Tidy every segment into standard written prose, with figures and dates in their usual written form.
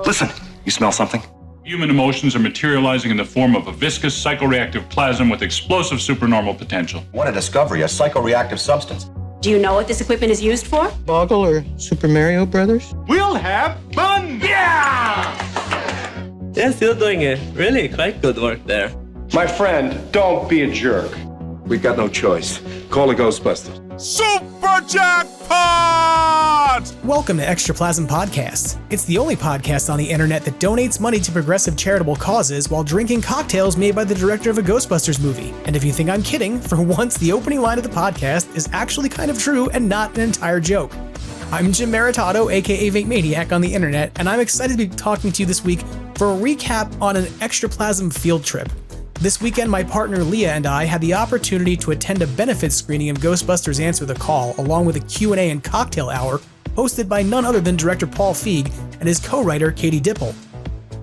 Listen, you smell something? Human emotions are materializing in the form of a viscous psychoreactive plasm with explosive supernormal potential. What a discovery, a psychoreactive substance. Do you know what this equipment is used for? Boggle or Super Mario Brothers? We'll have fun! Yeah! They're still doing it. Really quite good work there. My friend, don't be a jerk. We got no choice. Call the Ghostbusters. Super Jackpot! Welcome to Extraplasm Podcast. It's the only podcast on the internet that donates money to progressive charitable causes while drinking cocktails made by the director of a Ghostbusters movie. And if you think I'm kidding, for once the opening line of the podcast is actually kind of true and not an entire joke. I'm Jim Maritato, aka Vape Maniac on the internet, and I'm excited to be talking to you this week for a recap on an Extraplasm field trip. This weekend, my partner Leah and I had the opportunity to attend a benefit screening of Ghostbusters Answer the Call, along with a Q&A and cocktail hour hosted by none other than director Paul Feig and his co-writer Katie Dippold.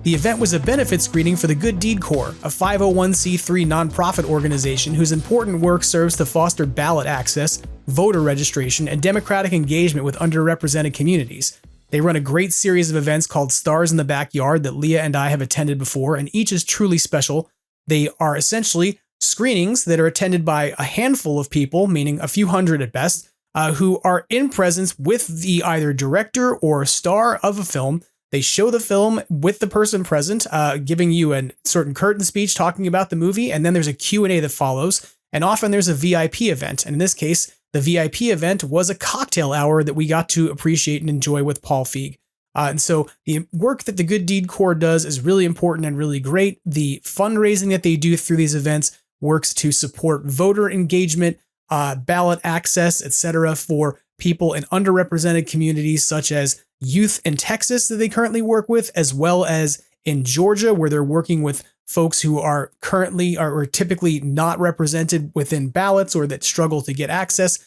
The event was a benefit screening for the Good Deed Corps, a 501c3 nonprofit organization whose important work serves to foster ballot access, voter registration, and democratic engagement with underrepresented communities. They run a great series of events called Stars in the Backyard that Leah and I have attended before, and each is truly special. They are essentially screenings that are attended by a handful of people, meaning a few hundred at best, who are in presence with the either director or star of a film. They show the film with the person present, giving you a certain curtain speech talking about the movie, and then there's a Q&A that follows, and often there's a VIP event. And in this case, the VIP event was a cocktail hour that we got to appreciate and enjoy with Paul Feig. And so the work that the Good Deed Corps does is really important and really great. The fundraising that they do through these events works to support voter engagement, ballot access, etc. for people in underrepresented communities such as youth in Texas that they currently work with, as well as in Georgia, where they're working with folks who are currently or typically not represented within ballots or that struggle to get access,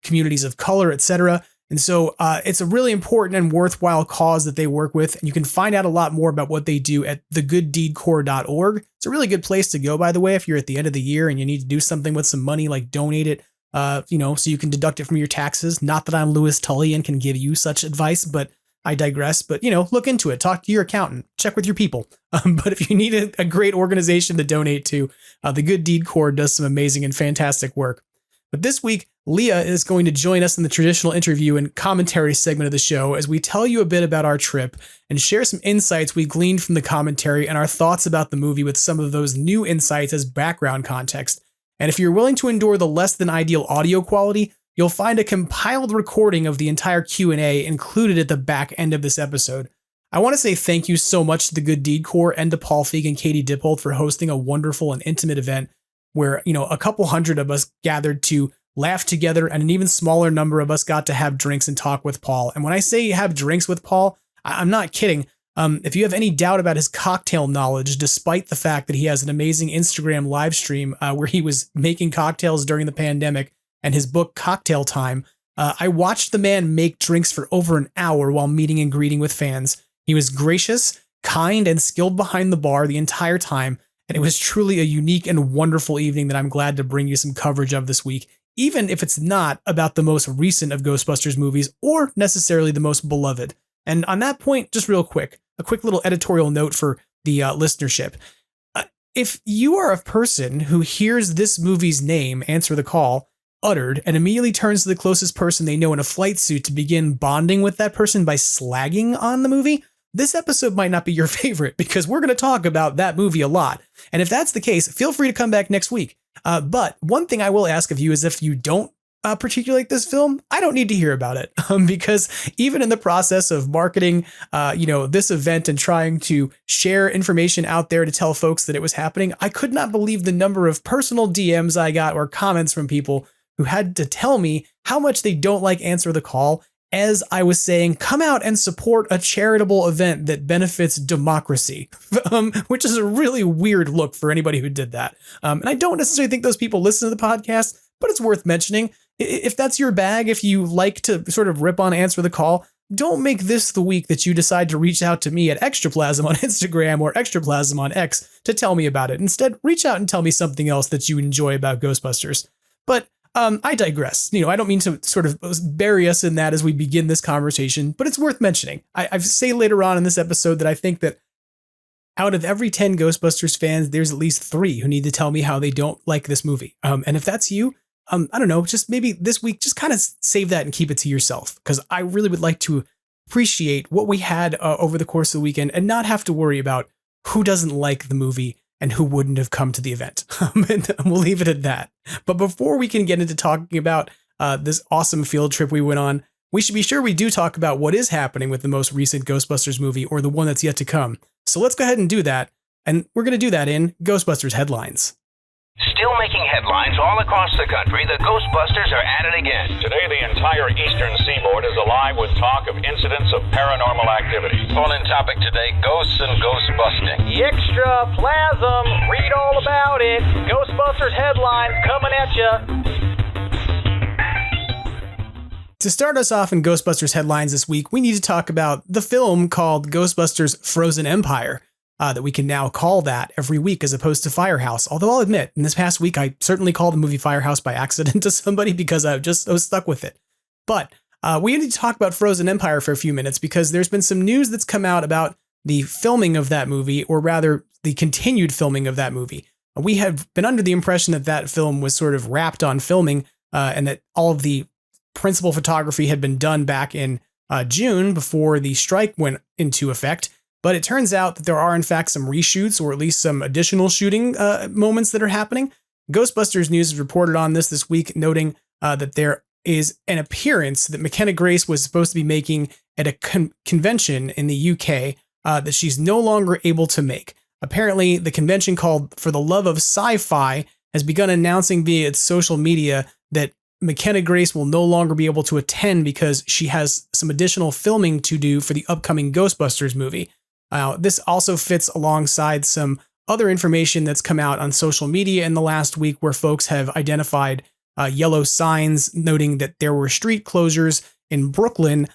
communities of color, etc. And so it's a really important and worthwhile cause that they work with. And you can find out a lot more about what they do at thegooddeedcorps.org. It's a really good place to go, by the way, if you're at the end of the year and you need to do something with some money, like donate it, so you can deduct it from your taxes. Not that I'm Louis Tully and can give you such advice, but I digress. But, look into it. Talk to your accountant. Check with your people. But if you need a great organization to donate to, the Good Deed Corps does some amazing and fantastic work. But this week, Leah is going to join us in the traditional interview and commentary segment of the show as we tell you a bit about our trip and share some insights we gleaned from the commentary and our thoughts about the movie with some of those new insights as background context. And if you're willing to endure the less than ideal audio quality, you'll find a compiled recording of the entire Q&A included at the back end of this episode. I want to say thank you so much to the Good Deed Corps and to Paul Feig and Katie Dippold for hosting a wonderful and intimate event where, a couple hundred of us gathered to laugh together, and an even smaller number of us got to have drinks and talk with Paul. And when I say have drinks with Paul, I'm not kidding. If you have any doubt about his cocktail knowledge, despite the fact that he has an amazing Instagram live stream where he was making cocktails during the pandemic and his book Cocktail Time, I watched the man make drinks for over an hour while meeting and greeting with fans. He was gracious, kind, and skilled behind the bar the entire time. And it was truly a unique and wonderful evening that I'm glad to bring you some coverage of this week, even if it's not about the most recent of Ghostbusters movies or necessarily the most beloved. And on that point, just real quick, a quick little editorial note for the listenership. If you are a person who hears this movie's name, Answer the Call, uttered and immediately turns to the closest person they know in a flight suit to begin bonding with that person by slagging on the movie, this episode might not be your favorite because we're going to talk about that movie a lot. And if that's the case, feel free to come back next week. But one thing I will ask of you is if you don't particularly like this film, I don't need to hear about it because even in the process of marketing, this event and trying to share information out there to tell folks that it was happening, I could not believe the number of personal DMs I got or comments from people who had to tell me how much they don't like Answer the Call. As I was saying, come out and support a charitable event that benefits democracy, which is a really weird look for anybody who did that. And I don't necessarily think those people listen to the podcast, but it's worth mentioning. If that's your bag, if you like to sort of rip on Answer the Call, don't make this the week that you decide to reach out to me at Extraplasm on Instagram or Extraplasm on X to tell me about it. Instead, reach out and tell me something else that you enjoy about Ghostbusters. But I digress. I don't mean to sort of bury us in that as we begin this conversation, but it's worth mentioning. I say later on in this episode that I think that out of every 10 Ghostbusters fans, there's at least 3 who need to tell me how they don't like this movie. And if that's you, I don't know, just maybe this week, just kind of save that and keep it to yourself, because I really would like to appreciate what we had over the course of the weekend and not have to worry about who doesn't like the movie and who wouldn't have come to the event. And we'll leave it at that. But before we can get into talking about this awesome field trip we went on, we should be sure we do talk about what is happening with the most recent Ghostbusters movie, or the one that's yet to come. So let's go ahead and do that. And we're going to do that in Ghostbusters Headlines. Still making headlines all across the country, the Ghostbusters are at it again. Today, the entire eastern seaboard is alive with talk of incidents of paranormal activity. Call-in topic today, ghosts and ghost busting. Extraplasm, read all about it. Ghostbusters Headlines coming at ya. To start us off in Ghostbusters Headlines this week, we need to talk about the film called Ghostbusters Frozen Empire. That we can now call that every week as opposed to Firehouse. Although I'll admit, in this past week, I certainly called the movie Firehouse by accident to somebody because I was stuck with it. But we need to talk about Frozen Empire for a few minutes because there's been some news that's come out about the filming of that movie, or rather the continued filming of that movie. We have been under the impression that that film was sort of wrapped on filming and that all of the principal photography had been done back in June before the strike went into effect. But it turns out that there are, in fact, some reshoots, or at least some additional shooting moments that are happening. Ghostbusters News has reported on this week, noting that there is an appearance that McKenna Grace was supposed to be making at a convention in the UK that she's no longer able to make. Apparently, the convention called For the Love of Sci-Fi has begun announcing via its social media that McKenna Grace will no longer be able to attend because she has some additional filming to do for the upcoming Ghostbusters movie. This also fits alongside some other information that's come out on social media in the last week, where folks have identified yellow signs noting that there were street closures in Brooklyn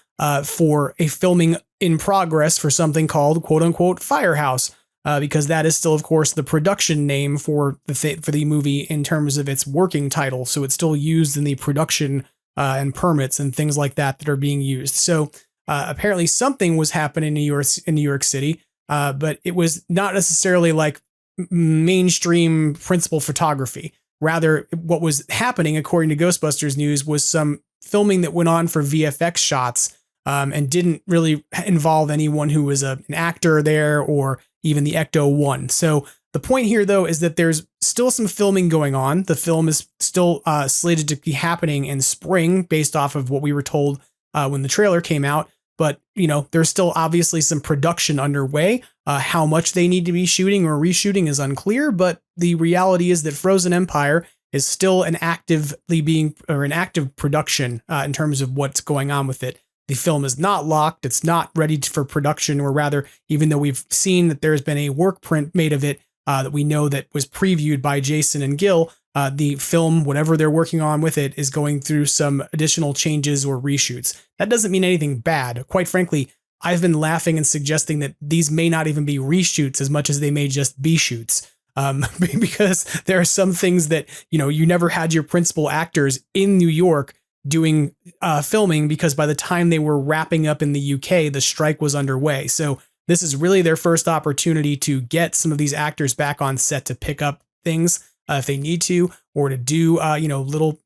for a filming in progress for something called "quote unquote" Firehouse, because that is still, of course, the production name for the movie in terms of its working title. So it's still used in the production and permits and things like that are being used. So. Apparently something was happening in New York City, but it was not necessarily like mainstream principal photography. Rather, what was happening, according to Ghostbusters News, was some filming that went on for VFX shots and didn't really involve anyone who was an actor there or even the Ecto-1. So the point here, though, is that there's still some filming going on. The film is still slated to be happening in spring based off of what we were told when the trailer came out. But, there's still obviously some production underway. How much they need to be shooting or reshooting is unclear, but the reality is that Frozen Empire is still an active production in terms of what's going on with it. The film is not locked. It's not ready for production, or rather, even though we've seen that there's been a work print made of it that we know that was previewed by Jason and Gil, the film, whatever they're working on with it, is going through some additional changes or reshoots. That doesn't mean anything bad. Quite frankly, I've been laughing and suggesting that these may not even be reshoots as much as they may just be shoots. Because there are some things that, you never had your principal actors in New York doing filming, because by the time they were wrapping up in the UK, the strike was underway. So this is really their first opportunity to get some of these actors back on set to pick up things if they need to, or to do, little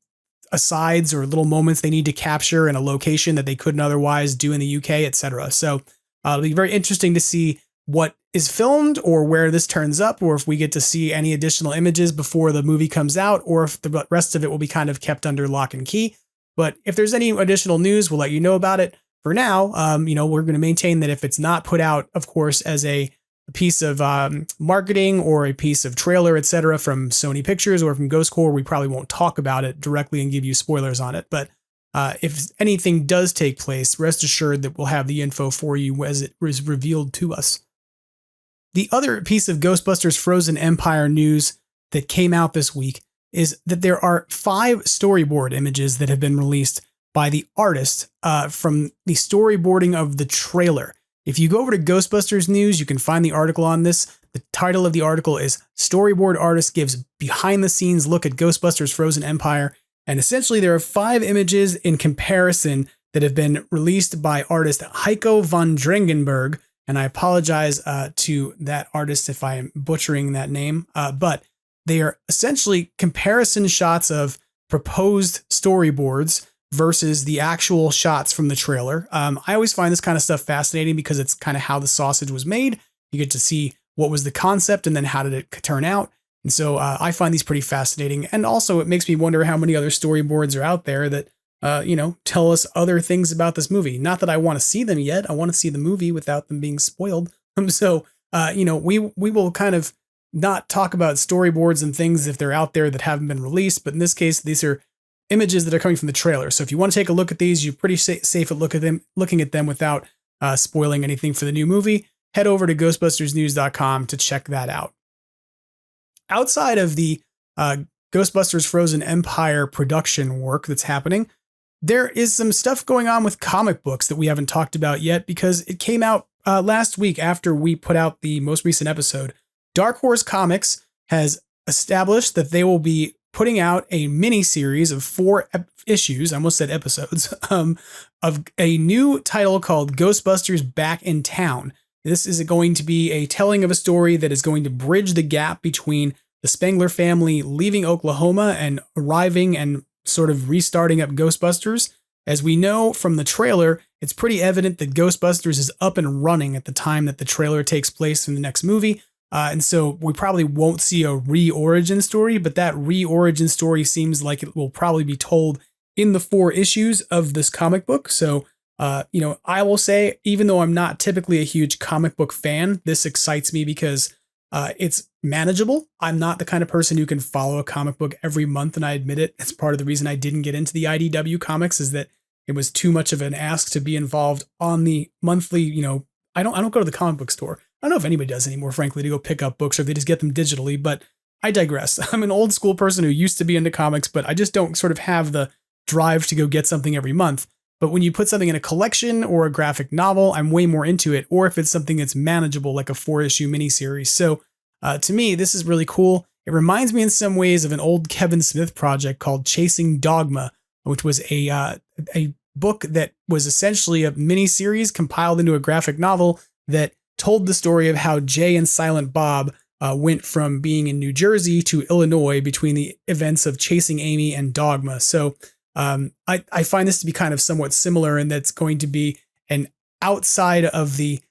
asides or little moments they need to capture in a location that they couldn't otherwise do in the UK, etc. So it'll be very interesting to see what is filmed or where this turns up, or if we get to see any additional images before the movie comes out, or if the rest of it will be kind of kept under lock and key. But if there's any additional news, we'll let you know about it. For now, we're going to maintain that if it's not put out, of course, as a piece of marketing or a piece of trailer, etc., from Sony Pictures or from Ghost Corps, we probably won't talk about it directly and give you spoilers on it. But if anything does take place, rest assured that we'll have the info for you as it is revealed to us. The other piece of Ghostbusters Frozen Empire news that came out this week is that there are 5 storyboard images that have been released by the artist from the storyboarding of the trailer. If you go over to Ghostbusters News, you can find the article on this. The title of the article is "Storyboard Artist Gives Behind the Scenes Look at Ghostbusters Frozen Empire." And essentially there are 5 images in comparison that have been released by artist Heiko von Drengenberg. And I apologize to that artist if I am butchering that name, but they are essentially comparison shots of proposed storyboards versus the actual shots from the trailer. I always find this kind of stuff fascinating because it's kind of how the sausage was made. You get to see what was the concept and then how did it turn out. And so I find these pretty fascinating. And also it makes me wonder how many other storyboards are out there that, tell us other things about this movie. Not that I want to see them yet. I want to see the movie without them being spoiled. So, we will kind of not talk about storyboards and things if they're out there that haven't been released. But in this case, these are images that are coming from the trailer. So if you want to take a look at these, you're pretty safe at looking at them without spoiling anything for the new movie. Head over to ghostbustersnews.com to check that out. Outside of the Ghostbusters Frozen Empire production work that's happening, there is some stuff going on with comic books that we haven't talked about yet because it came out last week after we put out the most recent episode. Dark Horse Comics has established that they will be putting out a mini series of 4 issues, I almost said episodes, of a new title called Ghostbusters Back in Town. This is going to be a telling of a story that is going to bridge the gap between the Spengler family leaving Oklahoma and arriving and sort of restarting up Ghostbusters. As we know from the trailer, it's pretty evident that Ghostbusters is up and running at the time that the trailer takes place in the next movie. And so we probably won't see a re-origin story, but that re-origin story seems like it will probably be told in the 4 issues of this comic book. So, I will say, even though I'm not typically a huge comic book fan, this excites me because it's manageable. I'm not the kind of person who can follow a comic book every month, and I admit it. It's part of the reason I didn't get into the IDW comics is that it was too much of an ask to be involved on the monthly, I don't go to the comic book store. I don't know if anybody does anymore, frankly, to go pick up books or if they just get them digitally, but I digress. I'm an old school person who used to be into comics, but I just don't sort of have the drive to go get something every month. But when you put something in a collection or a graphic novel, I'm way more into it. Or if it's something that's manageable, like a 4-issue miniseries. So to me, this is really cool. It reminds me in some ways of an old Kevin Smith project called Chasing Dogma, which was a book that was essentially a miniseries compiled into a graphic novel that told the story of how Jay and Silent Bob went from being in New Jersey to Illinois between the events of Chasing Amy and Dogma. So I find this to be kind of somewhat similar, and that's going to be an outside of the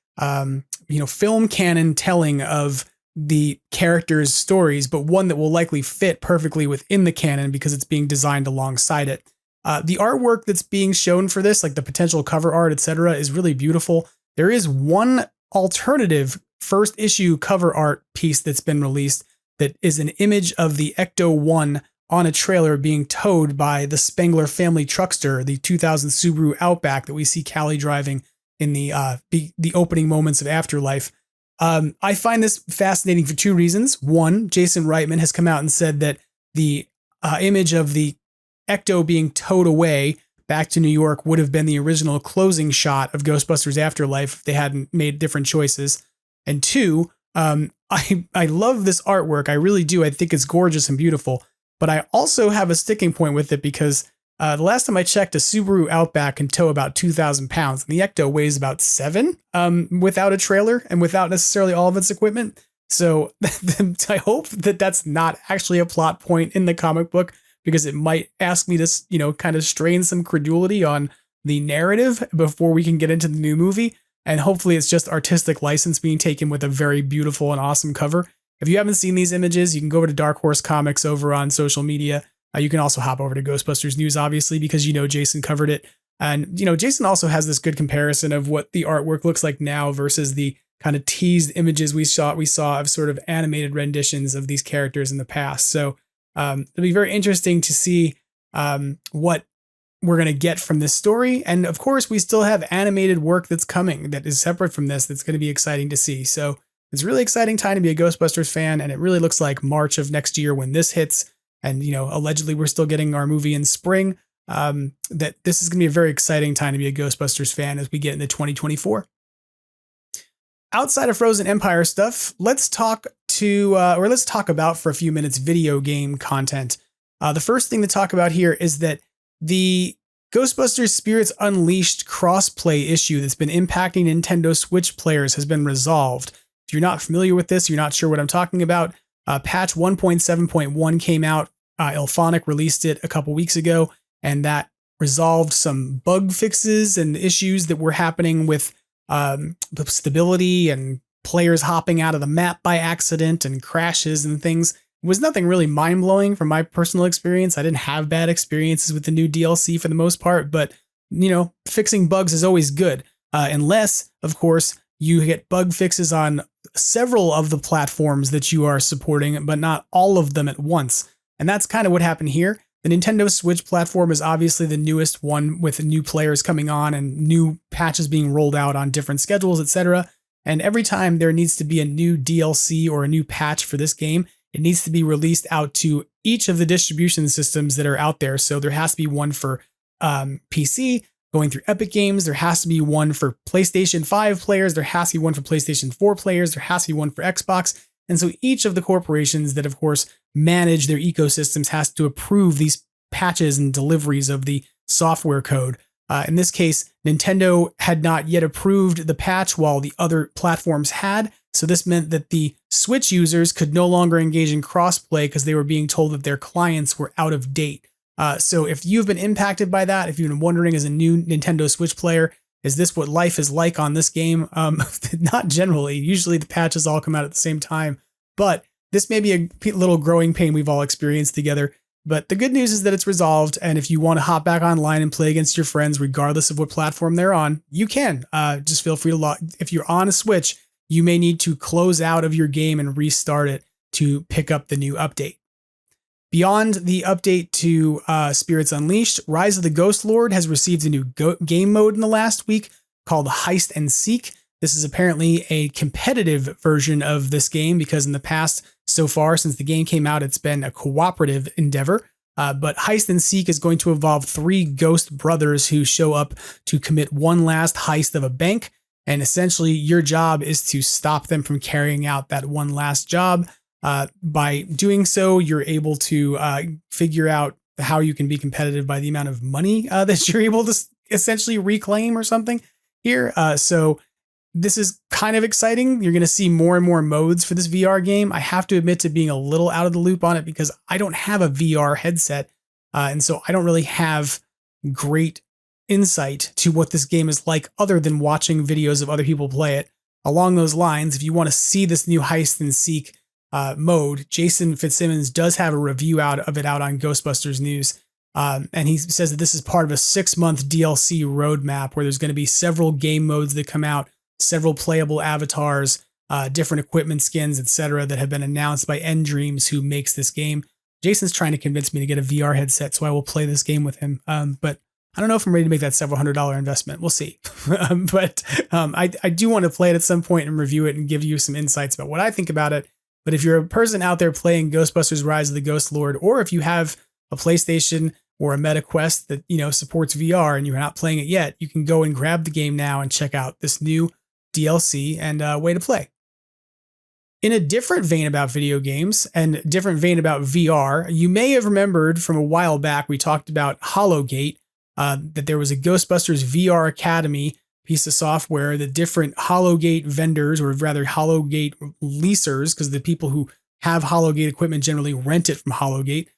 film canon telling of the characters' stories, but one that will likely fit perfectly within the canon because it's being designed alongside it. The artwork that's being shown for this, like the potential cover art, etc., is really beautiful. There is one alternative first issue cover art piece that's been released that is an image of the Ecto-1 on a trailer being towed by the Spengler family truckster, the 2000 Subaru Outback that we see Callie driving in the opening moments of Afterlife. I find this fascinating for 2 reasons. One, Jason Reitman has come out and said that the image of the Ecto being towed away back to New York would have been the original closing shot of Ghostbusters Afterlife if they hadn't made different choices. And 2, I love this artwork. I really do. I think it's gorgeous and beautiful. But I also have a sticking point with it because the last time I checked, a Subaru Outback can tow about 2,000 pounds. And the Ecto weighs about 7 without a trailer and without necessarily all of its equipment. So I hope that that's not actually a plot point in the comic book, because it might ask me to, kind of strain some credulity on the narrative before we can get into the new movie. And hopefully it's just artistic license being taken with a very beautiful and awesome cover. If you haven't seen these images, you can go over to Dark Horse Comics over on social media. You can also hop over to Ghostbusters News, obviously, because Jason covered it. And, Jason also has this good comparison of what the artwork looks like now versus the kind of teased images we saw of sort of animated renditions of these characters in the past. So it'll be very interesting to see what we're going to get from this story. And of course, we still have animated work that's coming that is separate from this that's going to be exciting to see. So it's a really exciting time to be a Ghostbusters fan. And it really looks like March of next year when this hits. And, allegedly we're still getting our movie in spring. That this is going to be a very exciting time to be a Ghostbusters fan as we get into 2024. Outside of Frozen Empire stuff, let's talk about for a few minutes video game content. The first thing to talk about here is that the Ghostbusters Spirits Unleashed crossplay issue that's been impacting Nintendo Switch players has been resolved. If you're not familiar with this, you're not sure what I'm talking about, patch 1.7.1 came out. Ilphonic released it a couple weeks ago, and that resolved some bug fixes and issues that were happening with the stability and players hopping out of the map by accident and crashes and things. It was nothing really mind-blowing from my personal experience. I didn't have bad experiences with the new DLC for the most part, but, fixing bugs is always good. Unless, of course, you get bug fixes on several of the platforms that you are supporting, but not all of them at once. And that's kind of what happened here. The Nintendo Switch platform is obviously the newest one, with new players coming on and new patches being rolled out on different schedules, etc. And every time there needs to be a new DLC or a new patch for this game, it needs to be released out to each of the distribution systems that are out there. So there has to be one for PC going through Epic Games. There has to be one for PlayStation 5 players. There has to be one for PlayStation 4 players. There has to be one for Xbox. And so each of the corporations that, of course, manage their ecosystems has to approve these patches and deliveries of the software code. In this case, Nintendo had not yet approved the patch while the other platforms had. So this meant that the Switch users could no longer engage in crossplay because they were being told that their clients were out of date. So if you've been impacted by that, if you've been wondering as a new Nintendo Switch player, is this what life is like on this game? Not generally. Usually the patches all come out at the same time, but this may be a little growing pain we've all experienced together. But the good news is that it's resolved, and if you want to hop back online and play against your friends, regardless of what platform they're on, you can. Just feel free to log. If you're on a Switch, you may need to close out of your game and restart it to pick up the new update. Beyond the update to Spirits Unleashed, Rise of the Ghost Lord has received a new game mode in the last week called Heist and Seek. This is apparently a competitive version of this game because in the past, so far, since the game came out, it's been a cooperative endeavor. But Heist and Seek is going to involve 3 ghost brothers who show up to commit one last heist of a bank. And essentially, your job is to stop them from carrying out that one last job. By doing so, you're able to figure out how you can be competitive by the amount of money that you're able to essentially reclaim or something here. So this is kind of exciting. You're going to see more and more modes for this VR game. I have to admit to being a little out of the loop on it because I don't have a VR headset. And so I don't really have great insight to what this game is like other than watching videos of other people play it. Along those lines, if you want to see this new Heist and Seek mode, Jason Fitzsimmons does have a review of it out on Ghostbusters News. And he says that this is part of a 6-month DLC roadmap where there's going to be several game modes that come out, several playable avatars, different equipment skins, etc. that have been announced by Endreams, who makes this game. Jason's trying to convince me to get a VR headset so I will play this game with him. But I don't know if I'm ready to make that several $100 investment. We'll see. But I do want to play it at some point and review it and give you some insights about what I think about it. But if you're a person out there playing Ghostbusters Rise of the Ghost Lord, or if you have a PlayStation or a Meta Quest that, supports VR and you're not playing it yet, you can go and grab the game now and check out this new DLC and way to play. In a different vein about video games and different vein about VR, you may have remembered from a while back we talked about Hologate, that there was a Ghostbusters VR Academy piece of software that different Hologate vendors, or rather Hologate leasers, because the people who have Hologate equipment generally rent it from Hologate,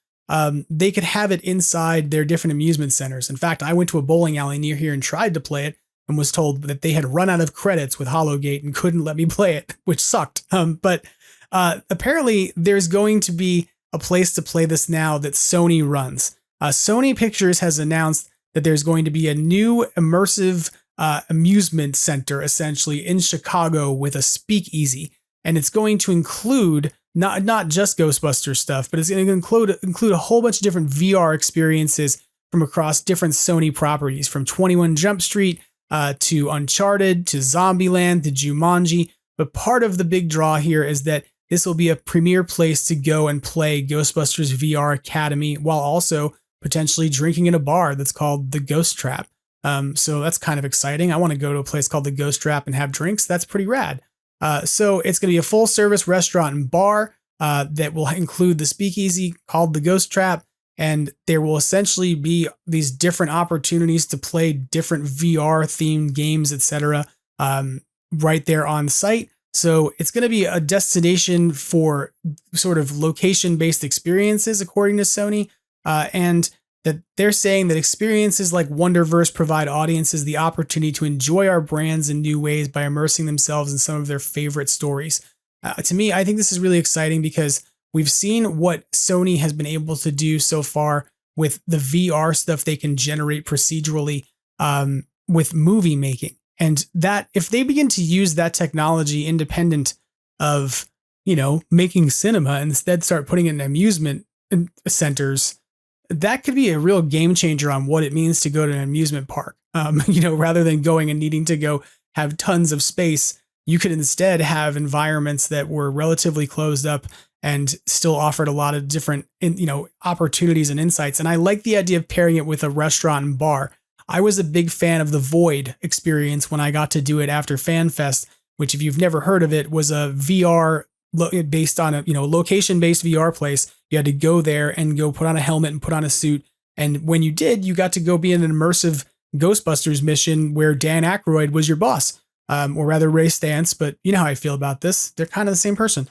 they could have it inside their different amusement centers. In fact, I went to a bowling alley near here and tried to play it and was told that they had run out of credits with Hologate and couldn't let me play it, which sucked. But apparently there's going to be a place to play this now that Sony runs. Sony Pictures has announced that there's going to be a new immersive amusement center, essentially, in Chicago with a speakeasy. And it's going to include not just Ghostbusters stuff, but it's going to include a whole bunch of different VR experiences from across different Sony properties, from 21 Jump Street to Uncharted, to Zombieland, to Jumanji. But part of the big draw here is that this will be a premier place to go and play Ghostbusters VR Academy while also potentially drinking in a bar that's called the Ghost Trap. So that's kind of exciting. I want to go to a place called the Ghost Trap and have drinks. That's pretty rad. So it's going to be a full service restaurant and bar that will include the speakeasy called the Ghost Trap. And there will essentially be these different opportunities to play different VR themed games, etc. Right there on site. So it's going to be a destination for sort of location-based experiences, according to Sony. And that they're saying that experiences like Wonderverse provide audiences the opportunity to enjoy our brands in new ways by immersing themselves in some of their favorite stories. To me, I think this is really exciting because we've seen what Sony has been able to do so far with the VR stuff they can generate procedurally with movie making. And that if they begin to use that technology independent of, making cinema and instead start putting it in amusement centers, that could be a real game changer on what it means to go to an amusement park. Rather than going and needing to go have tons of space, you could instead have environments that were relatively closed up and still offered a lot of different, opportunities and insights. And I like the idea of pairing it with a restaurant and bar. I was a big fan of the Void experience when I got to do it after FanFest, which if you've never heard of it was a VR based on a, location-based VR place. You had to go there and go put on a helmet and put on a suit. And when you did, you got to go be in an immersive Ghostbusters mission where Dan Aykroyd was your boss, or rather Ray Stantz. But you know how I feel about this. They're kind of the same person.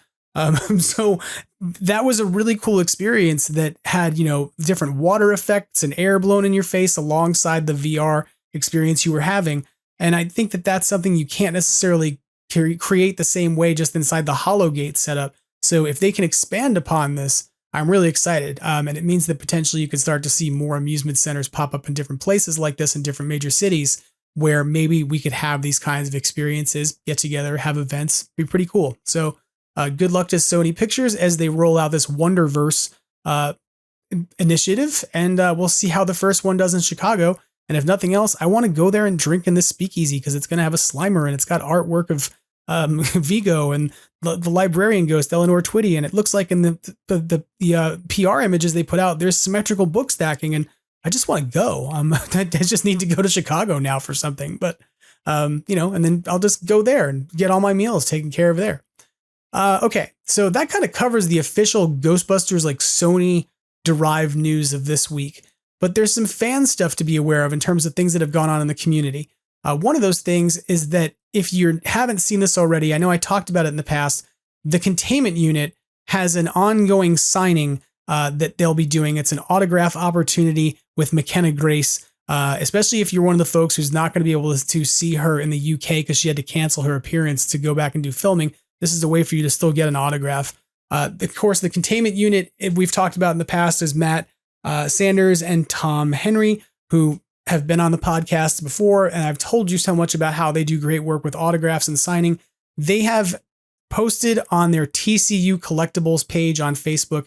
So that was a really cool experience that had, different water effects and air blown in your face alongside the VR experience you were having. And I think that that's something you can't necessarily create the same way just inside the Hologate setup. So if they can expand upon this, I'm really excited. And it means that potentially you could start to see more amusement centers pop up in different places like this in different major cities where maybe we could have these kinds of experiences, get together, have events, be pretty cool. So good luck to Sony Pictures as they roll out this Wonderverse initiative, and we'll see how the first one does in Chicago. And if nothing else, I want to go there and drink in this speakeasy because it's going to have a Slimer and it's got artwork of Vigo and the librarian ghost, Eleanor Twitty, and it looks like in the PR images they put out, there's symmetrical book stacking, and I just want to go. I just need to go to Chicago now for something, but and then I'll just go there and get all my meals taken care of there. Okay, so that kind of covers the official Ghostbusters Sony derived news of this week, but there's some fan stuff to be aware of in terms of things that have gone on in the community. One of those things is that if you haven't seen this already, I know I talked about it in the past, the Containment Unit has an ongoing signing that they'll be doing. It's an autograph opportunity with McKenna Grace, especially if you're one of the folks who's not going to be able to see her in the UK because she had to cancel her appearance to go back and do filming. This is a way for you to still get an autograph. Of course, the Containment Unit we've talked about in the past is Matt Sanders and Tom Henry, who have been on the podcast before, and I've told you so much about how they do great work with autographs and signing. They have posted on their TCU Collectibles page on Facebook,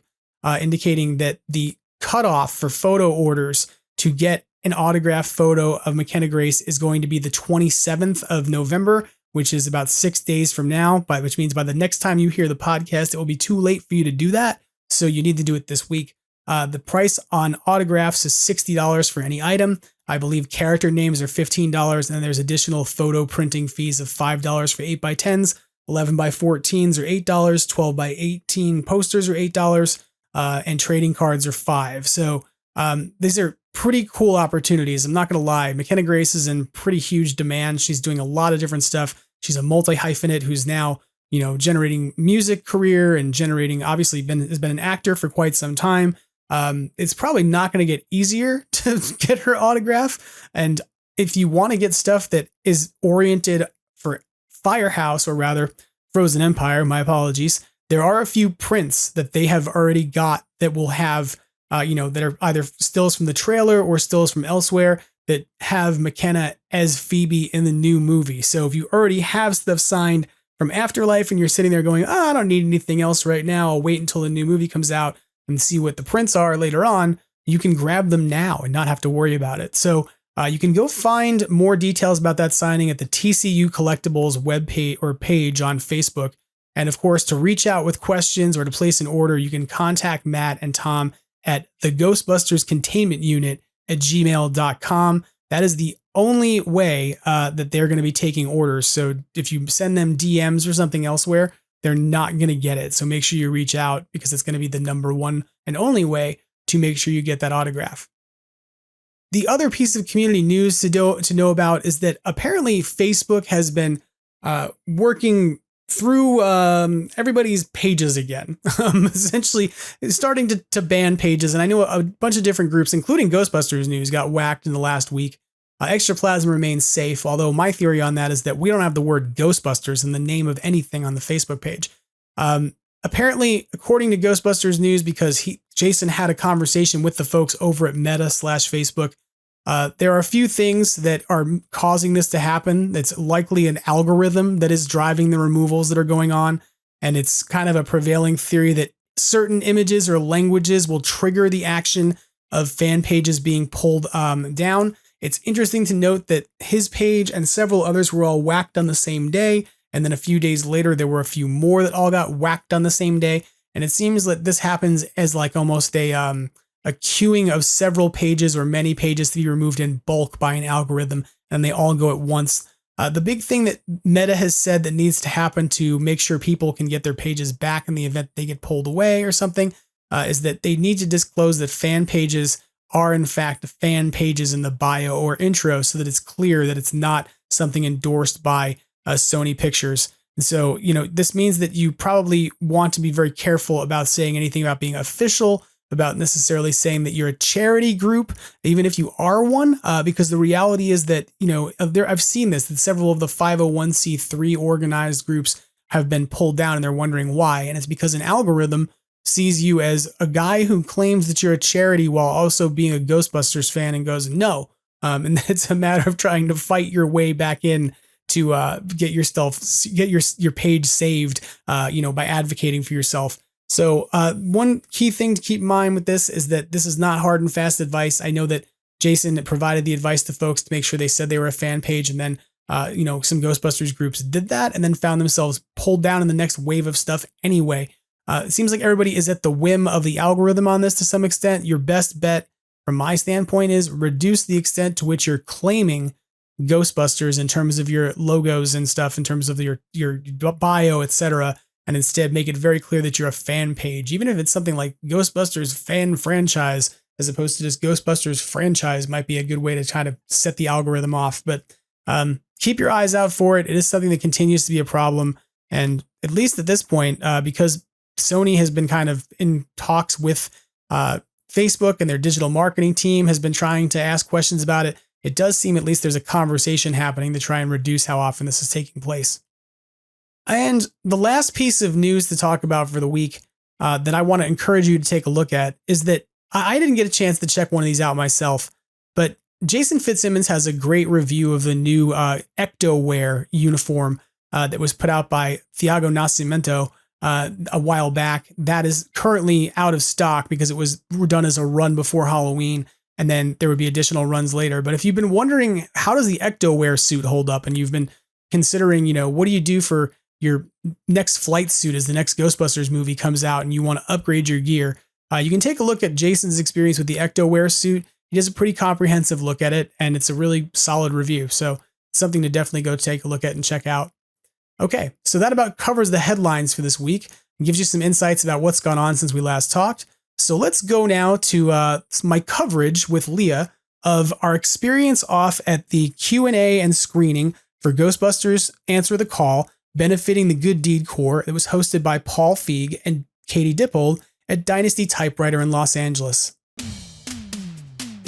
indicating that the cutoff for photo orders to get an autographed photo of McKenna Grace is going to be the 27th of November, which is about 6 days from now, which means by the next time you hear the podcast, it will be too late for you to do that. So you need to do it this week. The price on autographs is $60 for any item. I believe character names are $15, and then there's additional photo printing fees of $5 for 8x10s, 11x14s are $8, 12x18 posters are $8, and trading cards are $5. So these are pretty cool opportunities. I'm not going to lie. McKenna Grace is in pretty huge demand. She's doing a lot of different stuff. She's a multi-hyphenate who's now, generating music career and obviously has been an actor for quite some time. It's probably not going to get easier to get her autograph. And if you want to get stuff that is oriented for Firehouse, or rather Frozen Empire, my apologies, there are a few prints that they have already got that will have, that are either stills from the trailer or stills from elsewhere that have McKenna as Phoebe in the new movie. So if you already have stuff signed from Afterlife and you're sitting there going, I don't need anything else right now, I'll wait until the new movie comes out and see what the prints are later on, you can grab them now and not have to worry about it. So you can go find more details about that signing at the TCU Collectibles webpage or page on Facebook. And of course, to reach out with questions or to place an order, you can contact Matt and Tom at the Ghostbusters Containment Unit at gmail.com. That is the only way that they're going to be taking orders. So if you send them DMs or something elsewhere, they're not going to get it. So make sure you reach out because it's going to be the number one and only way to make sure you get that autograph. The other piece of community news to know about is that apparently Facebook has been working through everybody's pages again, essentially starting to ban pages. And I know a bunch of different groups, including Ghostbusters News, got whacked in the last week. Extraplasm remains safe, although my theory on that is that we don't have the word Ghostbusters in the name of anything on the Facebook page. Apparently, according to Ghostbusters News, because Jason had a conversation with the folks over at Meta/Facebook, there are a few things that are causing this to happen. It's likely an algorithm that is driving the removals that are going on. And it's kind of a prevailing theory that certain images or languages will trigger the action of fan pages being pulled down. It's interesting to note that his page and several others were all whacked on the same day. And then a few days later, there were a few more that all got whacked on the same day. And it seems that this happens as like almost a queuing of several pages or many pages to be removed in bulk by an algorithm, and they all go at once. The big thing that Meta has said that needs to happen to make sure people can get their pages back in the event they get pulled away or something is that they need to disclose that fan pages are in fact fan pages in the bio or intro so that it's clear that it's not something endorsed by Sony Pictures. And so, this means that you probably want to be very careful about saying anything about being official, about necessarily saying that you're a charity group, even if you are one, because the reality is that, I've seen this, that several of the 501c3 organized groups have been pulled down and they're wondering why. And it's because an algorithm sees you as a guy who claims that you're a charity while also being a Ghostbusters fan and goes, no. And it's a matter of trying to fight your way back in to get your page saved, by advocating for yourself. So one key thing to keep in mind with this is that this is not hard and fast advice. I know that Jason provided the advice to folks to make sure they said they were a fan page, and then some Ghostbusters groups did that and then found themselves pulled down in the next wave of stuff anyway. It seems like everybody is at the whim of the algorithm on this to some extent. Your best bet from my standpoint is reduce the extent to which you're claiming Ghostbusters in terms of your logos and stuff, in terms of your bio, etc., and instead make it very clear that you're a fan page. Even if it's something like Ghostbusters fan franchise, as opposed to just Ghostbusters franchise, might be a good way to try to set the algorithm off. But keep your eyes out for it. It is something that continues to be a problem. And at least at this point, because Sony has been kind of in talks with Facebook, and their digital marketing team has been trying to ask questions about it, it does seem at least there's a conversation happening to try and reduce how often this is taking place. And the last piece of news to talk about for the week that I want to encourage you to take a look at is that I didn't get a chance to check one of these out myself, but Jason Fitzsimmons has a great review of the new Ectoware uniform that was put out by Thiago Nascimento a while back. That is currently out of stock because it was done as a run before Halloween, and then there would be additional runs later. But if you've been wondering, how does the Ectoware suit hold up, and you've been considering, what do you do for your next flight suit as the next Ghostbusters movie comes out and you want to upgrade your gear, you can take a look at Jason's experience with the Ectoware suit. He does a pretty comprehensive look at it, and it's a really solid review. So it's something to definitely go take a look at and check out. Okay, so that about covers the headlines for this week and gives you some insights about what's gone on since we last talked. So let's go now to my coverage with Leah of our experience off at the Q&A and screening for Ghostbusters Answer the Call, benefiting the Good Deed Corps. It was hosted by Paul Feig and Katie Dippold at Dynasty Typewriter in Los Angeles.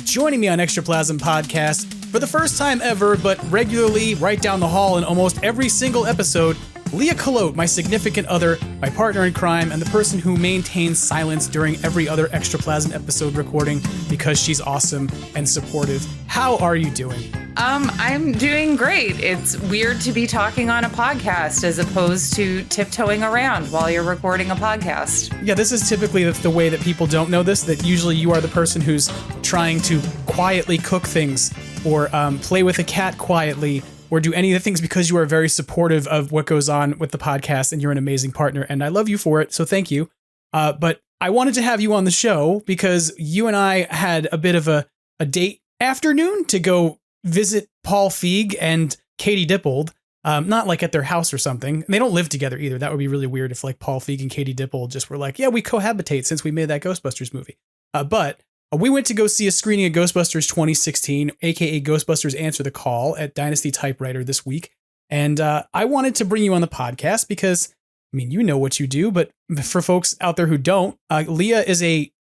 Joining me on Extraplasm Podcast for the first time ever, but regularly right down the hall in almost every single episode, Leah Calote, my significant other, my partner in crime, and the person who maintains silence during every other Extraplasm episode recording because she's awesome and supportive. How are you doing? I'm doing great. It's weird to be talking on a podcast as opposed to tiptoeing around while you're recording a podcast. Yeah, this is typically the way that people don't know this, that usually you are the person who's trying to quietly cook things or play with a cat quietly or do any of the things because you are very supportive of what goes on with the podcast and you're an amazing partner and I love you for it, so thank you. But I wanted to have you on the show because you and I had a bit of a date afternoon to go visit Paul Feig and Katie Dippold, not like at their house or something. And they don't live together either. That would be really weird if like Paul Feig and Katie Dippold just were like, yeah, we cohabitate since we made that Ghostbusters movie. But we went to go see a screening of Ghostbusters 2016, aka Ghostbusters Answer the Call at Dynasty Typewriter this week. And I wanted to bring you on the podcast because, I mean, you know what you do, but for folks out there who don't, Leah is a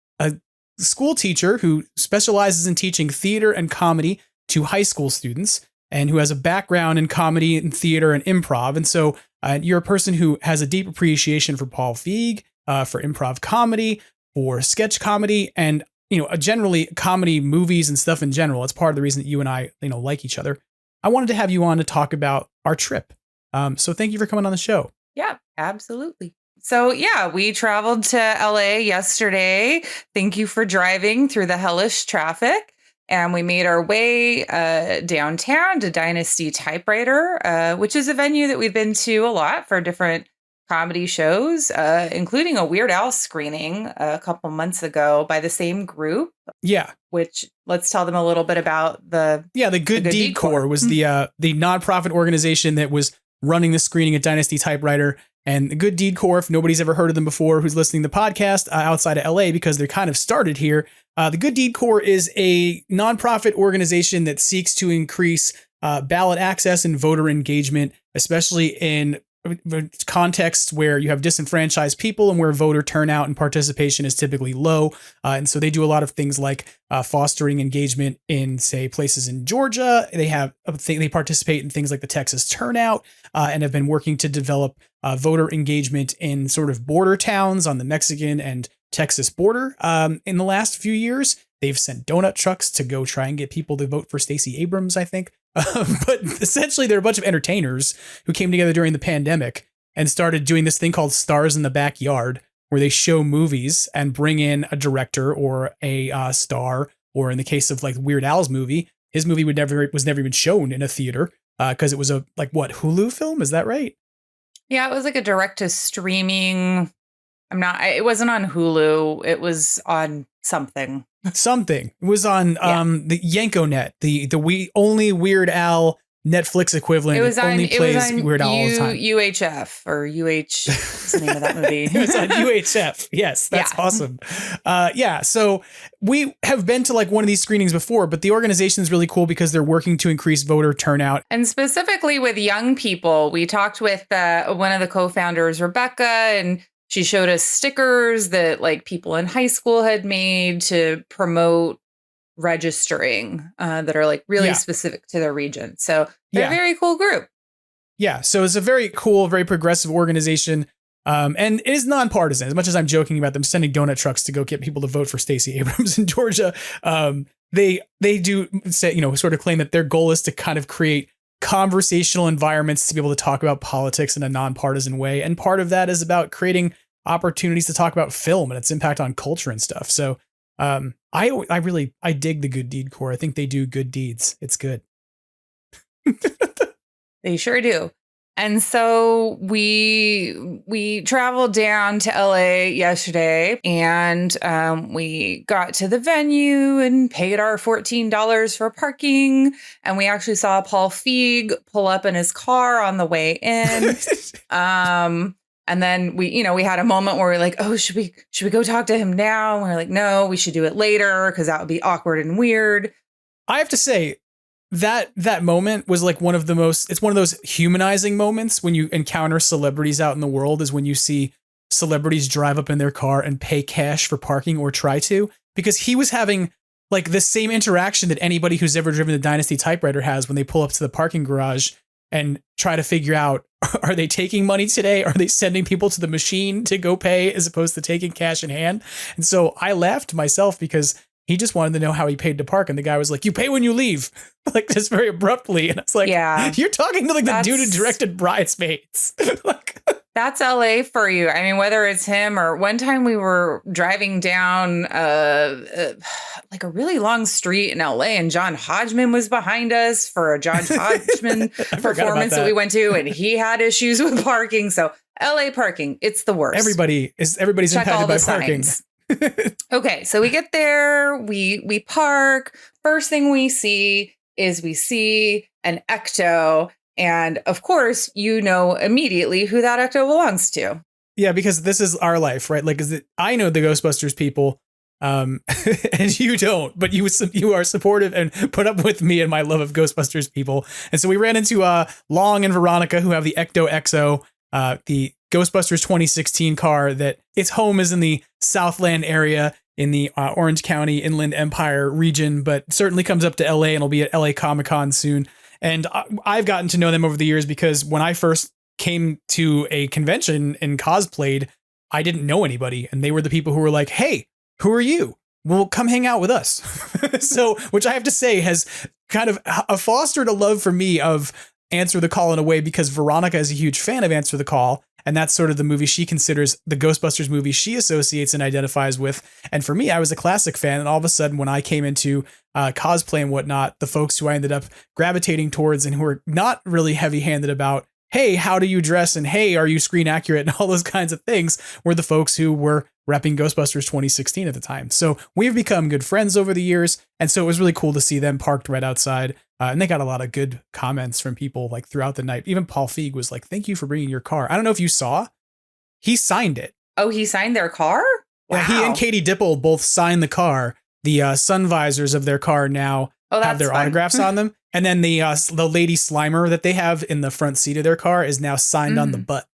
school teacher who specializes in teaching theater and comedy to high school students and who has a background in comedy and theater and improv. And so you're a person who has a deep appreciation for Paul Feig, for improv comedy, for sketch comedy, and generally comedy movies and stuff in general. It's part of the reason that you and I, like each other. I wanted to have you on to talk about our trip. So thank you for coming on the show. Yeah, absolutely. So yeah, we traveled to LA yesterday. Thank you for driving through the hellish traffic. And we made our way downtown to Dynasty Typewriter, which is a venue that we've been to a lot for different comedy shows, including a Weird Al screening a couple months ago by the same group. Yeah. Which, let's tell them a little bit about the Good Deed Corps was the nonprofit organization that was running the screening at Dynasty Typewriter. And the Good Deed Corps, if nobody's ever heard of them before who's listening to the podcast outside of LA, because they're kind of started here, the Good Deed Corps is a nonprofit organization that seeks to increase ballot access and voter engagement, especially in contexts where you have disenfranchised people and where voter turnout and participation is typically low. And so they do a lot of things like fostering engagement in, say, places in Georgia. They participate in things like the Texas turnout and have been working to develop voter engagement in sort of border towns on the Mexican and Texas border. In the last few years, they've sent donut trucks to go try and get people to vote for Stacey Abrams, I think. But essentially, they're a bunch of entertainers who came together during the pandemic and started doing this thing called Stars in the Backyard, where they show movies and bring in a director or a star, or in the case of like Weird Al's movie, his movie was never even shown in a theater because it was a Hulu film. Is that right? Yeah, it was like a direct to streaming. It wasn't on Hulu. It was on something. It was on the Yankonet, the only Weird Al Netflix equivalent. It only plays Weird Al all the time. UHF or UH is the name of that movie. It was on UHF. Yes, that's awesome. So we have been to like one of these screenings before, but the organization is really cool because they're working to increase voter turnout. And specifically with young people, we talked with one of the co-founders, Rebecca, and she showed us stickers that like people in high school had made to promote registering that are like really specific to their region. So they're a very cool group. Yeah. So it's a very cool, very progressive organization. And it is nonpartisan. As much as I'm joking about them sending donut trucks to go get people to vote for Stacey Abrams in Georgia, they do say, sort of claim that their goal is to kind of create conversational environments to be able to talk about politics in a nonpartisan way. And part of that is about creating opportunities to talk about film and its impact on culture and stuff. So I dig the Good Deed Corps. I think they do good deeds. It's good. They sure do. And so we traveled down to LA yesterday and we got to the venue and paid our $14 for parking. And we actually saw Paul Feig pull up in his car on the way in. And then we had a moment where we're like, oh, should we go talk to him now? And we're like, no, we should do it later because that would be awkward and weird. I have to say, that moment was like it's one of those humanizing moments when you encounter celebrities out in the world, is when you see celebrities drive up in their car and pay cash for parking or try to, because he was having like the same interaction that anybody who's ever driven the Dynasty Typewriter has when they pull up to the parking garage and try to figure out, are they taking money today? Are they sending people to the machine to go pay as opposed to taking cash in hand? And so I laughed to myself because he just wanted to know how he paid to park. And the guy was like, you pay when you leave, like just very abruptly. And I was like, you're talking to like the dude who directed Bridesmaids. That's LA for you. I mean, whether it's him or one time we were driving down like a really long street in LA and John Hodgman was behind us for a John Hodgman performance that we went to, and he had issues with parking. So LA parking, it's the worst. Everybody's Check impacted by parking. Signs. Okay, so we get there, we park. First thing we see an Ecto. And of course, immediately who that Ecto belongs to. Yeah, because this is our life, right? Like, I know the Ghostbusters people And you don't, but you are supportive and put up with me and my love of Ghostbusters people. And so we ran into Long and Veronica, who have the Ecto XO, the Ghostbusters 2016 car that its home is in the Southland area in the Orange County Inland Empire region, but certainly comes up to LA and will be at LA Comic-Con soon. And I've gotten to know them over the years because when I first came to a convention and cosplayed, I didn't know anybody. And they were the people who were like, hey, who are you? Well, come hang out with us. So, which I have to say has kind of fostered a love for me of Answer the Call in a way, because Veronica is a huge fan of Answer the Call. And that's sort of the movie she considers the Ghostbusters movie she associates and identifies with. And for me, I was a classic fan. And all of a sudden, when I came into cosplay and whatnot, the folks who I ended up gravitating towards and who were not really heavy handed about, hey, how do you dress? And hey, are you screen accurate? And all those kinds of things were the folks who were repping Ghostbusters 2016 at the time. So we've become good friends over the years. And so it was really cool to see them parked right outside. And they got a lot of good comments from people like throughout the night. Even Paul Feig was like, thank you for bringing your car. I don't know if you saw, he signed it. Oh, he signed their car? Wow. Yeah, he and Katie Dippold both signed the car. The sun visors of their car now have their autographs on them. And then the Lady Slimer that they have in the front seat of their car is now signed on the butt.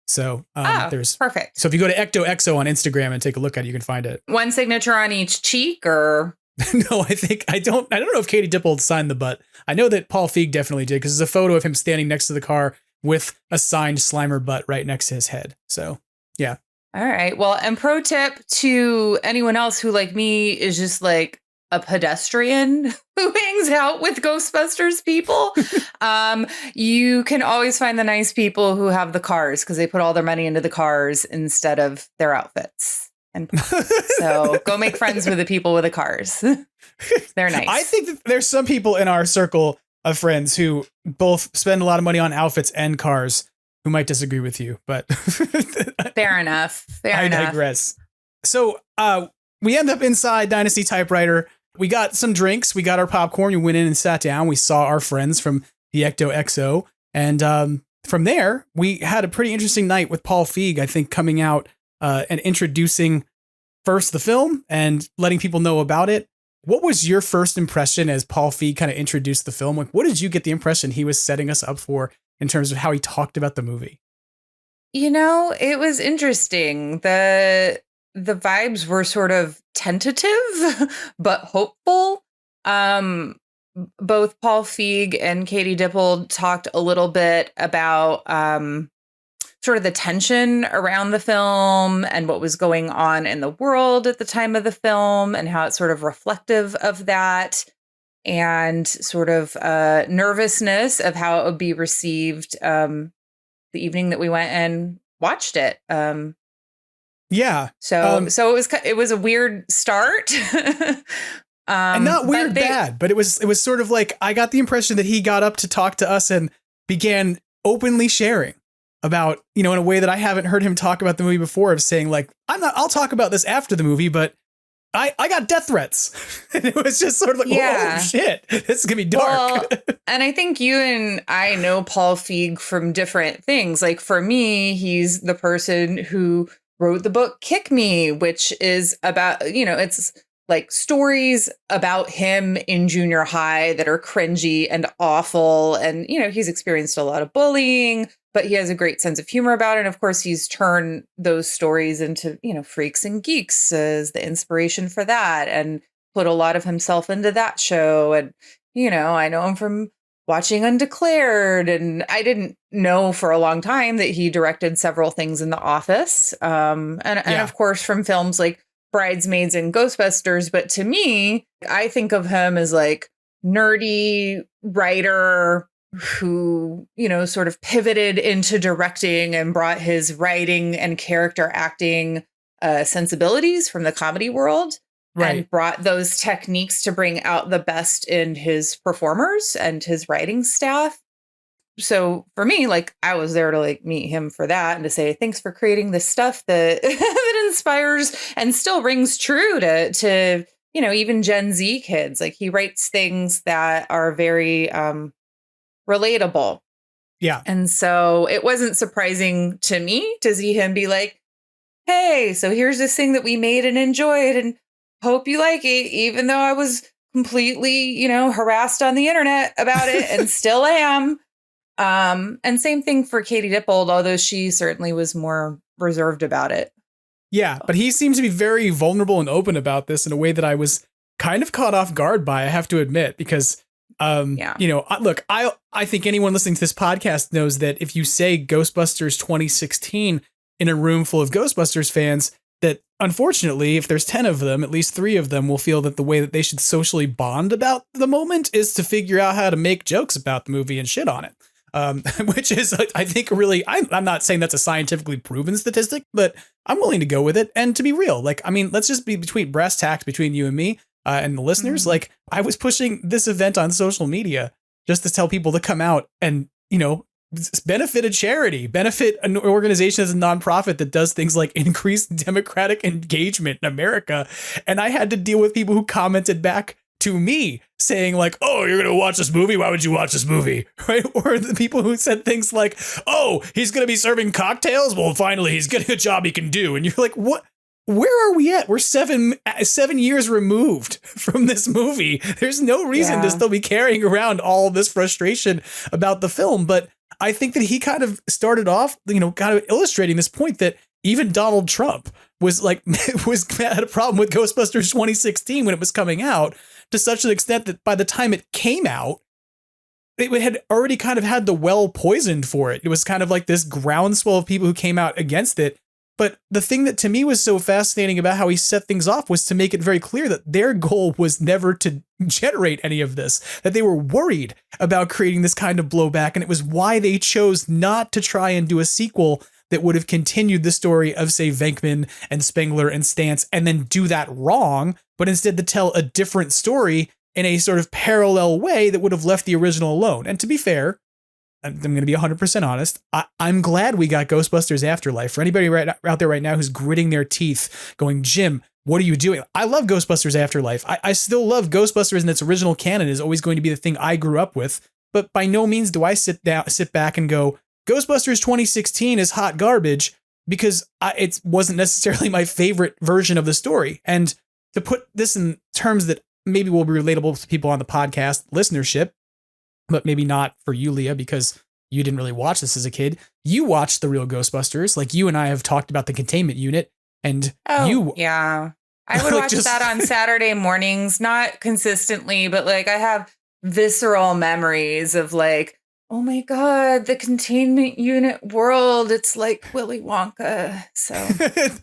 So there's perfect. So if you go to Ecto XO on Instagram and take a look at it, you can find it. One signature on each cheek, or no, I don't know if Katie Dippold signed the butt. I know that Paul Feig definitely did, because there's a photo of him standing next to the car with a signed Slimer butt right next to his head. So yeah. All right. Well, and pro tip to anyone else who, like me, is just like a pedestrian who hangs out with Ghostbusters people, you can always find the nice people who have the cars, because they put all their money into the cars instead of their outfits. And so go make friends with the people with the cars. They're nice. I think that there's some people in our circle of friends who both spend a lot of money on outfits and cars who might disagree with you, but fair enough. I digress. So we end up inside Dynasty Typewriter. We got some drinks. We got our popcorn. We went in and sat down. We saw our friends from the Ecto XO. And from there, we had a pretty interesting night with Paul Feig, I think, coming out and introducing first the film and letting people know about it. What was your first impression as Paul Feig kind of introduced the film? Like, what did you get the impression he was setting us up for in terms of how he talked about the movie? You know, it was interesting. The vibes were sort of tentative, but hopeful. Both Paul Feig and Katie Dippold talked a little bit about sort of the tension around the film and what was going on in the world at the time of the film and how it's sort of reflective of that, and sort of nervousness of how it would be received the evening that we went and watched it. Yeah. So it was a weird start. And not weird bad, but it was sort of like, I got the impression that he got up to talk to us and began openly sharing about, in a way that I haven't heard him talk about the movie before, of saying like, I'll talk about this after the movie, but I got death threats. And it was just sort of like, oh shit, this is gonna be dark. Well, and I think you and I know Paul Feig from different things. Like for me, he's the person who wrote the book Kick Me, which is about, it's like stories about him in junior high that are cringy and awful. And, he's experienced a lot of bullying, but he has a great sense of humor about it. And of course, he's turned those stories into, Freaks and Geeks as the inspiration for that, and put a lot of himself into that show. And, I know him from watching Undeclared, and I didn't know for a long time that he directed several things in The Office. And of course, from films like Bridesmaids and Ghostbusters. But to me, I think of him as like nerdy writer who, sort of pivoted into directing and brought his writing and character acting sensibilities from the comedy world. Right. And brought those techniques to bring out the best in his performers and his writing staff. So for me, like, I was there to like meet him for that and to say, thanks for creating this stuff that that inspires and still rings true to even Gen Z kids. Like, he writes things that are very relatable. Yeah. And so it wasn't surprising to me to see him be like, hey, so here's this thing that we made and enjoyed, and hope you like it, even though I was completely, harassed on the internet about it and still am. And same thing for Katie Dippold, although she certainly was more reserved about it. Yeah, but he seems to be very vulnerable and open about this in a way that I was kind of caught off guard by, I have to admit, because, look, I think anyone listening to this podcast knows that if you say Ghostbusters 2016 in a room full of Ghostbusters fans, that unfortunately, if there's 10 of them, at least 3 of them will feel that the way that they should socially bond about the moment is to figure out how to make jokes about the movie and shit on it. Which is, I think, really, I'm not saying that's a scientifically proven statistic, but I'm willing to go with it. And to be real, let's just be between brass tacks between you and me and the listeners. Mm-hmm. Like, I was pushing this event on social media just to tell people to come out and, benefit a charity, benefit an organization as a nonprofit that does things like increase democratic engagement in America. And I had to deal with people who commented back to me saying like, oh, you're going to watch this movie? Why would you watch this movie? Right. Or the people who said things like, oh, he's going to be serving cocktails. Well, finally, he's getting a job he can do. And you're like, what? Where are we at? We're 7 years removed from this movie. There's no reason to still be carrying around all this frustration about the film. But I think that he kind of started off, kind of illustrating this point that even Donald Trump was had a problem with Ghostbusters 2016 when it was coming out, to such an extent that by the time it came out, it had already kind of had the well poisoned for it. It was kind of like this groundswell of people who came out against it. But the thing that to me was so fascinating about how he set things off was to make it very clear that their goal was never to generate any of this, that they were worried about creating this kind of blowback. And it was why they chose not to try and do a sequel that would have continued the story of, say, Venkman and Spengler and Stantz, and then do that wrong, but instead to tell a different story in a sort of parallel way that would have left the original alone. And to be fair, I'm going to be 100% honest, I'm glad we got Ghostbusters Afterlife. For anybody out there right now who's gritting their teeth going, Jim, what are you doing? I love Ghostbusters Afterlife. I still love Ghostbusters, and its original canon is always going to be the thing I grew up with. But by no means do I sit back and go, Ghostbusters 2016 is hot garbage, because it wasn't necessarily my favorite version of the story. And to put this in terms that maybe will be relatable to people on the podcast listenership, but maybe not for you, Leah, because you didn't really watch this as a kid. You watched the real Ghostbusters. Like, you and I have talked about the containment unit, and yeah, I would watch that on Saturday mornings, not consistently, but like I have visceral memories of like, oh my God, the containment unit world. It's like Willy Wonka. So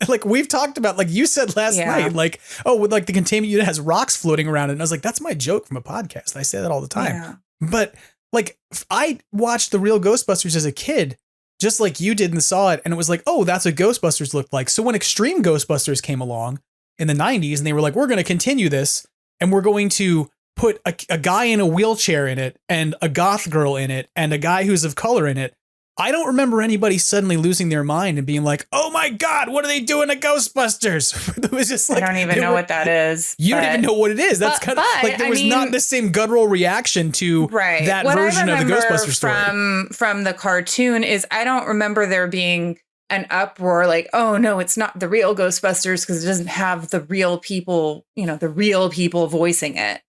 like we've talked about, like you said last night, like, oh, with like the containment unit has rocks floating around it. And I was like, that's my joke from a podcast. I say that all the time. Yeah. But like, I watched the real Ghostbusters as a kid, just like you did, and saw it. And it was like, oh, that's what Ghostbusters looked like. So when Extreme Ghostbusters came along in the 90s, and they were like, we're going to continue this, and we're going to put a guy in a wheelchair in it, and a goth girl in it, and a guy who's of color in it, I don't remember anybody suddenly losing their mind and being like, oh my God, what are they doing to Ghostbusters? It was just like, I don't even know what that is. You don't even know what it is. That's kind of like, there was not the same guttural reaction to that version of the Ghostbusters story. From the cartoon is, I don't remember there being an uproar like, oh no, it's not the real Ghostbusters, because it doesn't have the real people, the real people voicing it.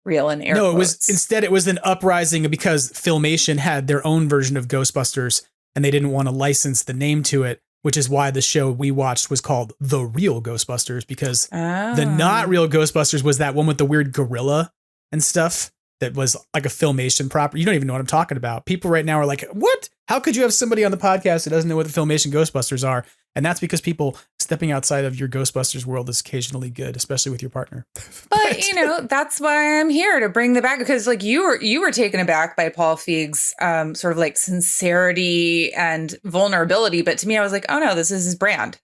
Real in air quotes. It was an uprising because Filmation had their own version of Ghostbusters, and they didn't want to license the name to it, which is why the show we watched was called The Real Ghostbusters, because the not real Ghostbusters was that one with the weird gorilla and stuff that was like a Filmation property. You don't even know what I'm talking about. People right now are like, what? How could you have somebody on the podcast who doesn't know what the Filmation Ghostbusters are? And that's because people stepping outside of your Ghostbusters world is occasionally good, especially with your partner. But that's why I'm here to bring the back, because like you were taken aback by Paul Feig's sort of like sincerity and vulnerability. But to me, I was like, oh no, this is his brand.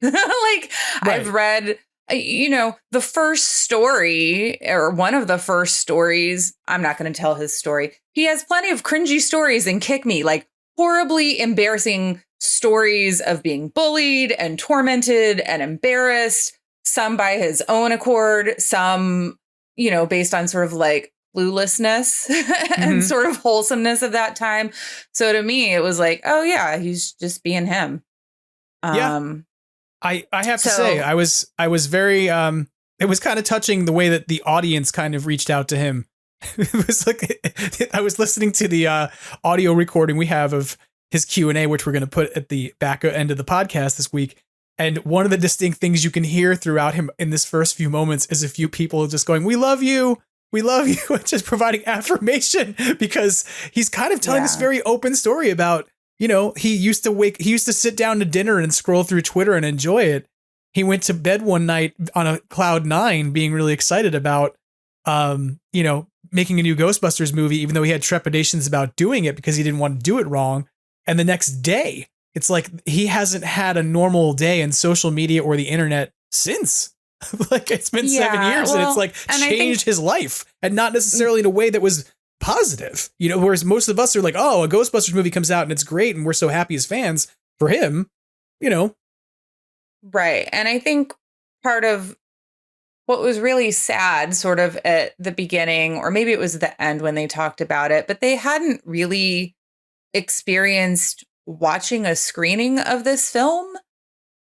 I've read, the first story, or one of the first stories. I'm not going to tell his story. He has plenty of cringy stories and kick me, like horribly embarrassing stories of being bullied and tormented and embarrassed, some by his own accord, some, based on sort of like cluelessness and sort of wholesomeness of that time. So to me, it was like, oh yeah, he's just being him. I have to say, I was very it was kind of touching the way that the audience kind of reached out to him. It was like, I was listening to the audio recording we have of his Q&A, which we're going to put at the back end of the podcast this week. And one of the distinct things you can hear throughout him in this first few moments is a few people just going, we love you, and just providing affirmation, because he's kind of telling this very open story about, you know, he used to sit down to dinner and scroll through Twitter and enjoy it. He went to bed one night on a cloud 9 being really excited about, you know, making a new Ghostbusters movie, even though he had trepidations about doing it because he didn't want to do it wrong. And the next day, it's like he hasn't had a normal day in social media or the internet since. Like, it's been 7 years, and it's like changed his life, and not necessarily in a way that was positive, you know, whereas most of us are like, oh, a Ghostbusters movie comes out and it's great and we're so happy as fans. For him, you know. Right. And I think part of what was really sad sort of at the beginning, or maybe it was the end when they talked about it, but they hadn't really experienced watching a screening of this film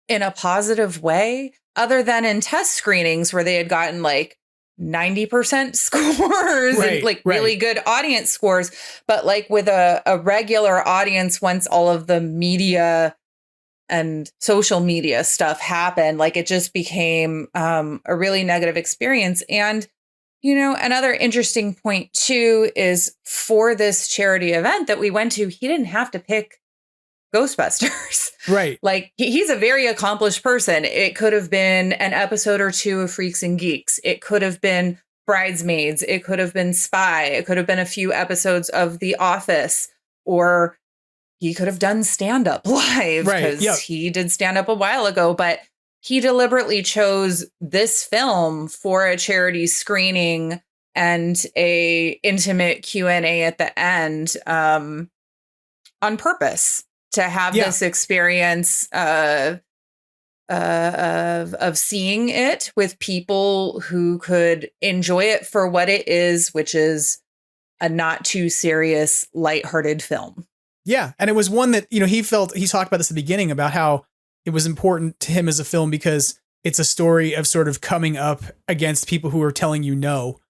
in a positive way, other than in test screenings where they had gotten like 90% scores and like really good audience scores. But like with a regular audience, once all of the media and social media stuff happened, like it just became a really negative experience. And, you know, another interesting point too is for this charity event that we went to, he didn't have to pick Ghostbusters. Right. Like he's a very accomplished person. It could have been an episode or two of Freaks and Geeks. It could have been Bridesmaids. It could have been Spy. It could have been a few episodes of The Office, or he could have done stand-up live because he did stand-up a while ago, but he deliberately chose this film for a charity screening and a intimate Q&A at the end on purpose, to have this experience of seeing it with people who could enjoy it for what it is, which is a not too serious, lighthearted film. Yeah. And it was one that, you know, he talked about this at the beginning about how it was important to him as a film because it's a story of sort of coming up against people who are telling you no,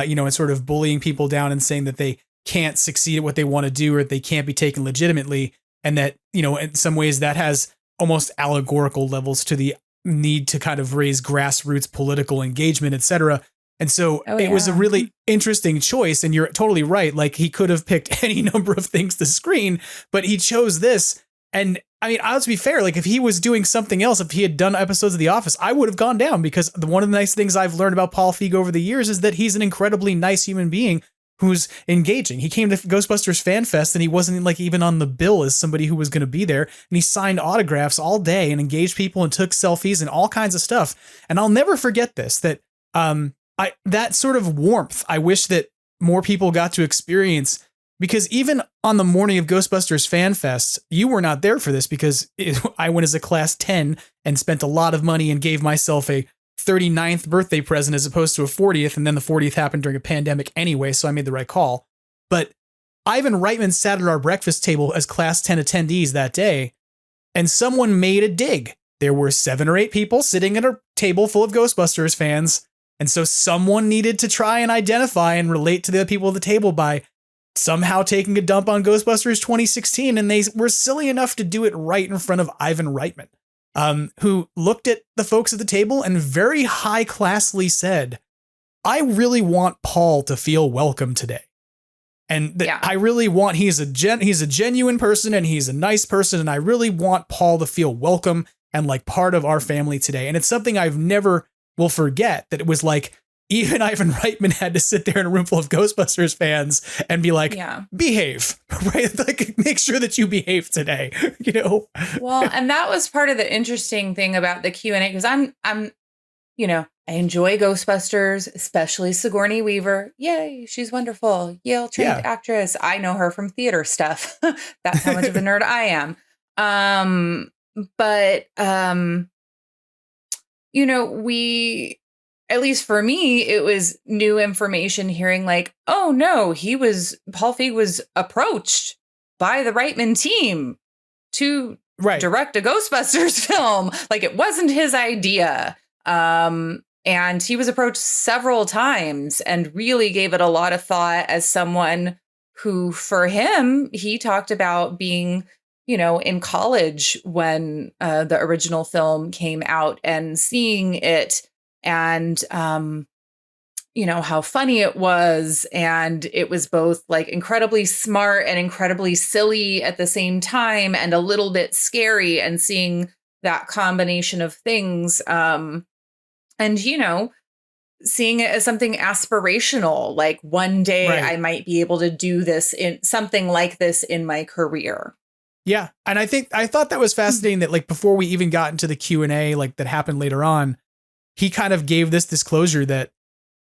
you know, and sort of bullying people down and saying that they can't succeed at what they want to do or they can't be taken legitimately. And that, you know, in some ways that has almost allegorical levels to the need to kind of raise grassroots political engagement, et cetera. And so it was a really interesting choice. And you're totally right. Like he could have picked any number of things to screen, but he chose this. And I mean, let's be fair. Like if he was doing something else, if he had done episodes of The Office, I would have gone down, because one of the nice things I've learned about Paul Feig over the years is that he's an incredibly nice human being who's engaging. He came to Ghostbusters Fan Fest and he wasn't like even on the bill as somebody who was going to be there. And he signed autographs all day and engaged people and took selfies and all kinds of stuff. And I'll never forget this, that that sort of warmth, I wish that more people got to experience, because even on the morning of Ghostbusters Fan Fest, you were not there for this because I went as a class 10 and spent a lot of money and gave myself a 39th birthday present as opposed to a 40th. And then the 40th happened during a pandemic anyway, so I made the right call. But Ivan Reitman sat at our breakfast table as class 10 attendees that day, and someone made a dig. There were 7 or 8 people sitting at a table full of Ghostbusters fans. And so someone needed to try and identify and relate to the people at the table by somehow taking a dump on Ghostbusters 2016. And they were silly enough to do it right in front of Ivan Reitman, who looked at the folks at the table and very high classly said, I really want Paul to feel welcome today. And I really want, he's a genuine person and he's a nice person. And I really want Paul to feel welcome and like part of our family today. And it's something I've never will forget, that it was like, even Ivan Reitman had to sit there in a room full of Ghostbusters fans and be like, behave, right? Like, make sure that you behave today, you know? Well, and that was part of the interesting thing about the Q&A, because I'm, you know, I enjoy Ghostbusters, especially Sigourney Weaver. Yay, she's wonderful. Yale trained actress. I know her from theater stuff. That's how much of a nerd I am. You know, at least for me, it was new information hearing like, oh no, Paul Feig was approached by the Reitman team to direct a Ghostbusters film. Like it wasn't his idea. And he was approached several times and really gave it a lot of thought as someone who, for him, he talked about being, in college when the original film came out and seeing it and, how funny it was. And it was both like incredibly smart and incredibly silly at the same time and a little bit scary, and seeing that combination of things. And, seeing it as something aspirational, like one day I might be able to do this in something like this in my career. Yeah. And I thought that was fascinating that like before we even got into the Q&A, like that happened later on, he kind of gave this disclosure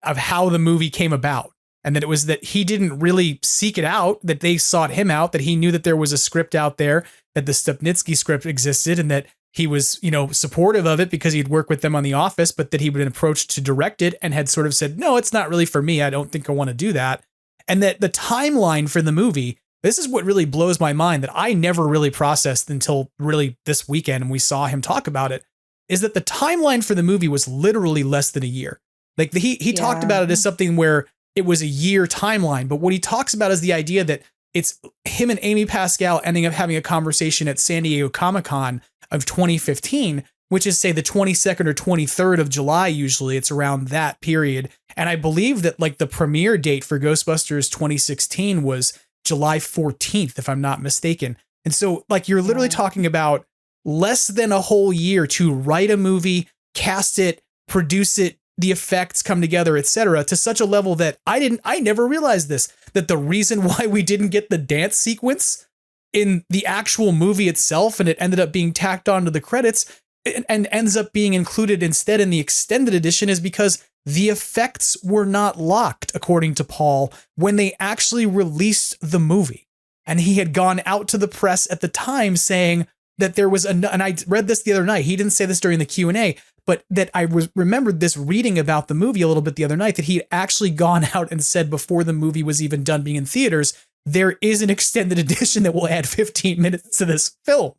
of how the movie came about. And that it was that he didn't really seek it out, that they sought him out, that he knew that there was a script out there, that the Stupnitsky script existed, and that he was, supportive of it because he'd worked with them on The Office, but that he had been approached to direct it and had sort of said, no, it's not really for me. I don't think I want to do that. And that the timeline for the movie, this is what really blows my mind that I never really processed until really this weekend, and we saw him talk about it, is that the timeline for the movie was literally less than a year. Like he talked about it as something where it was a year timeline, but what he talks about is the idea that it's him and Amy Pascal ending up having a conversation at San Diego Comic-Con of 2015, which is say the 22nd or 23rd of July. Usually it's around that period. And I believe that like the premiere date for Ghostbusters 2016 was July 14th, if I'm not mistaken. And so like, you're literally talking about less than a whole year to write a movie, cast it, produce it, the effects come together, etc., to such a level that I never realized this, that the reason why we didn't get the dance sequence in the actual movie itself, and it ended up being tacked onto the credits and ends up being included instead in the extended edition, is because the effects were not locked, according to Paul, when they actually released the movie. And he had gone out to the press at the time saying that there was and I read this the other night. He didn't say this during the Q&A, but that I remembered this reading about the movie a little bit the other night, that he had actually gone out and said before the movie was even done being in theaters, there is an extended edition that will add 15 minutes to this film.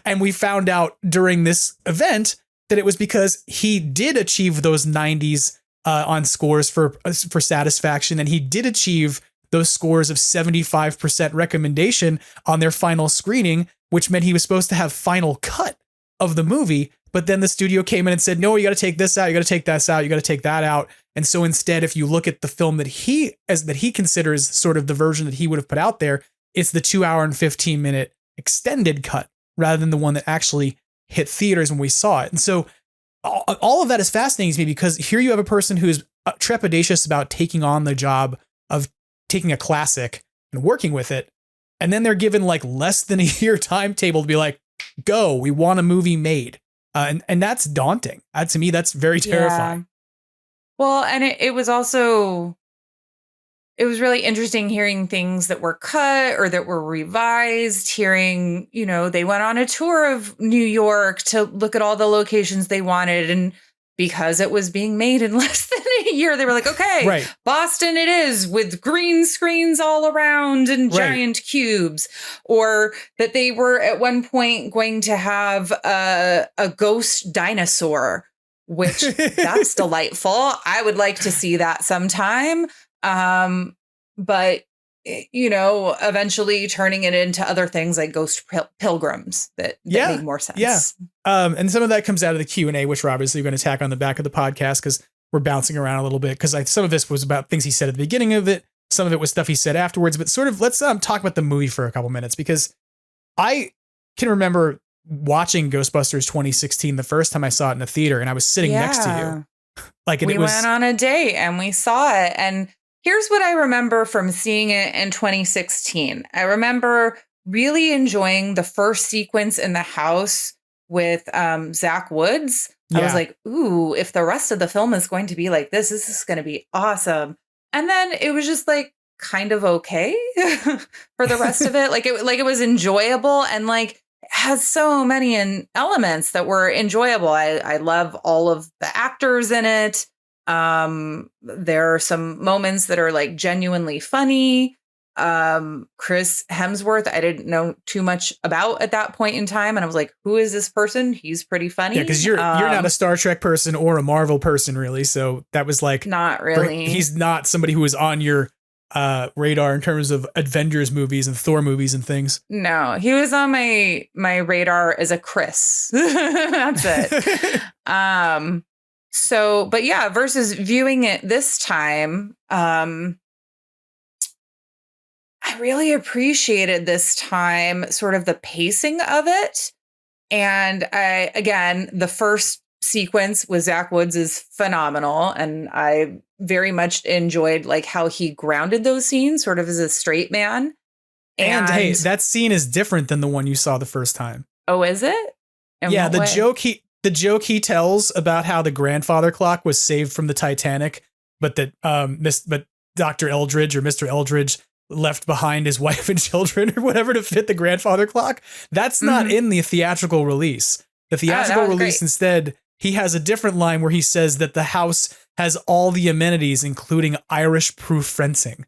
And we found out during this event that it was because he did achieve those 90s on scores for satisfaction, and he did achieve those scores of 75% recommendation on their final screening, which meant he was supposed to have final cut of the movie. But then the studio came in and said, no, you got to take this out. You got to take this out. You got to take that out. And so instead, if you look at the film that he considers sort of the version that he would have put out there, it's the 2 hour and 15 minute extended cut rather than the one that actually hit theaters when we saw it. And so all of that is fascinating to me, because here you have a person who is trepidatious about taking on the job of taking a classic and working with it. And then they're given like less than a year timetable to be like, go, we want a movie made. And that's daunting. To me, that's very terrifying. Yeah. Well, and it was really interesting hearing things that were cut or that were revised, hearing, they went on a tour of New York to look at all the locations they wanted. And because it was being made in less than a year, they were like, okay, right. Boston it is, with green screens all around and giant cubes. Or that they were at one point going to have a ghost dinosaur, which that's delightful. I would like to see that sometime. But eventually turning it into other things like ghost pilgrims that made more sense. Yeah. And some of that comes out of the Q&A, which we're obviously going to tack on the back of the podcast because we're bouncing around a little bit, because some of this was about things he said at the beginning of it. Some of it was stuff he said afterwards, but sort of let's talk about the movie for a couple minutes, because I can remember watching Ghostbusters 2016 the first time I saw it in the theater, and I was sitting next to you. We went on a date and we saw it. And here's what I remember from seeing it in 2016. I remember really enjoying the first sequence in the house with Zach Woods. I was like, ooh, if the rest of the film is going to be like this is going to be awesome. And then it was just like kind of okay for the rest of it. It was enjoyable, and like has so many elements that were enjoyable. I love all of the actors in it. There are some moments that are like genuinely funny. Chris Hemsworth, I didn't know too much about at that point in time. And I was like, who is this person? He's pretty funny. Yeah, because you're not a Star Trek person or a Marvel person, really. So that was like, not really. He's not somebody who was on your radar in terms of Avengers movies and Thor movies and things. No, he was on my radar as a Chris. That's it. So, but yeah, versus viewing it this time, I really appreciated this time sort of the pacing of it. And again, the first sequence with Zach Woods is phenomenal. And I very much enjoyed like how he grounded those scenes sort of as a straight man. And hey, that scene is different than the one you saw the first time. Oh, is it? Yeah, the joke he tells about how the grandfather clock was saved from the Titanic, but that but Dr. Eldridge or Mr. Eldridge left behind his wife and children or whatever to fit the grandfather clock. That's not in the theatrical release. The theatrical release, instead, he has a different line where he says that the house has all the amenities, including Irish proof fencing.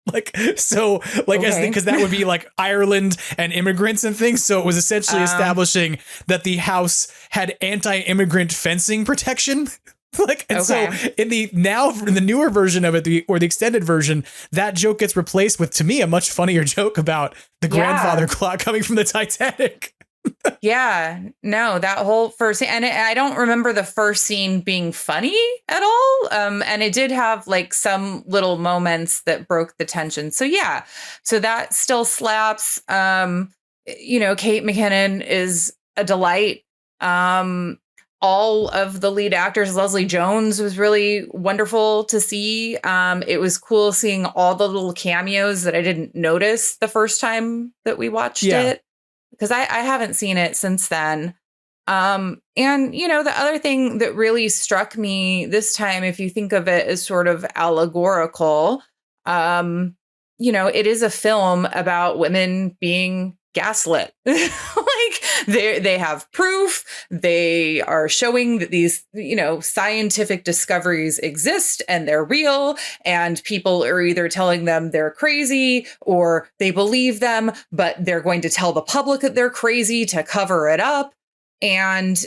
Because that would be like Ireland and immigrants and things. So it was essentially establishing that the house had anti-immigrant fencing protection. So in the newer version of it, or the extended version, that joke gets replaced with, to me, a much funnier joke about the grandfather clock coming from the Titanic. Yeah, no, that whole first scene, and I don't remember the first scene being funny at all. And it did have like some little moments that broke the tension. So yeah, so that still slaps. Kate McKinnon is a delight. All of the lead actors, Leslie Jones was really wonderful to see. It was cool seeing all the little cameos that I didn't notice the first time that we watched it, because I haven't seen it since then. And, the other thing that really struck me this time, if you think of it as sort of allegorical, it is a film about women being gaslit. They have proof. They are showing that these, scientific discoveries exist and they're real, and people are either telling them they're crazy or they believe them, but they're going to tell the public that they're crazy to cover it up. And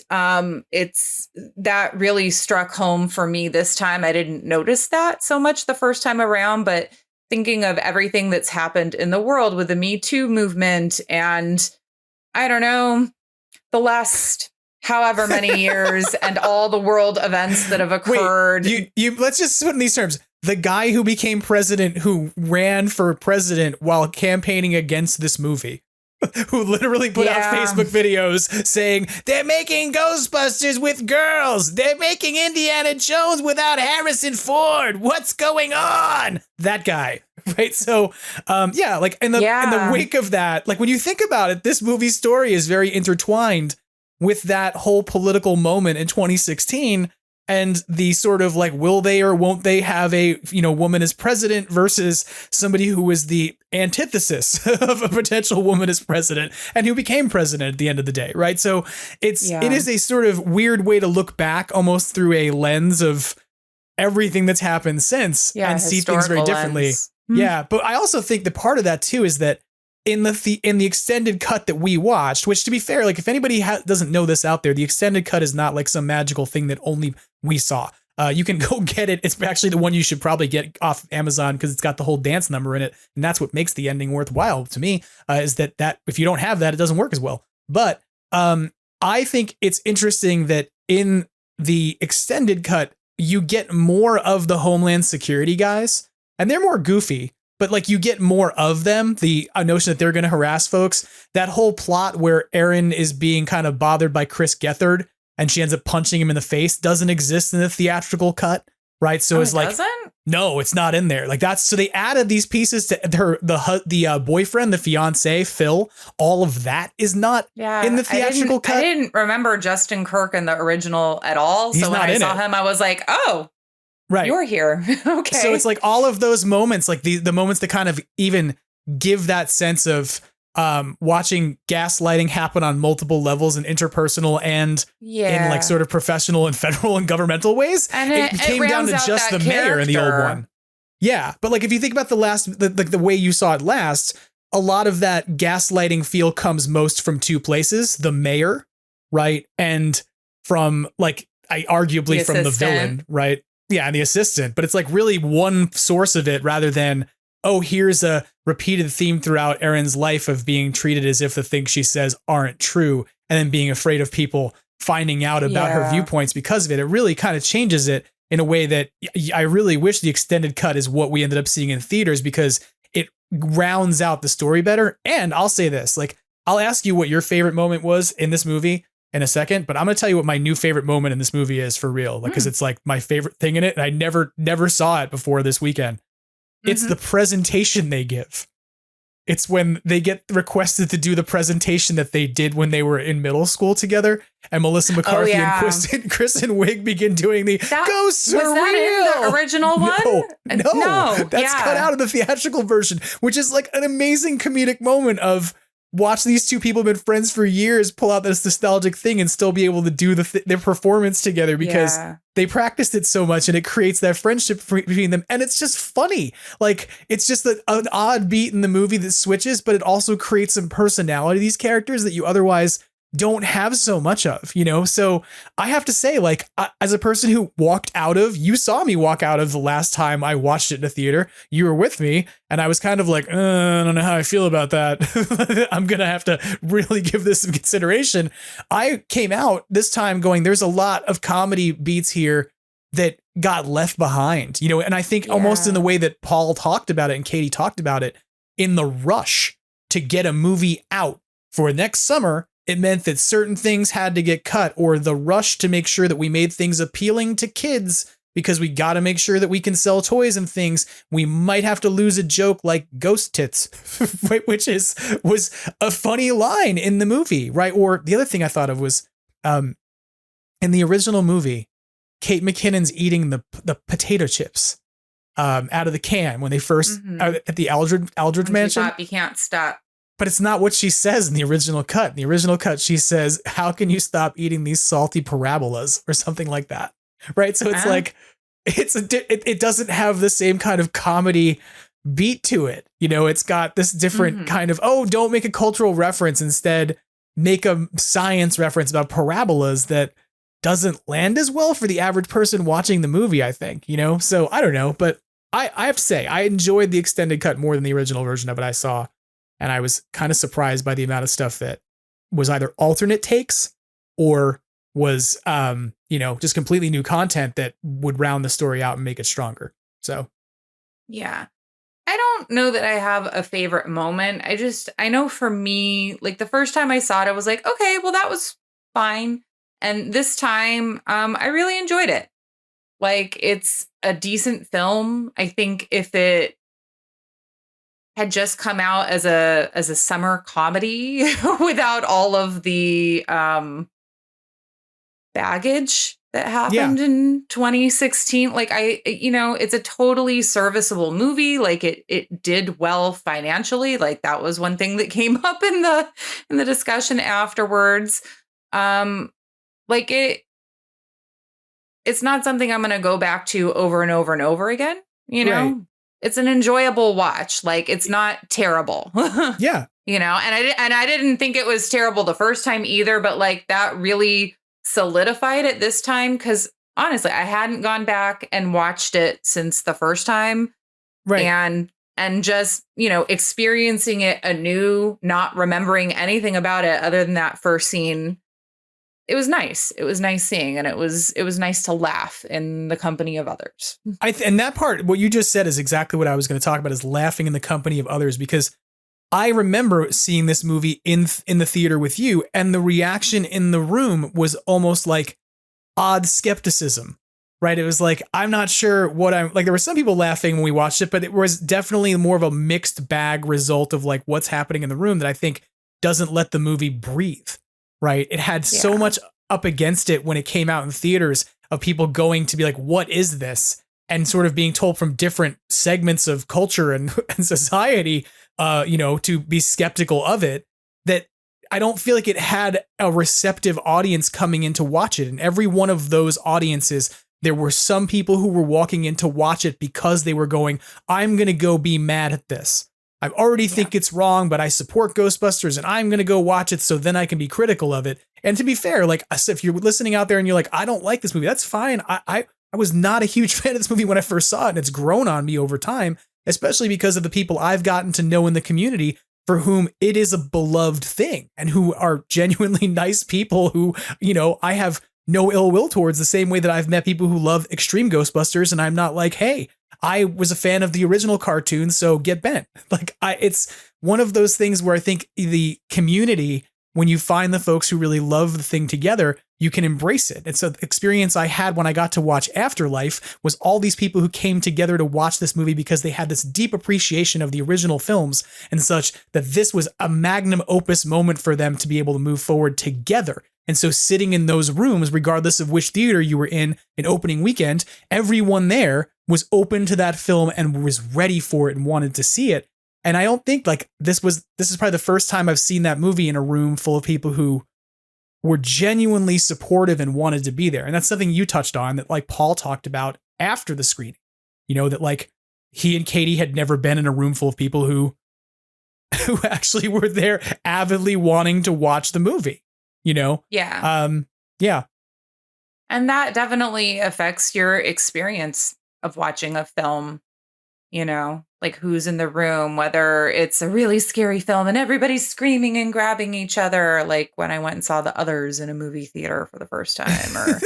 it's that really struck home for me this time. I didn't notice that so much the first time around, but thinking of everything that's happened in the world with the Me Too movement and, I don't know, the last however many years and all the world events that have occurred. Wait, you let's just put in these terms. The guy who became president, who ran for president while campaigning against this movie, who literally put out Facebook videos saying, they're making Ghostbusters with girls. They're making Indiana Jones without Harrison Ford. What's going on? That guy. Right. So, in the wake of that, like when you think about it, this movie's story is very intertwined with that whole political moment in 2016 and the sort of like, will they or won't they have a, woman as president versus somebody who was the antithesis of a potential woman as president and who became president at the end of the day. Right. So it is a sort of weird way to look back almost through a lens of everything that's happened since and see things very differently. Yeah, but I also think that part of that too is that in the extended cut that we watched, which to be fair, like if anybody doesn't know this out there, the extended cut is not like some magical thing that only we saw. You can go get it. It's actually the one you should probably get off Amazon because it's got the whole dance number in it, and that's what makes the ending worthwhile to me. Is that if you don't have that, it doesn't work as well. But I think it's interesting that in the extended cut, you get more of the Homeland Security guys. And they're more goofy, but like you get more of them. The notion that they're going to harass folks, that whole plot where Erin is being kind of bothered by Chris Gethard and she ends up punching him in the face doesn't exist in the theatrical cut. Right. So it's like, no, it's not in there. Like so they added these pieces to the boyfriend, the fiance, Phil. All of that is not in the theatrical cut. I didn't remember Justin Kirk in the original at all. So when I saw him, I was like, oh. Right. You're here. Okay. So it's like all of those moments, like the moments that kind of even give that sense of watching gaslighting happen on multiple levels and interpersonal and in like sort of professional and federal and governmental ways. And it came down to just the mayor in the old one. Yeah, but like if you think about the way you saw it last, a lot of that gaslighting feel comes most from two places: the mayor, right, and from like arguably from the villain, right? Yeah, and the assistant. But it's like really one source of it rather than, oh, here's a repeated theme throughout Erin's life of being treated as if the things she says aren't true, and then being afraid of people finding out about her viewpoints because of it. It really kind of changes it in a way that I really wish the extended cut is what we ended up seeing in theaters, because it rounds out the story better. And I'll say this, like, I'll ask you what your favorite moment was in this movie in a second, but I'm going to tell you what my new favorite moment in this movie is for real. Like, cause it's like my favorite thing in it. And I never saw it before this weekend. It's the presentation they give. It's when they get requested to do the presentation that they did when they were in middle school together, and Melissa McCarthy and Kristen Wiig begin doing the "Go Surreal." Was that in the original one? No, that's cut out of the theatrical version, which is like an amazing comedic moment of watch these two people have been friends for years pull out this nostalgic thing and still be able to do their performance together because they practiced it so much, and it creates that friendship between them. And it's just funny. Like, it's just an odd beat in the movie that switches, but it also creates some personality to these characters that you otherwise don't have so much of, you know? So I have to say, like, as a person who you saw me walk out of the last time I watched it in a theater, you were with me, and I was kind of like, I don't know how I feel about that. I'm going to have to really give this some consideration. I came out this time going, there's a lot of comedy beats here that got left behind, you know? And I think almost in the way that Paul talked about it and Katie talked about it, in the rush to get a movie out for next summer, it meant that certain things had to get cut, or the rush to make sure that we made things appealing to kids because we got to make sure that we can sell toys and things. We might have to lose a joke like ghost tits, which was a funny line in the movie, right? Or the other thing I thought of was in the original movie, Kate McKinnon's eating the potato chips out of the can when they first at the Aldridge mansion. You can't stop. But it's not what she says in the original cut. In the original cut, she says, "How can you stop eating these salty parabolas?" or something like that. Right. So it's like, it doesn't have the same kind of comedy beat to it. You know, it's got this different kind of, don't make a cultural reference. Instead, make a science reference about parabolas that doesn't land as well for the average person watching the movie, I think, you know? So I don't know, but I have to say, I enjoyed the extended cut more than the original version of it I saw. And I was kind of surprised by the amount of stuff that was either alternate takes or was, just completely new content that would round the story out and make it stronger. So, yeah, I don't know that I have a favorite moment. I know for me, like the first time I saw it, I was like, okay, well, that was fine. And this time, I really enjoyed it. Like, it's a decent film. I think if it had just come out as a summer comedy without all of the baggage that happened in 2016, like it's a totally serviceable movie. Like it did well financially. Like that was one thing that came up in the discussion afterwards. Like it's not something I'm going to go back to over and over and over again, you know? Right. It's an enjoyable watch. Like, it's not terrible. Yeah. You know, and I didn't think it was terrible the first time either, but like that really solidified it this time. Cause honestly, I hadn't gone back and watched it since the first time. Right. And just, experiencing it anew, not remembering anything about it other than that first scene. It was nice. It was nice seeing, and it was nice to laugh in the company of others. And that part, what you just said is exactly what I was going to talk about, is laughing in the company of others, because I remember seeing this movie in the theater with you, and the reaction in the room was almost like odd skepticism, right? It was like, I'm not sure what I'm like. There were some people laughing when we watched it, but it was definitely more of a mixed bag result of like what's happening in the room that I think doesn't let the movie breathe. Right. It had so much up against it when it came out in theaters of people going to be like, what is this? And sort of being told from different segments of culture and society, to be skeptical of it, that I don't feel like it had a receptive audience coming in to watch it. And every one of those audiences there were some people who were walking in to watch it because they were going, I'm going to go be mad at this. I already think it's wrong, but I support Ghostbusters and I'm going to go watch it so then I can be critical of it. And to be fair, like if you're listening out there and you're like, I don't like this movie, that's fine. I was not a huge fan of this movie when I first saw it, and it's grown on me over time, especially because of the people I've gotten to know in the community for whom it is a beloved thing and who are genuinely nice people who, I have no ill will towards, the same way that I've met people who love extreme Ghostbusters and I'm not like, hey, I was a fan of the original cartoon, so get bent. Like it's one of those things where I think the community, when you find the folks who really love the thing together, you can embrace it. It's an experience I had when I got to watch Afterlife, was all these people who came together to watch this movie because they had this deep appreciation of the original films and such, that this was a magnum opus moment for them to be able to move forward together. And so sitting in those rooms, regardless of which theater you were in opening weekend, everyone there was open to that film and was ready for it and wanted to see it. And I don't think like this is probably the first time I've seen that movie in a room full of people who were genuinely supportive and wanted to be there. And that's something you touched on that like Paul talked about after the screening, that like he and Katie had never been in a room full of people who actually were there avidly wanting to watch the movie, Yeah. Yeah. And that definitely affects your experience of watching a film, like who's in the room, whether it's a really scary film and everybody's screaming and grabbing each other, like when I went and saw The Others in a movie theater for the first time, or,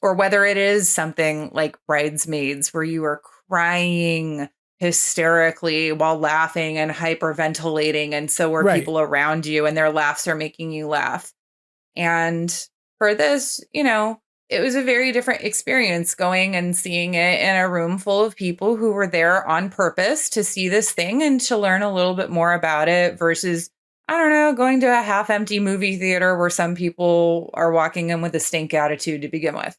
or whether it is something like Bridesmaids where you are crying hysterically while laughing and hyperventilating, and so are people around you and their laughs are making you laugh. And for this, it was a very different experience going and seeing it in a room full of people who were there on purpose to see this thing and to learn a little bit more about it versus, I don't know, going to a half empty movie theater where some people are walking in with a stink attitude to begin with.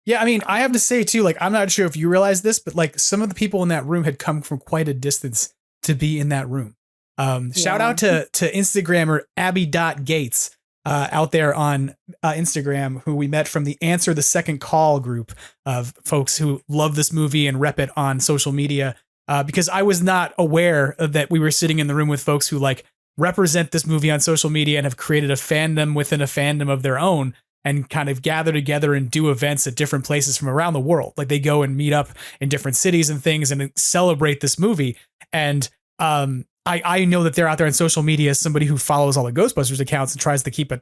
Yeah, I mean, I have to say too, like, I'm not sure if you realize this, but like some of the people in that room had come from quite a distance to be in that room. Shout out to Instagrammer Abby.Gates out there on Instagram, who we met from the Answer the Second Call group of folks who love this movie and rep it on social media. Because I was not aware that we were sitting in the room with folks who like represent this movie on social media and have created a fandom within a fandom of their own, and kind of gather together and do events at different places from around the world. Like they go and meet up in different cities and things and celebrate this movie. And I know that they're out there on social media as somebody who follows all the Ghostbusters accounts and tries to keep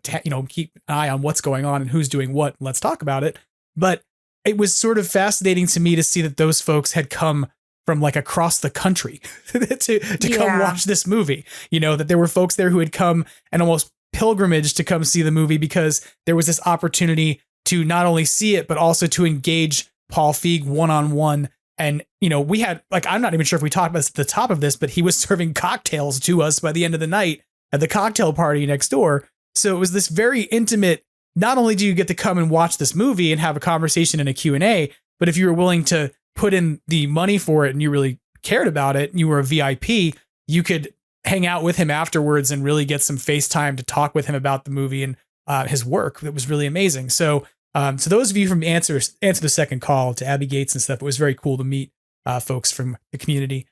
keep an eye on what's going on and who's doing what. Let's talk about it. But it was sort of fascinating to me to see that those folks had come from like across the country to come watch this movie. That there were folks there who had come and almost pilgrimage to come see the movie because there was this opportunity to not only see it, but also to engage Paul Feig one-on-one. And, we had, like, I'm not even sure if we talked about this at the top of this, but he was serving cocktails to us by the end of the night at the cocktail party next door. So it was this very intimate, not only do you get to come and watch this movie and have a conversation and a Q&A, but if you were willing to put in the money for it and you really cared about it and you were a VIP, you could hang out with him afterwards and really get some FaceTime to talk with him about the movie and his work. That was really amazing. So to those of you from Answer the Second Call, to Abby Gates and stuff, it was very cool to meet folks from the community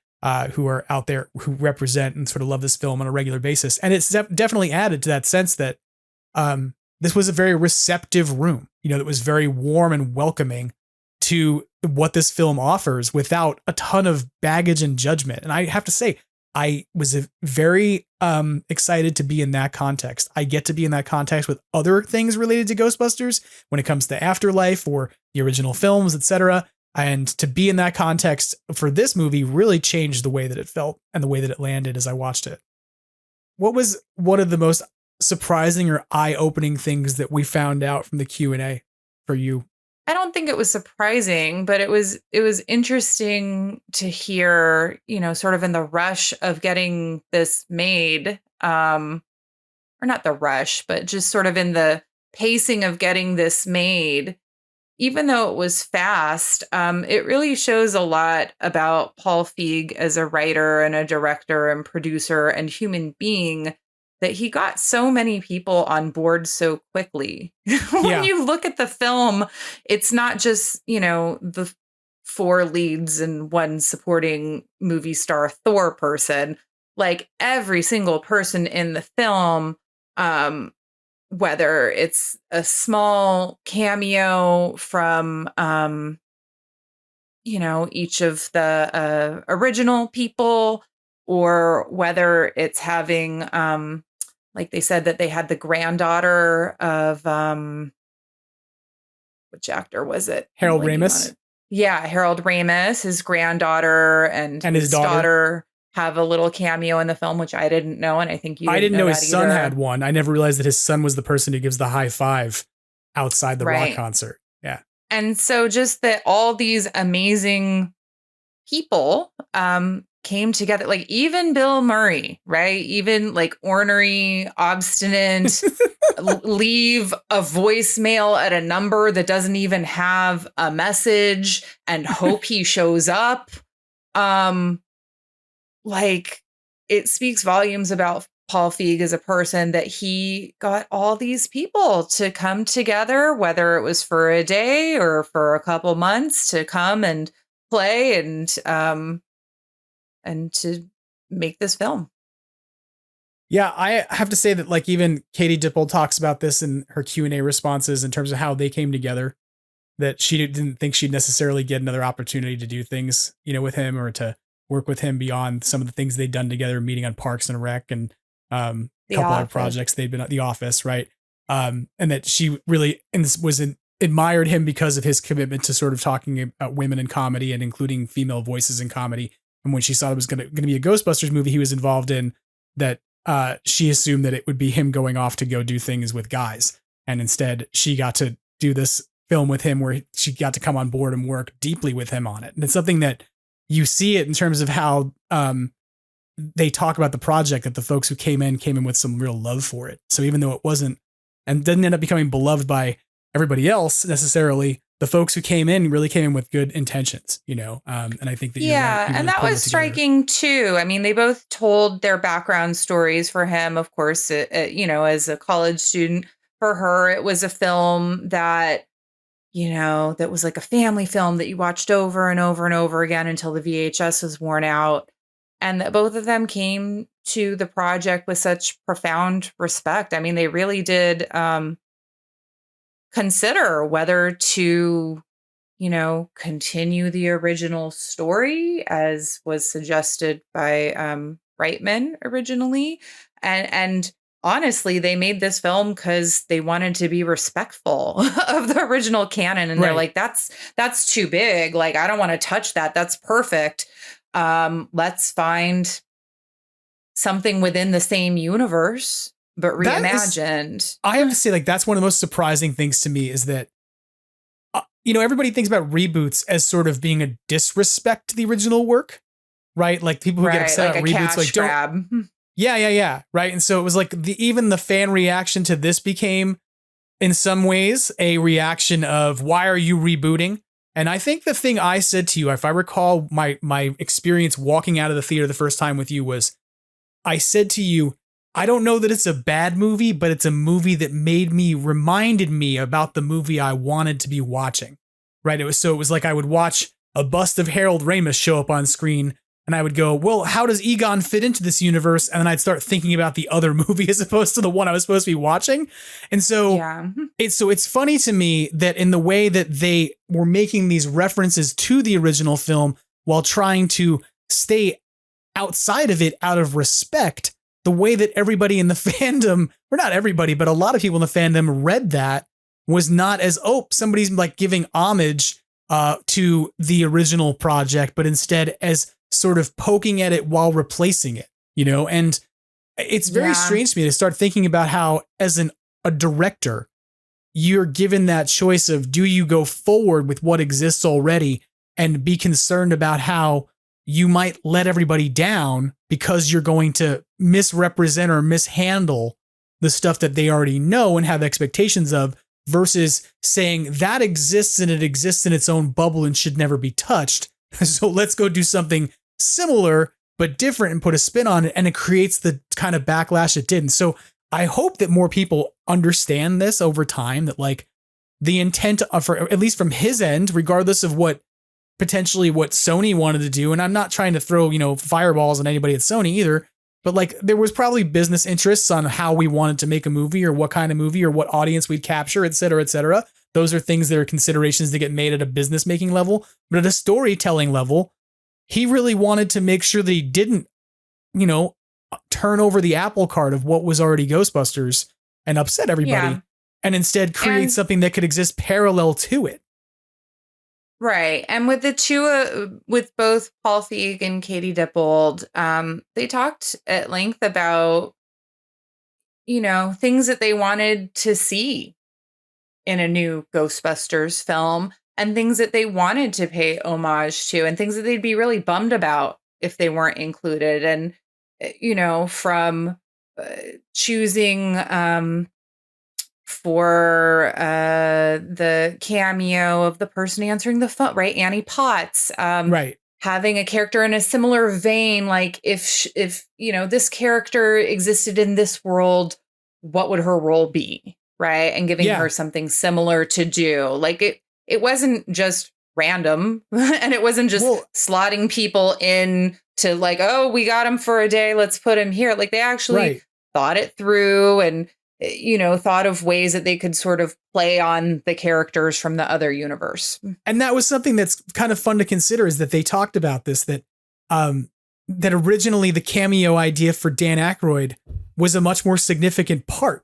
who are out there who represent and sort of love this film on a regular basis. And it's definitely added to that sense that this was a very receptive room, that was very warm and welcoming to what this film offers without a ton of baggage and judgment. And I have to say, I was very excited to be in that context. I get to be in that context with other things related to Ghostbusters when it comes to Afterlife or the original films, etc. And to be in that context for this movie really changed the way that it felt and the way that it landed as I watched it. What was one of the most surprising or eye-opening things that we found out from the Q&A for you? I don't think it was surprising, but it was interesting to hear, sort of in the rush of getting this made, or not the rush, but just sort of in the pacing of getting this made, even though it was fast, it really shows a lot about Paul Feig as a writer and a director and producer and human being, that he got so many people on board so quickly. When you look at the film, it's not just, the 4 leads and 1 supporting movie star Thor person. Like every single person in the film, whether it's a small cameo from, each of the original people, or whether it's having, like they said that they had the granddaughter of, which actor was it? Harold Ramis. Yeah, Harold Ramis, his granddaughter and his daughter have a little cameo in the film, which I didn't know, and I think I didn't know his son had one. I never realized that his son was the person who gives the high five outside the rock concert. Yeah. And so just that all these amazing people came together, like even Bill Murray, right? Even like ornery, obstinate, leave a voicemail at a number that doesn't even have a message and hope he shows up. Like it speaks volumes about Paul Feig as a person that he got all these people to come together, whether it was for a day or for a couple months, to come and play and to make this film. Yeah, I have to say that like even Katie Dippold talks about this in her Q&A responses in terms of how they came together, that she didn't think she'd necessarily get another opportunity to do things, with him or to work with him beyond some of the things they'd done together, meeting on Parks and Rec and a couple other projects they'd been at The Office, right? And that she really admired him because of his commitment to sort of talking about women in comedy and including female voices in comedy. And when she saw it was going to be a Ghostbusters movie he was involved in, that she assumed that it would be him going off to go do things with guys. And instead she got to do this film with him where she got to come on board and work deeply with him on it. And it's something that you see it in terms of how they talk about the project, that the folks who came in with some real love for it. So even though it wasn't and didn't end up becoming beloved by everybody else necessarily, the folks who came in really came in with good intentions, and I think that and that was striking too. I mean, they both told their background stories. For him, of course, as a college student. For her, it was a film that, that was like a family film that you watched over and over and over again until the VHS was worn out. And that both of them came to the project with such profound respect. I mean, they really did consider whether to, continue the original story as was suggested by Reitman originally. And honestly, they made this film because they wanted to be respectful of the original canon. And they're like, that's too big. Like, I don't want to touch that. That's perfect. Let's find something within the same universe, but reimagined. I have to say, like, that's one of the most surprising things to me is that, everybody thinks about reboots as sort of being a disrespect to the original work, right? Like people who get upset at reboots, like don't. Yeah. Right. And so it was like even the fan reaction to this became in some ways a reaction of, why are you rebooting? And I think the thing I said to you, if I recall my experience walking out of the theater the first time with you, was I said to you, I don't know that it's a bad movie, but it's a movie that reminded me about the movie I wanted to be watching. Right. It was like I would watch a bust of Harold Ramis show up on screen and I would go, well, how does Egon fit into this universe? And then I'd start thinking about the other movie as opposed to the one I was supposed to be watching. And so it's funny to me that in the way that they were making these references to the original film while trying to stay outside of it out of respect, the way that everybody in the fandom, or not everybody, but a lot of people in the fandom read that was not as, somebody's like giving homage to the original project, but instead as sort of poking at it while replacing it, and it's very strange to me to start thinking about how as a director, you're given that choice of, do you go forward with what exists already and be concerned about how you might let everybody down because you're going to misrepresent or mishandle the stuff that they already know and have expectations of, versus saying that exists and it exists in its own bubble and should never be touched. So let's go do something similar but different and put a spin on it, and it creates the kind of backlash it did. And so I hope that more people understand this over time, that like the intent of, for, at least from his end, regardless of what Sony wanted to do. And I'm not trying to throw, fireballs at anybody at Sony either, but like there was probably business interests on how we wanted to make a movie or what kind of movie or what audience we'd capture, et cetera, et cetera. Those are things that are considerations that get made at a business making level, but at a storytelling level, he really wanted to make sure that he didn't, turn over the apple cart of what was already Ghostbusters and upset everybody, and instead create something that could exist parallel to it. Right. And with the two, with both Paul Feig and Katie Dippold, they talked at length about, things that they wanted to see in a new Ghostbusters film and things that they wanted to pay homage to and things that they'd be really bummed about if they weren't included. And, from choosing for the cameo of the person answering the phone, right? Annie Potts, right. Having a character in a similar vein, like if this character existed in this world, what would her role be, right? And giving her something similar to do. Like it wasn't just random, and it wasn't just slotting people in to like, oh, we got him for a day, let's put him here. Like they actually thought it through and thought of ways that they could sort of play on the characters from the other universe. And that was something that's kind of fun to consider, is that they talked about this, that originally the cameo idea for Dan Aykroyd was a much more significant part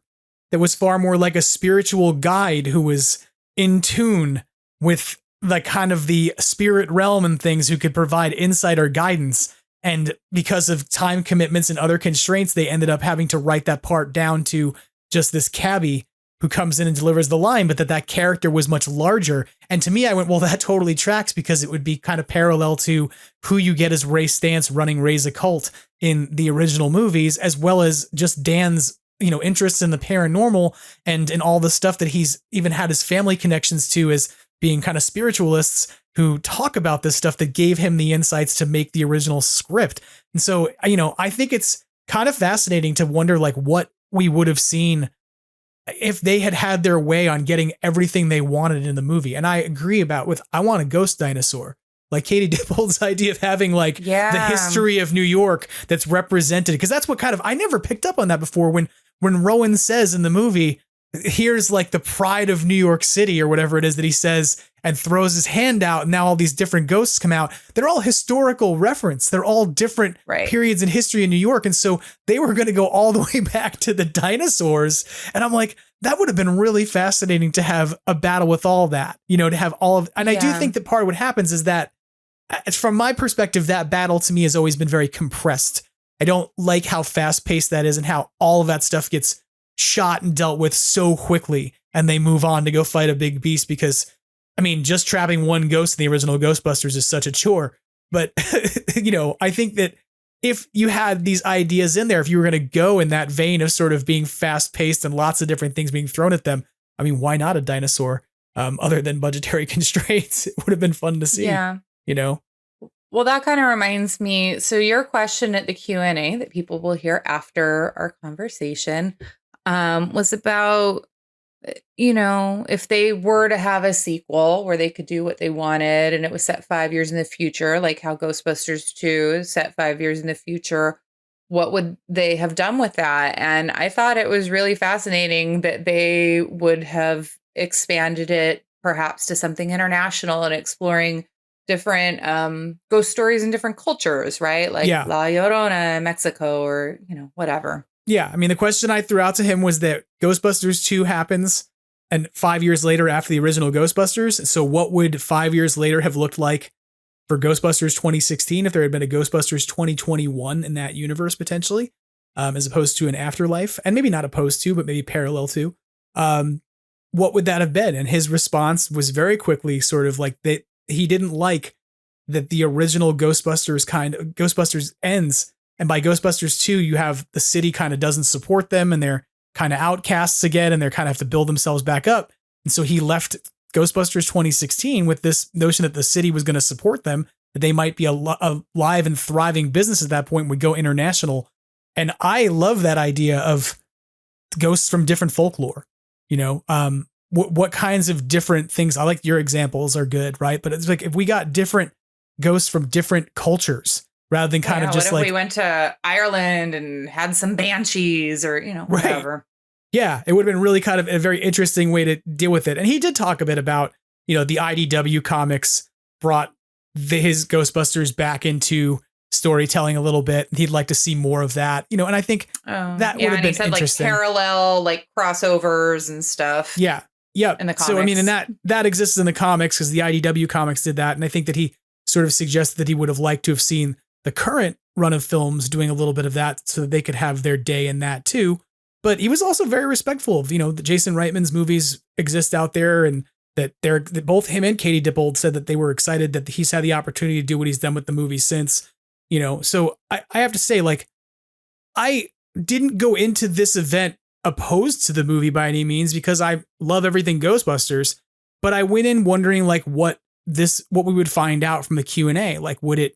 that was far more like a spiritual guide who was in tune with the kind of the spirit realm and things, who could provide insight or guidance. And because of time commitments and other constraints, they ended up having to write that part down to just this cabbie who comes in and delivers the line, but that character was much larger. And to me, I went, well, that totally tracks, because it would be kind of parallel to who you get as Ray Stantz running Ray's Occult in the original movies, as well as just Dan's, interests in the paranormal and in all the stuff that he's even had his family connections to as being kind of spiritualists who talk about this stuff that gave him the insights to make the original script. And so, I think it's kind of fascinating to wonder like what we would have seen if they had had their way on getting everything they wanted in the movie. And I agree I want a ghost dinosaur, like Katie Dippold's idea of having like the history of New York that's represented. Because that's what I never picked up on that before. When Rowan says in the movie, here's like the pride of New York City or whatever it is that he says, and throws his hand out, and now all these different ghosts come out. They're all historical reference. They're all different periods in history in New York. And so they were going to go all the way back to the dinosaurs. And I'm like, that would have been really fascinating to have a battle with all that, to have all of, and I do think that part of what happens is that from my perspective, that battle to me has always been very compressed. I don't like how fast paced that is and how all of that stuff gets shot and dealt with so quickly, and they move on to go fight a big beast, because just trapping one ghost in the original Ghostbusters is such a chore. But I think that if you had these ideas in there, if you were going to go in that vein of sort of being fast paced and lots of different things being thrown at them, why not a dinosaur? Other than budgetary constraints, it would have been fun to see. Well, that kind of reminds me. So your question at the Q&A that people will hear after our conversation was about, if they were to have a sequel where they could do what they wanted and it was set 5 years in the future, like how Ghostbusters 2 is set 5 years in the future, what would they have done with that? And I thought it was really fascinating that they would have expanded it perhaps to something international and exploring different ghost stories in different cultures, right? Like La Llorona in Mexico or, whatever. Yeah, the question I threw out to him was that Ghostbusters 2 happens and 5 years later after the original Ghostbusters. So what would 5 years later have looked like for Ghostbusters 2016 if there had been a Ghostbusters 2021 in that universe potentially, as opposed to an afterlife? And maybe not opposed to, but maybe parallel to. What would that have been? And his response was very quickly sort of like that he didn't like that the original Ghostbusters ends. And by Ghostbusters 2, you have the city kind of doesn't support them and they're kind of outcasts again and they're kind of have to build themselves back up. And so he left Ghostbusters 2016 with this notion that the city was going to support them that they might be a live and thriving business at that point, would go international. And I love that idea of ghosts from different folklore, you know, what kinds of different things. I like your examples are good, right? But it's like, if we got different ghosts from different cultures rather than kind of just what if like, we went to Ireland and had some banshees or, you know, whatever. Right. Yeah, it would have been really kind of a very interesting way to deal with it. And he did talk a bit about, you know, the IDW comics brought his Ghostbusters back into storytelling a little bit. He'd like to see more of that, you know, and I think that would have been interesting. Like parallel, like crossovers and stuff. Yeah. Yeah. In the comics. So, I mean, and that exists in the comics because the IDW comics did that. And I think that he sort of suggested that he would have liked to have seen the current run of films doing a little bit of that so that they could have their day in that too. But he was also very respectful of, you know, the Jason Reitman's movies exist out there, and that both him and Katie Dippold said that they were excited that he's had the opportunity to do what he's done with the movie since, you know. So I have to say, like, I didn't go into this event opposed to the movie by any means because I love everything Ghostbusters, but I went in wondering like what we would find out from the Q&A. Like, would it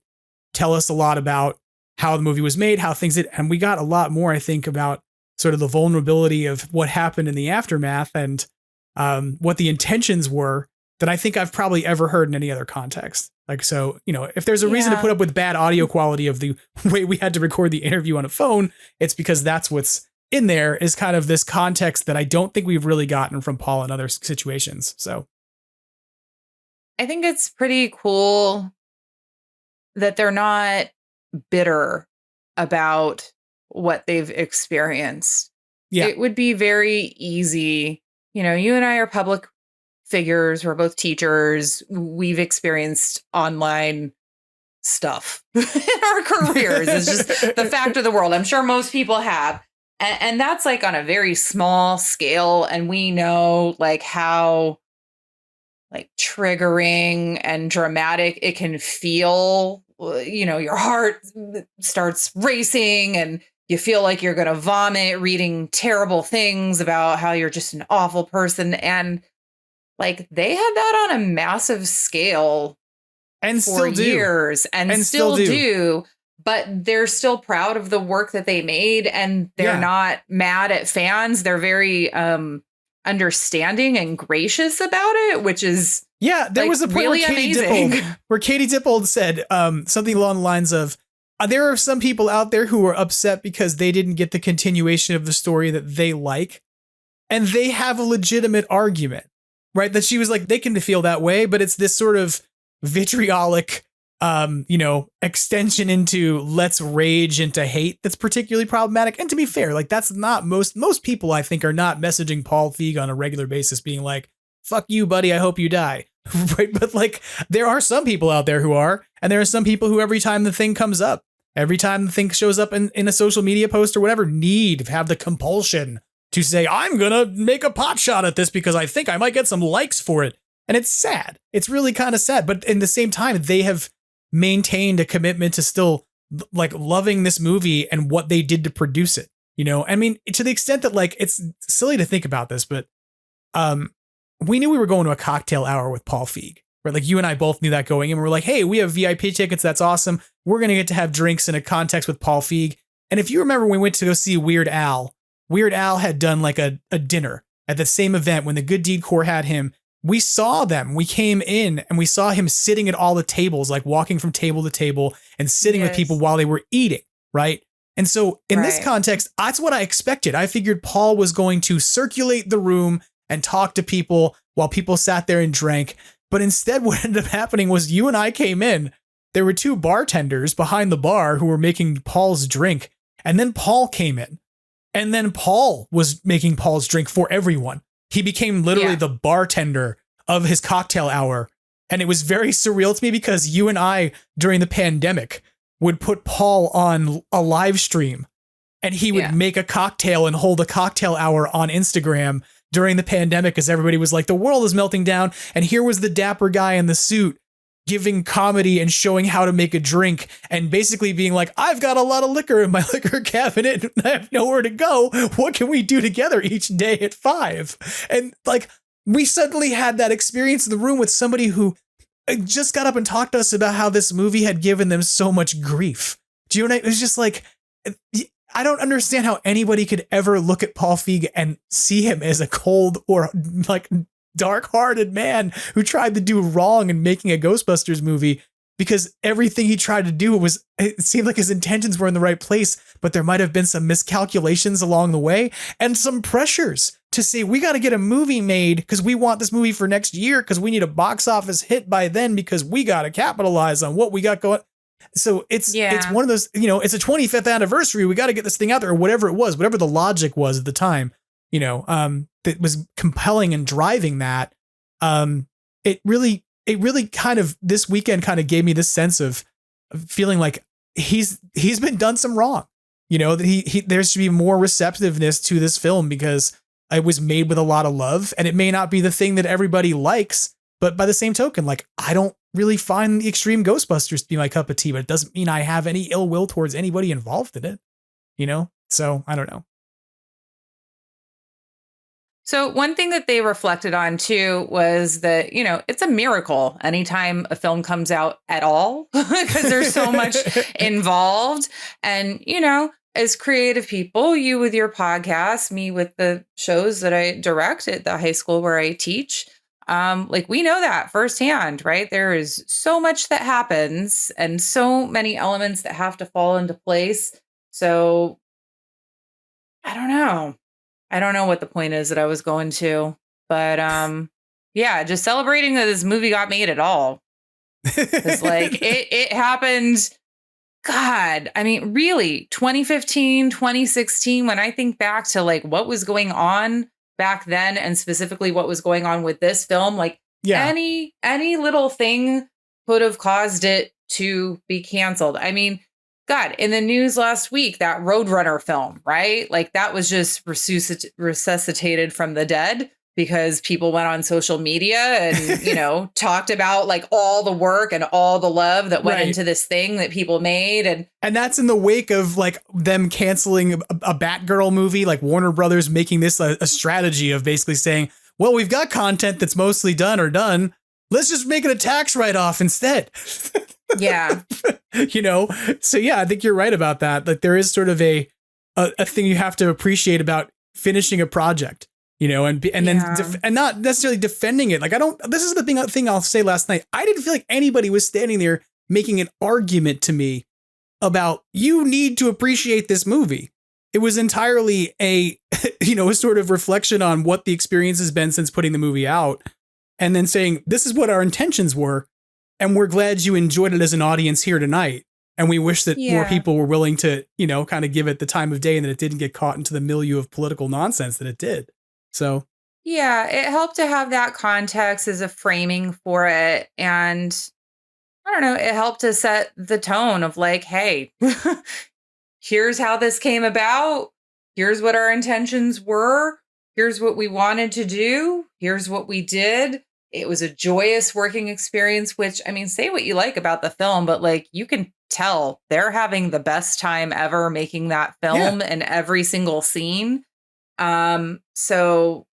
tell us a lot about how the movie was made, how things did, and we got a lot more, I think, about sort of the vulnerability of what happened in the aftermath and what the intentions were that I think I've probably ever heard in any other context. Like, so, you know, if there's a reason to put up with bad audio quality of the way we had to record the interview on a phone, it's because that's what's in there, is kind of this context that I don't think we've really gotten from Paul in other situations. So I think it's pretty cool that they're not bitter about what they've experienced. Yeah. It would be very easy. You know, you and I are public figures. We're both teachers. We've experienced online stuff in our careers. It's just the fact of the world. I'm sure most people have. And that's like on a very small scale. And we know like how like triggering and dramatic it can feel. You know, your heart starts racing and you feel like you're going to vomit reading terrible things about how you're just an awful person. And like they had that on a massive scale and for years and still do. But they're still proud of the work that they made, and they're not mad at fans. They're very understanding and gracious about it, which is there was a point really where Katie Dippold said something along the lines of, there are some people out there who are upset because they didn't get the continuation of the story that they like, and they have a legitimate argument, right? That she was like, they can feel that way, but it's this sort of vitriolic you know, extension into let's rage into hate that's particularly problematic. And to be fair, like that's not most people, I think, are not messaging Paul Feig on a regular basis being like, fuck you, buddy, I hope you die. Right? But like there are some people out there who are, and there are some people who every time the thing comes up, every time the thing shows up in a social media post or whatever, have the compulsion to say, I'm gonna make a pot shot at this because I think I might get some likes for it. And it's sad. It's really kind of sad. But in the same time, they have maintained a commitment to still like loving this movie and what they did to produce it. You know, I mean, to the extent that like, it's silly to think about this, but we knew we were going to a cocktail hour with Paul Feig, right? Like you and I both knew that going in. We're like, hey, we have VIP tickets. That's awesome. We're going to get to have drinks in a context with Paul Feig. And if you remember, when we went to go see Weird Al had done like a dinner at the same event when the Good Deed Corps had him. We saw them. We came in and we saw him sitting at all the tables, like walking from table to table and sitting with people while they were eating, right? And so in this context, that's what I expected. I figured Paul was going to circulate the room and talk to people while people sat there and drank. But instead, what ended up happening was you and I came in. There were two bartenders behind the bar who were making Paul's drink. And then Paul came in. And then Paul was making Paul's drink for everyone. He became literally the bartender of his cocktail hour. And it was very surreal to me because you and I, during the pandemic, would put Paul on a live stream and he would make a cocktail and hold a cocktail hour on Instagram during the pandemic as everybody was like, the world is melting down. And here was the dapper guy in the suit giving comedy and showing how to make a drink and basically being like, I've got a lot of liquor in my liquor cabinet and I have nowhere to go. What can we do together each day at 5? And like, we suddenly had that experience in the room with somebody who just got up and talked to us about how this movie had given them so much grief. Do you know what I mean? It was just like, I don't understand how anybody could ever look at Paul Feig and see him as a cold or like dark-hearted man who tried to do wrong in making a Ghostbusters movie, because everything he tried to do it seemed like his intentions were in the right place, but there might have been some miscalculations along the way and some pressures to say, we got to get a movie made because we want this movie for next year because we need a box office hit by then because we got to capitalize on what we got going. So it's one of those, it's a 25th anniversary. We got to get this thing out there, or whatever it was, whatever the logic was at the time, that was compelling and driving that. It really kind of, this weekend kind of gave me this sense of feeling like he's been done some wrong, that there should be more receptiveness to this film because it was made with a lot of love, and it may not be the thing that everybody likes, but by the same token, like, I don't really find the Extreme Ghostbusters to be my cup of tea, but it doesn't mean I have any ill will towards anybody involved in it, So I don't know. So one thing that they reflected on too was that, it's a miracle anytime a film comes out at all, because there's so much involved. And, as creative people, you with your podcast, me with the shows that I direct at the high school where I teach, we know that firsthand, right? There is so much that happens and so many elements that have to fall into place. So I don't know what the point is that I was going to, but just celebrating that this movie got made at all. It's like it happened. God, I mean, really, 2015, 2016, when I think back to like what was going on back then, and specifically what was going on with this film, any little thing could have caused it to be canceled. I mean, God, in the news last week, that Roadrunner film, right? Like that was just resuscitated from the dead because people went on social media and, talked about like all the work and all the love that went into this thing that people made. And that's in the wake of like them canceling a Batgirl movie, like Warner Brothers making this a strategy of basically saying, well, we've got content that's mostly done. Let's just make it a tax write-off instead. Yeah. So yeah, I think you're right about that. Like there is sort of a thing you have to appreciate about finishing a project, and not necessarily defending it. Like this is the thing I'll say last night. I didn't feel like anybody was standing there making an argument to me about you need to appreciate this movie. It was entirely a sort of reflection on what the experience has been since putting the movie out, and then saying, this is what our intentions were. And we're glad you enjoyed it as an audience here tonight. And we wish that more people were willing to, kind of give it the time of day and that it didn't get caught into the milieu of political nonsense that it did. So. Yeah, it helped to have that context as a framing for it. And I don't know, it helped to set the tone of like, hey, here's how this came about. Here's what our intentions were. Here's what we wanted to do. Here's what we did. It was a joyous working experience, which, I mean, say what you like about the film, but like you can tell they're having the best time ever making that film and every single scene. So,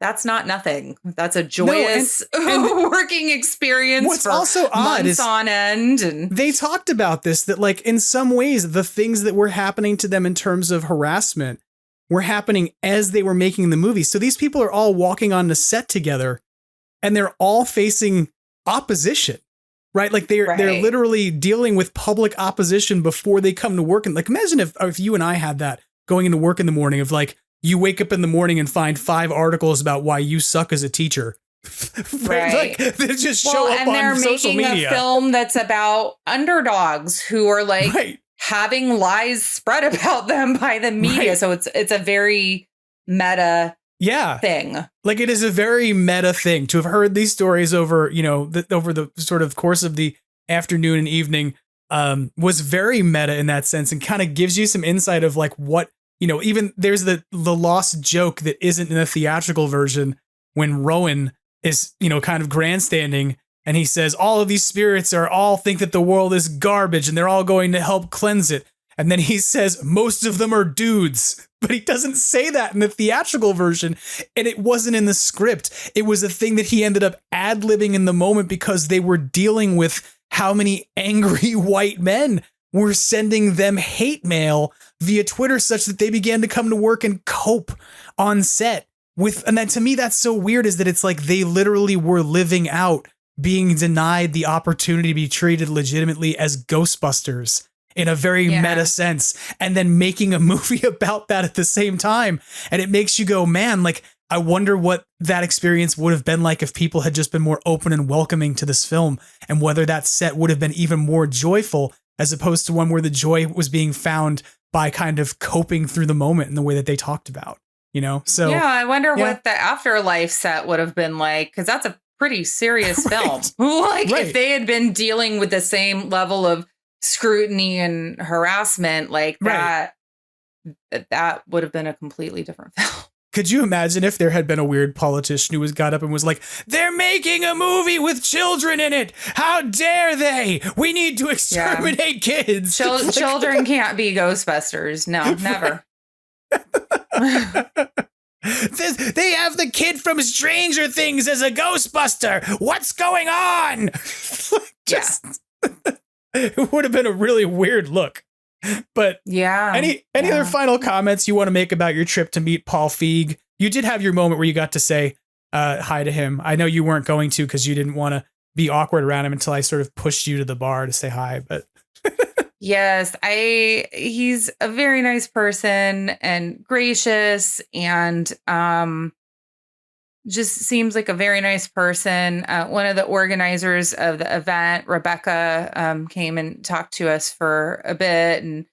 that's not nothing. That's a joyous and working experience. What's for also odd is on end. And they talked about this, that like in some ways, the things that were happening to them in terms of harassment were happening as they were making the movie. So these people are all walking on the set together. And they're all facing opposition, right? Like they're literally dealing with public opposition before they come to work. And like, imagine if you and I had that going into work in the morning of like, you wake up in the morning and find 5 articles about why you suck as a teacher. Right. Like, they just show up on social media. And they're making a film that's about underdogs who are like having lies spread about them by the media. Right. So it's a very meta thing. Like it is a very meta thing to have heard these stories over, over the sort of course of the afternoon and evening, was very meta in that sense, and kind of gives you some insight of like what, even there's the lost joke that isn't in the theatrical version when Rowan is, kind of grandstanding and he says, all of these spirits all think that the world is garbage and they're all going to help cleanse it. And then he says, most of them are dudes. But he doesn't say that in the theatrical version. And it wasn't in the script. It was a thing that he ended up ad-libbing in the moment because they were dealing with how many angry white men were sending them hate mail via Twitter such that they began to come to work and cope on set with. And then to me, that's so weird, is that it's like they literally were living out being denied the opportunity to be treated legitimately as Ghostbusters in a very meta sense, and then making a movie about that at the same time. And it makes you go, man, like, I wonder what that experience would have been like if people had just been more open and welcoming to this film, and whether that set would have been even more joyful as opposed to one where the joy was being found by kind of coping through the moment in the way that they talked about, you know? So yeah, I wonder what the afterlife set would have been like, because that's a pretty serious film. Like if they had been dealing with the same level of scrutiny and harassment, like that would have been a completely different film. Could you imagine if there had been a weird politician who got up and was like, they're making a movie with children in it. How dare they? We need to exterminate kids. Children can't be Ghostbusters. No, never. They have the kid from Stranger Things as a Ghostbuster. What's going on? It would have been a really weird look. But any other final comments you want to make about your trip to meet Paul Feig? You did have your moment where you got to say hi to him. I know you weren't going to because you didn't want to be awkward around him until I sort of pushed you to the bar to say hi. But yes, he's a very nice person and gracious, and just seems like a very nice person. One of the organizers of the event, Rebecca, came and talked to us for a bit. And,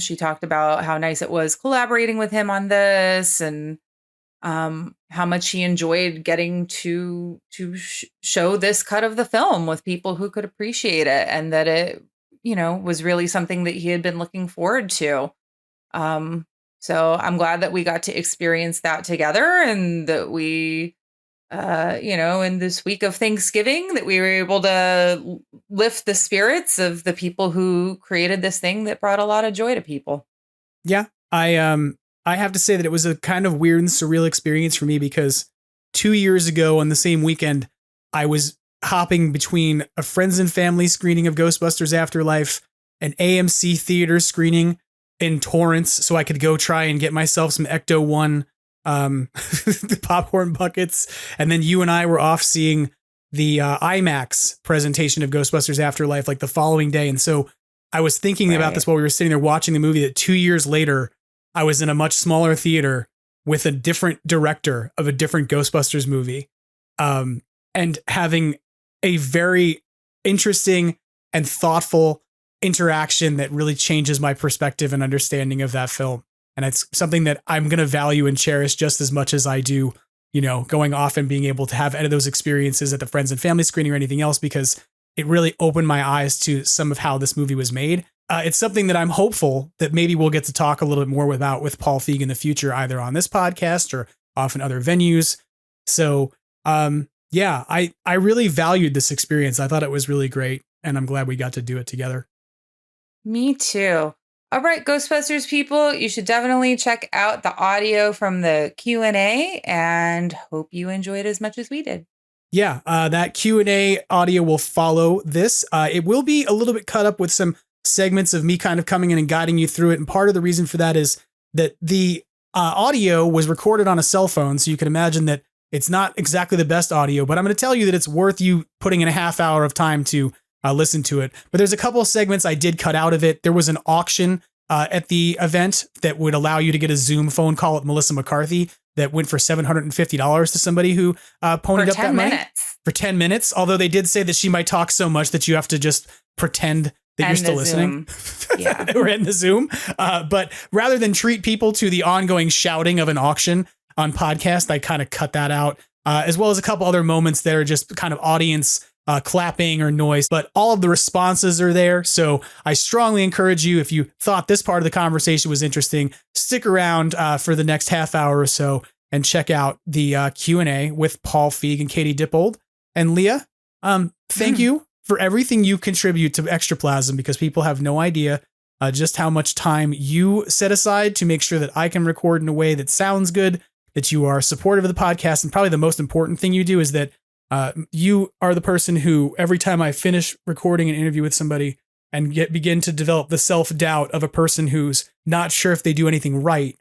she talked about how nice it was collaborating with him on this, and how much she enjoyed getting to show this cut of the film with people who could appreciate it, and that it, was really something that he had been looking forward to. So I'm glad that we got to experience that together, and that we, in this week of Thanksgiving, that we were able to lift the spirits of the people who created this thing that brought a lot of joy to people. Yeah, I have to say that it was a kind of weird and surreal experience for me, because 2 years ago on the same weekend, I was hopping between a friends and family screening of Ghostbusters Afterlife, an AMC theater screening in Torrance, so I could go try and get myself some Ecto 1 the popcorn buckets. And then you and I were off seeing the IMAX presentation of Ghostbusters Afterlife like the following day. And so I was thinking about this while we were sitting there watching the movie, that 2 years later, I was in a much smaller theater with a different director of a different Ghostbusters movie, and having a very interesting and thoughtful interaction that really changes my perspective and understanding of that film. And it's something that I'm going to value and cherish just as much as I do, going off and being able to have any of those experiences at the friends and family screening or anything else, because it really opened my eyes to some of how this movie was made. It's something that I'm hopeful that maybe we'll get to talk a little bit more about with Paul Feig in the future, either on this podcast or off in other venues. So, I really valued this experience. I thought it was really great, and I'm glad we got to do it together. Me too. All right, Ghostbusters people, you should definitely check out the audio from the Q&A, and hope you enjoyed as much as we did. Yeah, that Q&A audio will follow this. It will be a little bit cut up with some segments of me kind of coming in and guiding you through it. And part of the reason for that is that the audio was recorded on a cell phone, so you can imagine that it's not exactly the best audio, but I'm going to tell you that it's worth you putting in a half hour of time to listen to it. But there's a couple of segments I did cut out of it. There was an auction at the event that would allow you to get a Zoom phone call with Melissa McCarthy that went for $750 to somebody who ponied up that money for 10 minutes. Although they did say that she might talk so much that you have to just pretend that you're still listening. Yeah. Or in the Zoom. But rather than treat people to the ongoing shouting of an auction on podcast, I kind of cut that out, as well as a couple other moments that are just kind of audience clapping or noise, but all of the responses are there. So I strongly encourage you, if you thought this part of the conversation was interesting, stick around for the next half hour or so and check out the Q&A with Paul Feig and Katie Dippold. And Leah, thank you for everything you contribute to Extraplasm, because people have no idea just how much time you set aside to make sure that I can record in a way that sounds good, that you are supportive of the podcast. And probably the most important thing you do is that you are the person who, every time I finish recording an interview with somebody and begin to develop the self-doubt of a person who's not sure if they do anything right,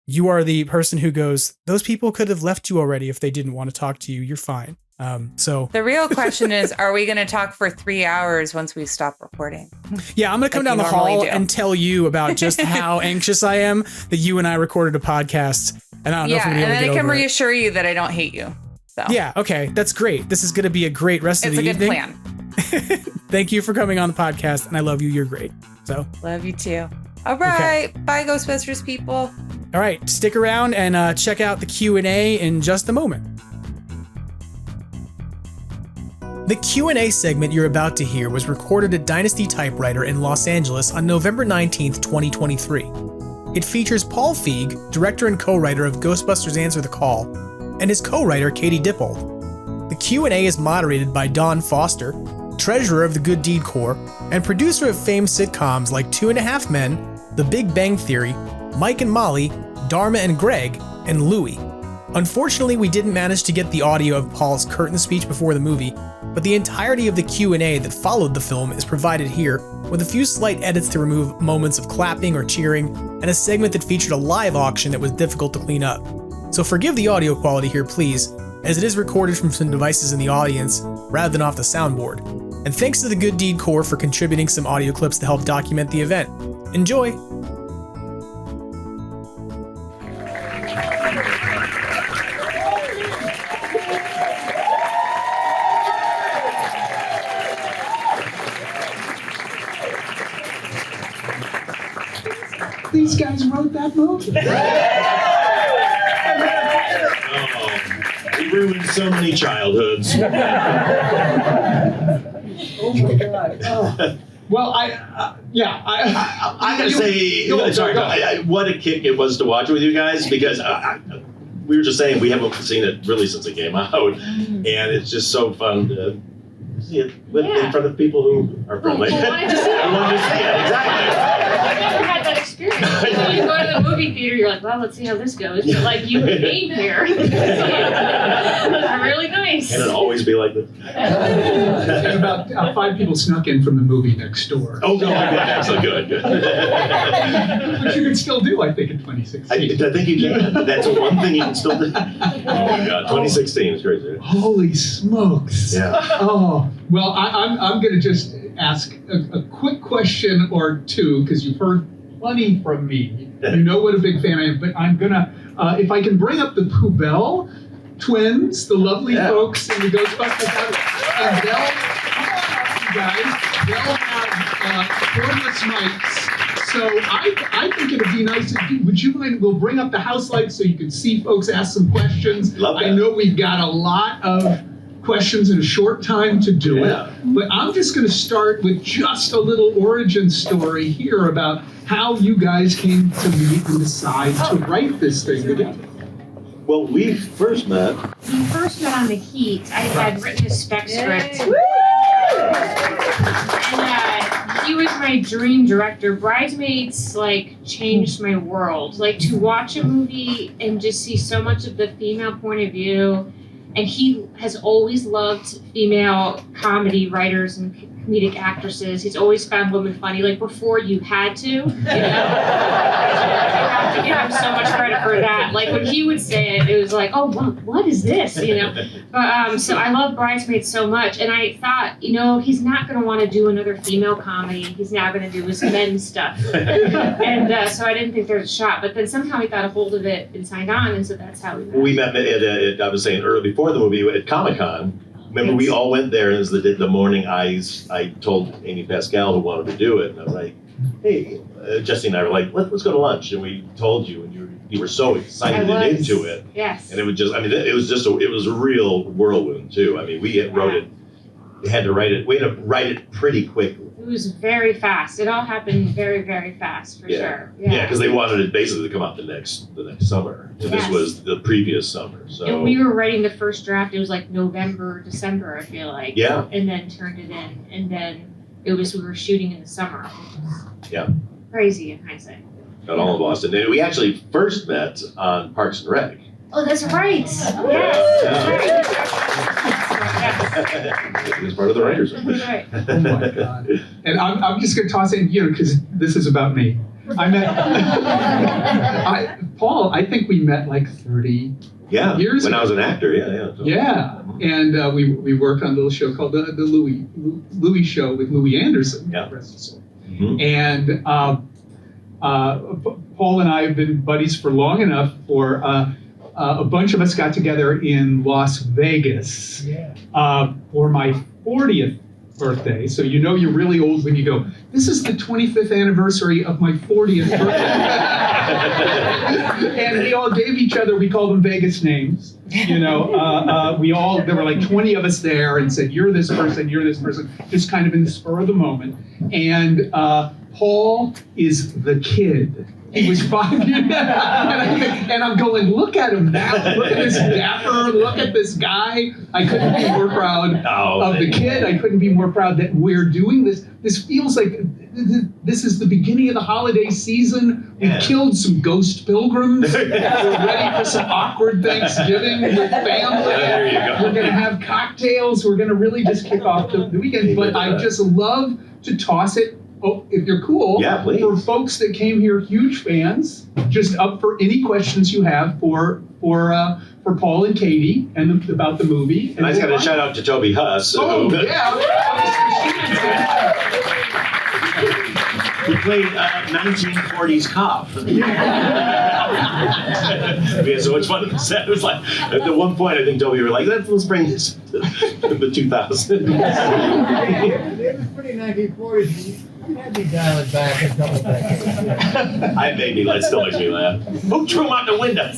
you are the person who goes, those people could have left you already if they didn't want to talk to you. You're fine. So the real question is, are we going to talk for 3 hours once we stop recording? Yeah, I'm going to come down the hall and tell you about just how anxious I am that you and I recorded a podcast. And I don't know if we're going to be able to get over it. and then I can reassure you that I don't hate you. So. Yeah, okay, that's great. This is going to be a great rest of the evening. It's a good plan. Thank you for coming on the podcast, and I love you. You're great. So love you too. All right, bye, Ghostbusters people. All right, stick around and check out the Q&A in just a moment. The Q&A segment you're about to hear was recorded at Dynasty Typewriter in Los Angeles on November 19th, 2023. It features Paul Feig, director and co-writer of Ghostbusters Answer the Call, and his co-writer Katie Dippold. The Q&A is moderated by Don Foster, treasurer of the Good Deed Corps, and producer of famed sitcoms like 2.5 Men, The Big Bang Theory, Mike and Molly, Dharma and Greg, and Louie. Unfortunately, we didn't manage to get the audio of Paul's curtain speech before the movie, but the entirety of the Q&A that followed the film is provided here, with a few slight edits to remove moments of clapping or cheering, and a segment that featured a live auction that was difficult to clean up. So forgive the audio quality here, please, as it is recorded from some devices in the audience rather than off the soundboard. And thanks to the Good Deed Corps for contributing some audio clips to help document the event. Enjoy! These guys wrote that movie. We ruined so many childhoods. Oh my God. Oh. Well, I gotta say, what a kick it was to watch it with you guys, because we were just saying we haven't seen it really since it came out, and it's just so fun to see it in front of people who are friendly. Well, wanted to see it. I wanted to see it, exactly. I've never had that experience. When you go to the movie theater, you're like, well, let's see how this goes. But like, you came here. It's really nice. Can it always be like this? And about 5 people snuck in from the movie next door. Oh, no, excellent, good. Which you can still do, I think, in 2016. I think you can. That's one thing you can still do. Oh my God, 2016 is crazy. Holy smokes. Yeah. Oh, well, I'm going to just ask a quick question or two, because you've heard plenty from me. You know what a big fan I am, but I'm going to, if I can bring up the Poubelle twins, the lovely folks in the Ghostbusters house, and they'll, come on, you guys, they'll have cordless mics. So I think it'd be nice if would you mind, we'll bring up the house lights so you can see folks ask some questions. I know we've got a lot of questions in a short time to do it, but I'm just going to start with just a little origin story here about how you guys came to meet and decide to write this thing together. Well, we first met. We first met on The Heat. I had written a spec script. And he was my dream director. Bridesmaids, changed my world. To watch a movie and just see so much of the female point of view. And he has always loved female comedy writers and comedic actresses. He's always found women funny, before you had to, you know? I have to give him so much credit for that. When he would say it, it was oh, what is this, you know? But, so I love Bridesmaids so much, and I thought, he's not going to want to do another female comedy. He's now going to do his men's stuff. And so I didn't think there was a shot, but then somehow he got a hold of it and signed on, and so that's how we met. We met at I was saying early before the movie at Comic-Con. Remember, we all went there, and it was the morning I told Amy Pascal who wanted to do it, and I was like, hey, Jesse and I were like, let's go to lunch, and we told you, and you were so excited and into it. Yes. And it was just, it was a real whirlwind, too. We had to write it pretty quick It was very fast. It all happened very, very fast, for sure. Yeah, because they wanted it basically to come out the next summer. And this was the previous summer. So and we were writing the first draft. It was like November, December, I feel like. Yeah. And then turned it in. And then we were shooting in the summer. Yeah. Crazy in hindsight. Got all of Boston. And we actually first met on Parks and Rec. Oh, that's right. It was part of the writers' room. That's right. Oh my God. And I'm just going to toss in, because this is about me. I met Paul, I think we met like 30 years when ago. I was an actor, yeah. So. Yeah, and we worked on a little show called the Louis Show with Louis Anderson. Yeah. And Paul and I have been buddies for long enough for a bunch of us got together in Las Vegas for my 40th birthday. So you're really old when you go, this is the 25th anniversary of my 40th birthday. And we all gave each other, we called them Vegas names. There were like 20 of us there and said, you're this person, just kind of in the spur of the moment. And Paul is the kid. He was 5 years old. And I'm going, look at him now. Look at this dapper. Look at this guy. I couldn't be more proud of the kid. I couldn't be more proud that we're doing this. This feels like this is the beginning of the holiday season. We killed some ghost pilgrims. We're ready for some awkward Thanksgiving with family. There you go. We're going to have cocktails. We're going to really just kick off the weekend. But I just love to toss it. Oh, if you're cool, please. For folks that came here, huge fans, just up for any questions you have for Paul and Katie and about the movie. And I just got to shout out to Toby Huss. Oh, Who played 1940s cop. We had so much fun on the set. It was like, at one point, I think Toby were like, let's bring this to the 2000s. It was pretty 1940s. You had me dial it back a couple decades. It still makes me laugh. Who threw him out the window?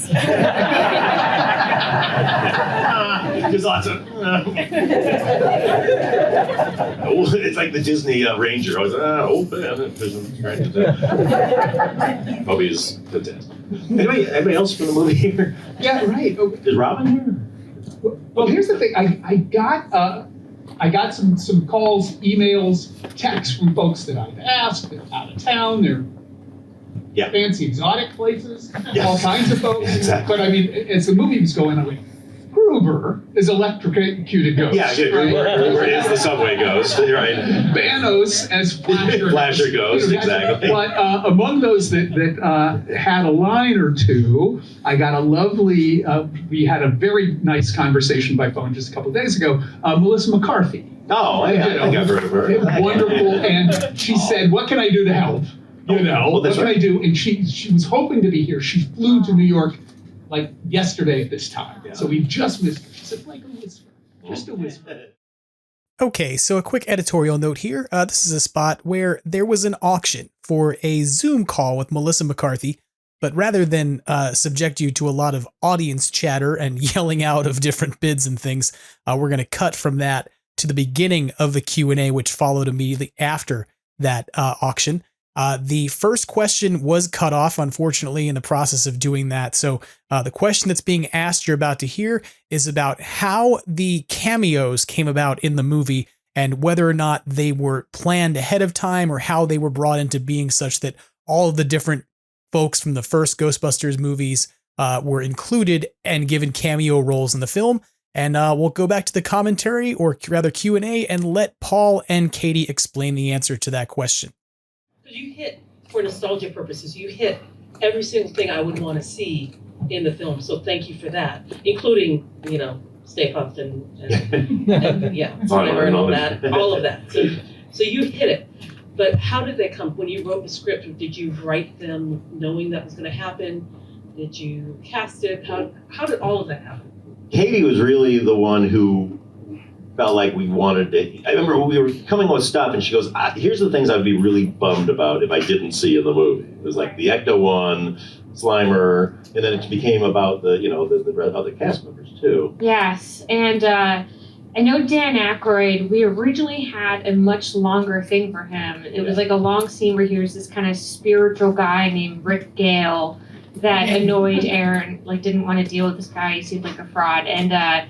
There's lots of. It's like the Disney Ranger. I was Toby's fantastic. Anyway, anybody else from the movie here? Yeah, right. Is Robin here? Well, here's the thing. I got some calls, emails, texts from folks that I've asked. They're out of town. They're fancy exotic places. All kinds of folks. Exactly. But I mean, as the movie was going, I went, Gruber is electrocuted ghost. Yeah, Gruber is the subway ghost. You're right. Banos as Flasher ghost, exactly. But among those that had a line or two, I got a lovely, we had a very nice conversation by phone just a couple of days ago, Melissa McCarthy. Oh, I think I've heard of her. Wonderful, and she said, what can I do to help? What can I do? And she was hoping to be here. She flew to New York like yesterday at this time. So we just missed it. She said, like a whisper, just a whisper. Okay, so a quick editorial note here. This is a spot where there was an auction for a Zoom call with Melissa McCarthy, but rather than subject you to a lot of audience chatter and yelling out of different bids and things, we're going to cut from that to the beginning of the Q&A, which followed immediately after that auction. The first question was cut off, unfortunately, in the process of doing that. So the question that's being asked you're about to hear is about how the cameos came about in the movie and whether or not they were planned ahead of time or how they were brought into being such that all of the different folks from the first Ghostbusters movies were included and given cameo roles in the film. And we'll go back to the commentary, or rather Q&A, and let Paul and Katie explain the answer to that question. You hit, for nostalgia purposes, you hit every single thing I would want to see in the film. So thank you for that, including, Stay Puft and Slimer and all that, all of that. So you hit it. But how did they come? When you wrote the script, did you write them knowing that was going to happen? Did you cast it? How did all of that happen? Katie was really the one who felt like we wanted it. I remember we were coming with stuff, and she goes, here's the things I'd be really bummed about if I didn't see in the movie. It was like the Ecto one, Slimer, and then it became about the other cast members too. Yes, and I know Dan Aykroyd, we originally had a much longer thing for him. It was like a long scene where he was this kind of spiritual guy named Rick Gale that annoyed Aaron, like didn't want to deal with this guy. He seemed like a fraud. And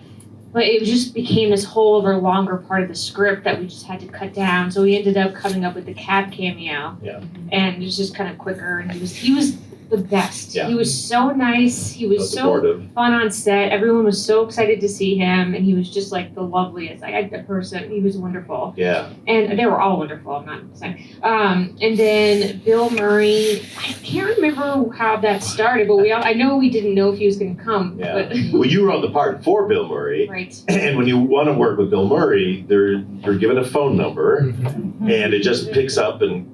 but it just became this whole other longer part of the script that we just had to cut down. So we ended up coming up with the Cab cameo. Yeah. And it was just kind of quicker. And he was the best. Yeah. He was so nice. He was so fun on set. Everyone was so excited to see him, and he was just like the loveliest a person. He was wonderful. Yeah. And they were all wonderful. I'm not saying. And then Bill Murray. I can't remember how that started, but I know we didn't know if he was going to come. Yeah. But Well, you wrote the part for Bill Murray. Right. And when you want to work with Bill Murray, you're given a phone number, and it just picks up and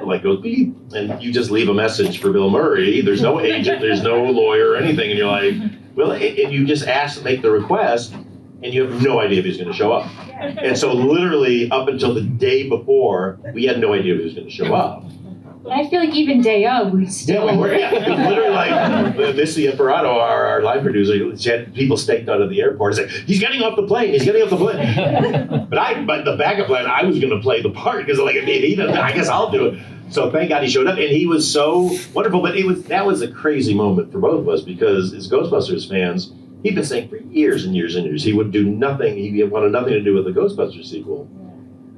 like goes beep, and you just leave a message for Bill Murray. There's no agent, there's no lawyer or anything, and you're like, well, and you just make the request, and you have no idea if he's going to show up. And so literally up until the day before, we had no idea if he was going to show up. I feel like even day of, we still. Yeah, we were. Yeah. It was literally like Missy Imperato, our live producer, she had people staked out of the airport and say, he's getting off the plane, he's getting off the plane. But the backup plan, I was going to play the part because like, if he doesn't, I guess I'll do it. So thank God he showed up, and he was so wonderful. But that was a crazy moment for both of us because as Ghostbusters fans, he'd been saying for years and years and years he would do nothing. He wanted nothing to do with the Ghostbusters sequel.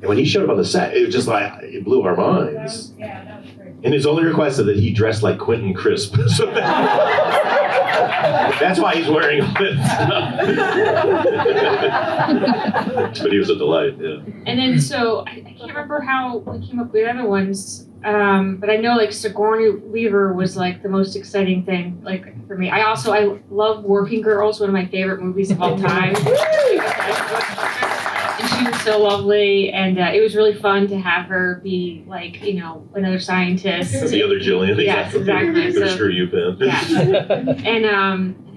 And when he showed up on the set, it was just like it blew our minds. That was crazy. And his only request is that he dressed like Quentin Crisp. So that's why he's wearing a But he was a delight, yeah. And then so I can't remember how we came up with the other ones, but I know like Sigourney Weaver was like the most exciting thing like for me. I love Working Girls, one of my favorite movies of all time. And she was so lovely, and it was really fun to have her be like, another scientist. The other Jillian. Yes, exactly. So, screw you, Ben. Yeah. And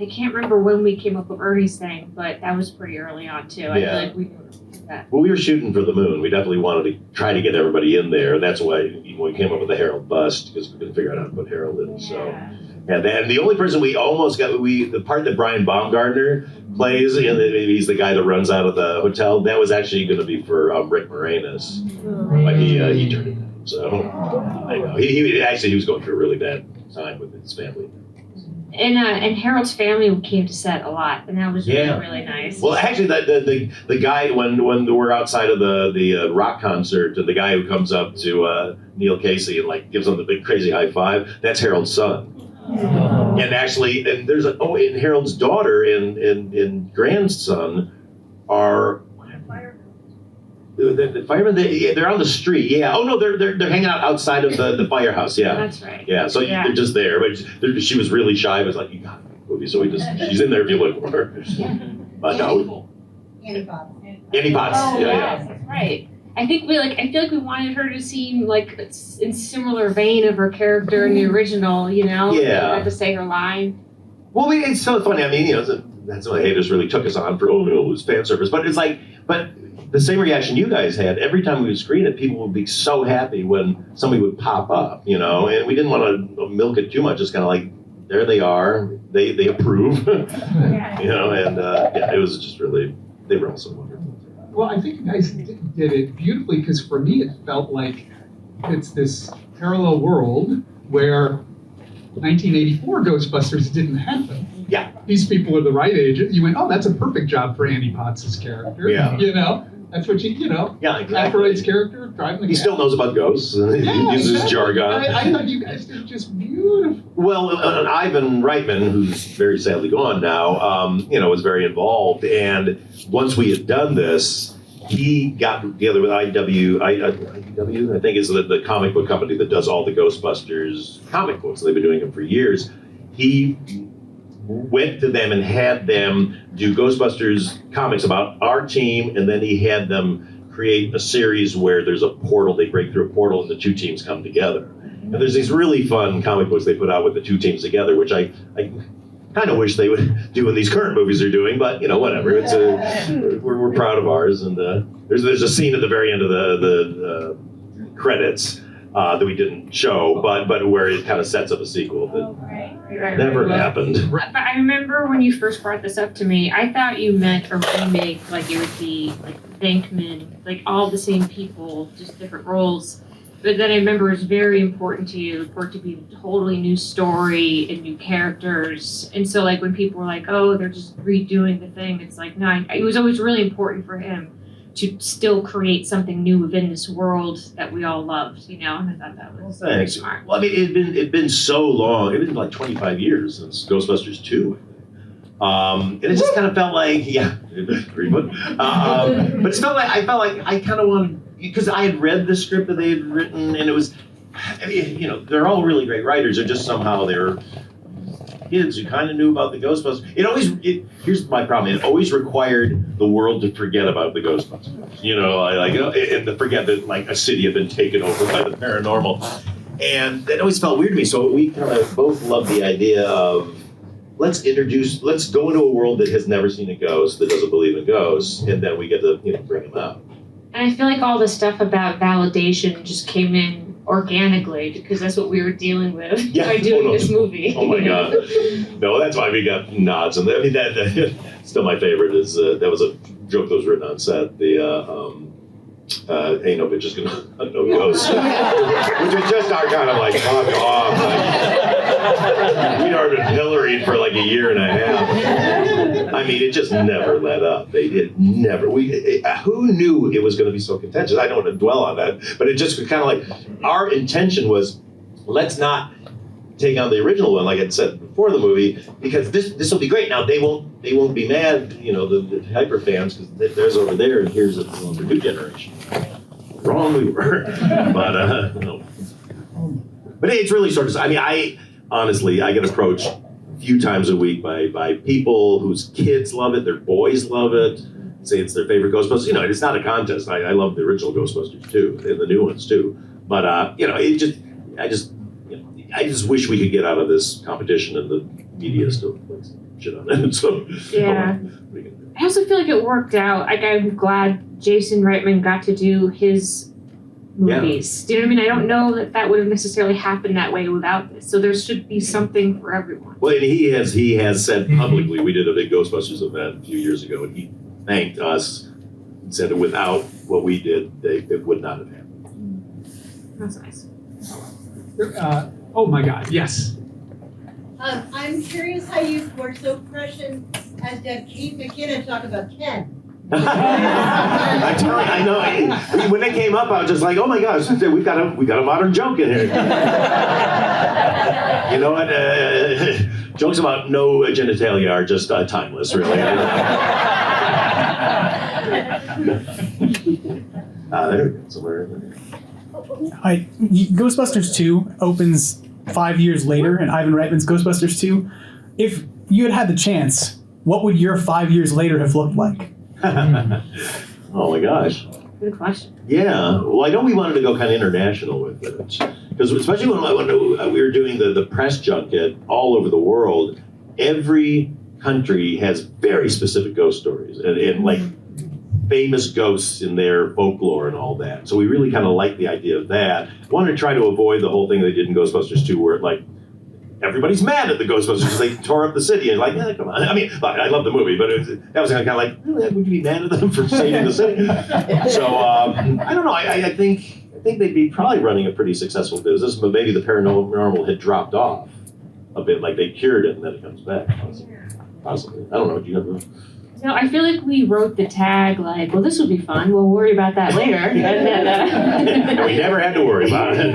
I can't remember when we came up with Ernie's thing, but that was pretty early on too. I feel like we knew that. Well, we were shooting for the moon. We definitely wanted to try to get everybody in there. That's why we came up with the Harold bust, because we couldn't figure out how to put Harold in. So, and then the only person we almost got, the part that Brian Baumgartner plays, and he's the guy that runs out of the hotel, that was actually going to be for Rick Moranis. But he turned it down. So, I know. He was going through a really bad time with his family. And Harold's family came to set a lot, and that was really, really nice. Well, actually, the guy when we're outside of the rock concert, and the guy who comes up to Neil Casey and like gives him the big crazy high five, that's Harold's son. Oh. And actually, and there's and Harold's daughter and grandson are. The firemen, they're on the street. Yeah. Oh no, they're hanging out outside of the firehouse. Yeah. That's right. Yeah. So they're just there, but she was really shy. It was like, you got the movie, so she's in there if you look for her. But no. Annie Potts. Oh, yeah. That's right. I feel like we wanted her to seem like in similar vein of her character in the original. Yeah. Had to say her line. Well, it's so funny. I mean, that's why haters really took us on for it was fan service. But it's like, the same reaction you guys had every time we would screen it, people would be so happy when somebody would pop up, and we didn't want to milk it too much. It's kind of like, there they are, they approve, and it was just really, they were all so wonderful. Well, I think you guys did it beautifully, because for me it felt like it's this parallel world where 1984 Ghostbusters didn't happen. Yeah. These people are the right age. You went, oh, that's a perfect job for Annie Potts' character. Yeah. That's what Yeah, exactly. Aykroyd's character, driving the He still knows about ghosts. He uses jargon. I thought you guys did just beautiful. Well, Ivan Reitman, who's very sadly gone now, was very involved. And once we had done this, he got together with IDW, I think is the comic book company that does all the Ghostbusters comic books. They've been doing them for years. He went to them and had them do Ghostbusters comics about our team, and then he had them create a series where there's a portal, they break through a portal and the two teams come together. And there's these really fun comic books they put out with the two teams together, which I kind of wish they would do in these current movies they're doing, but whatever. It's we're proud of ours, and there's a scene at the very end of the credits that we didn't show, but where it kind of sets up a sequel that never happened. But I remember when you first brought this up to me, I thought you meant a remake, like it would be like Venkman, like all the same people, just different roles. But then I remember it was very important to you for it to be a totally new story and new characters. And so like when people were like, oh, they're just redoing the thing, it's like, no, it was always really important for him to still create something new within this world that we all loved, you know? And I thought that was very smart. Well, I mean, it'd been so long. It'd been like 25 years since Ghostbusters 2. And it just kind of felt like, reboot. But it felt like I kind of wanted, because I had read the script that they had written, and it was, I mean, you know, they're all really great writers. They're just somehow they're kids who kind of knew about the Ghostbusters. Here's my problem. It always required the world to forget about the Ghostbusters. You know, and to forget that like a city had been taken over by the paranormal. And it always felt weird to me. So we kind of both loved the idea of let's go into a world that has never seen a ghost, that doesn't believe in ghosts, and then we get to bring them out. And I feel like all the stuff about validation just came in organically because that's what we were dealing with by doing this movie. Oh my God. No, that's why we got nods. And I mean, that still my favorite is, that was a joke that was written on set. Ain't no bitches gonna hunt no ghosts. Which was just our kind of like, fuck off. We'd already been pilloried for like a year and a half. I mean, it just never let up. It never. Who knew it was going to be so contentious? I don't want to dwell on that, but it just kind of like, our intention was, let's not take on the original one, like I said before the movie, because this will be great. Now they won't be mad, you know, the hyper fans, because there's over there and here's for new generation. Wrong we were, but no. But it's really sort of. I mean, I get approached a few times a week by people whose kids love it, their boys love it, say it's their favorite Ghostbusters. You know, it's not a contest. I love the original Ghostbusters too, and the new ones too. But you know, I just wish we could get out of this competition and the media still shit on it. So yeah. I also feel like it worked out. Like I'm glad Jason Reitman got to do his movies. Yeah. Do you know what I mean? I don't know that would have necessarily happened that way without this. So there should be something for everyone. Well, and he has said publicly, we did a big Ghostbusters event a few years ago, and he thanked us and said that without what we did, it would not have happened. That's nice. Oh my God, yes. I'm curious how you were so prescient as to have Keith McKinnon talk about Ken. I tell you, I know. When it came up, I was just like, "Oh my gosh, we got a modern joke in here." You know what? Jokes about no genitalia are just timeless, really. There we go. Somewhere. Ghostbusters 2 opens 5 years later, and Ivan Reitman's Ghostbusters 2. If you had the chance, what would your 5 years later have looked like? Oh my gosh. Good question. Yeah. Well, I know we wanted to go kind of international with it. Because especially when we were doing the press junket all over the world, every country has very specific ghost stories and like famous ghosts in their folklore and all that. So we really kind of liked the idea of that. Wanted to try to avoid the whole thing they did in Ghostbusters 2 where like everybody's mad at the Ghostbusters because they tore up the city. And like, yeah, come on. I mean, I love the movie, but that was kind of like, really, would you be mad at them for saving the city? So I don't know. I think they'd be probably running a pretty successful business, but maybe the paranormal had dropped off a bit, like they cured it and then it comes back. Possibly. I don't know what you have. No, I feel like we wrote the tag like, well, this will be fun. We'll worry about that later. And then, we never had to worry about it.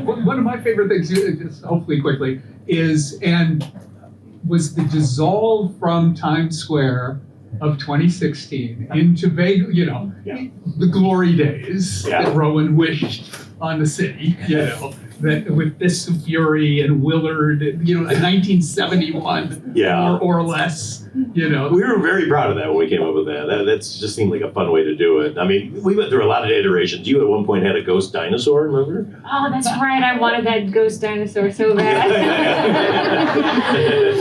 Well, one of my favorite things, just hopefully quickly, was the dissolve from Times Square of 2016 into vague, the glory days that Rowan wished on the city, that with Fists of Fury and Willard, you know, 1971 or less, you know. We were very proud of that when we came up with that. That just seemed like a fun way to do it. I mean, we went through a lot of iterations. You at one point had a ghost dinosaur, remember? Oh, that's right. I wanted that ghost dinosaur so bad.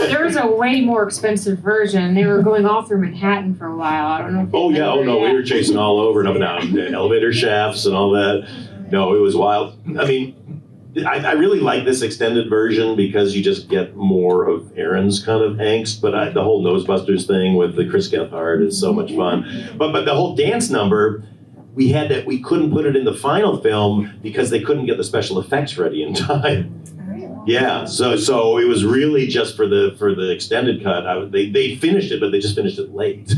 There was a way more expensive version. They were going all through Manhattan for a while. I don't know. If Oh, yeah. Oh, no. We were chasing all over and up and down elevator shafts and all that. No, it was wild. I mean, I really like this extended version because you just get more of Aaron's kind of angst, but the whole Ghostbusters thing with the Chris Gethard is so much fun. But the whole dance number, we couldn't put it in the final film because they couldn't get the special effects ready in time. Yeah, so it was really just for the extended cut. They finished it, but they just finished it late.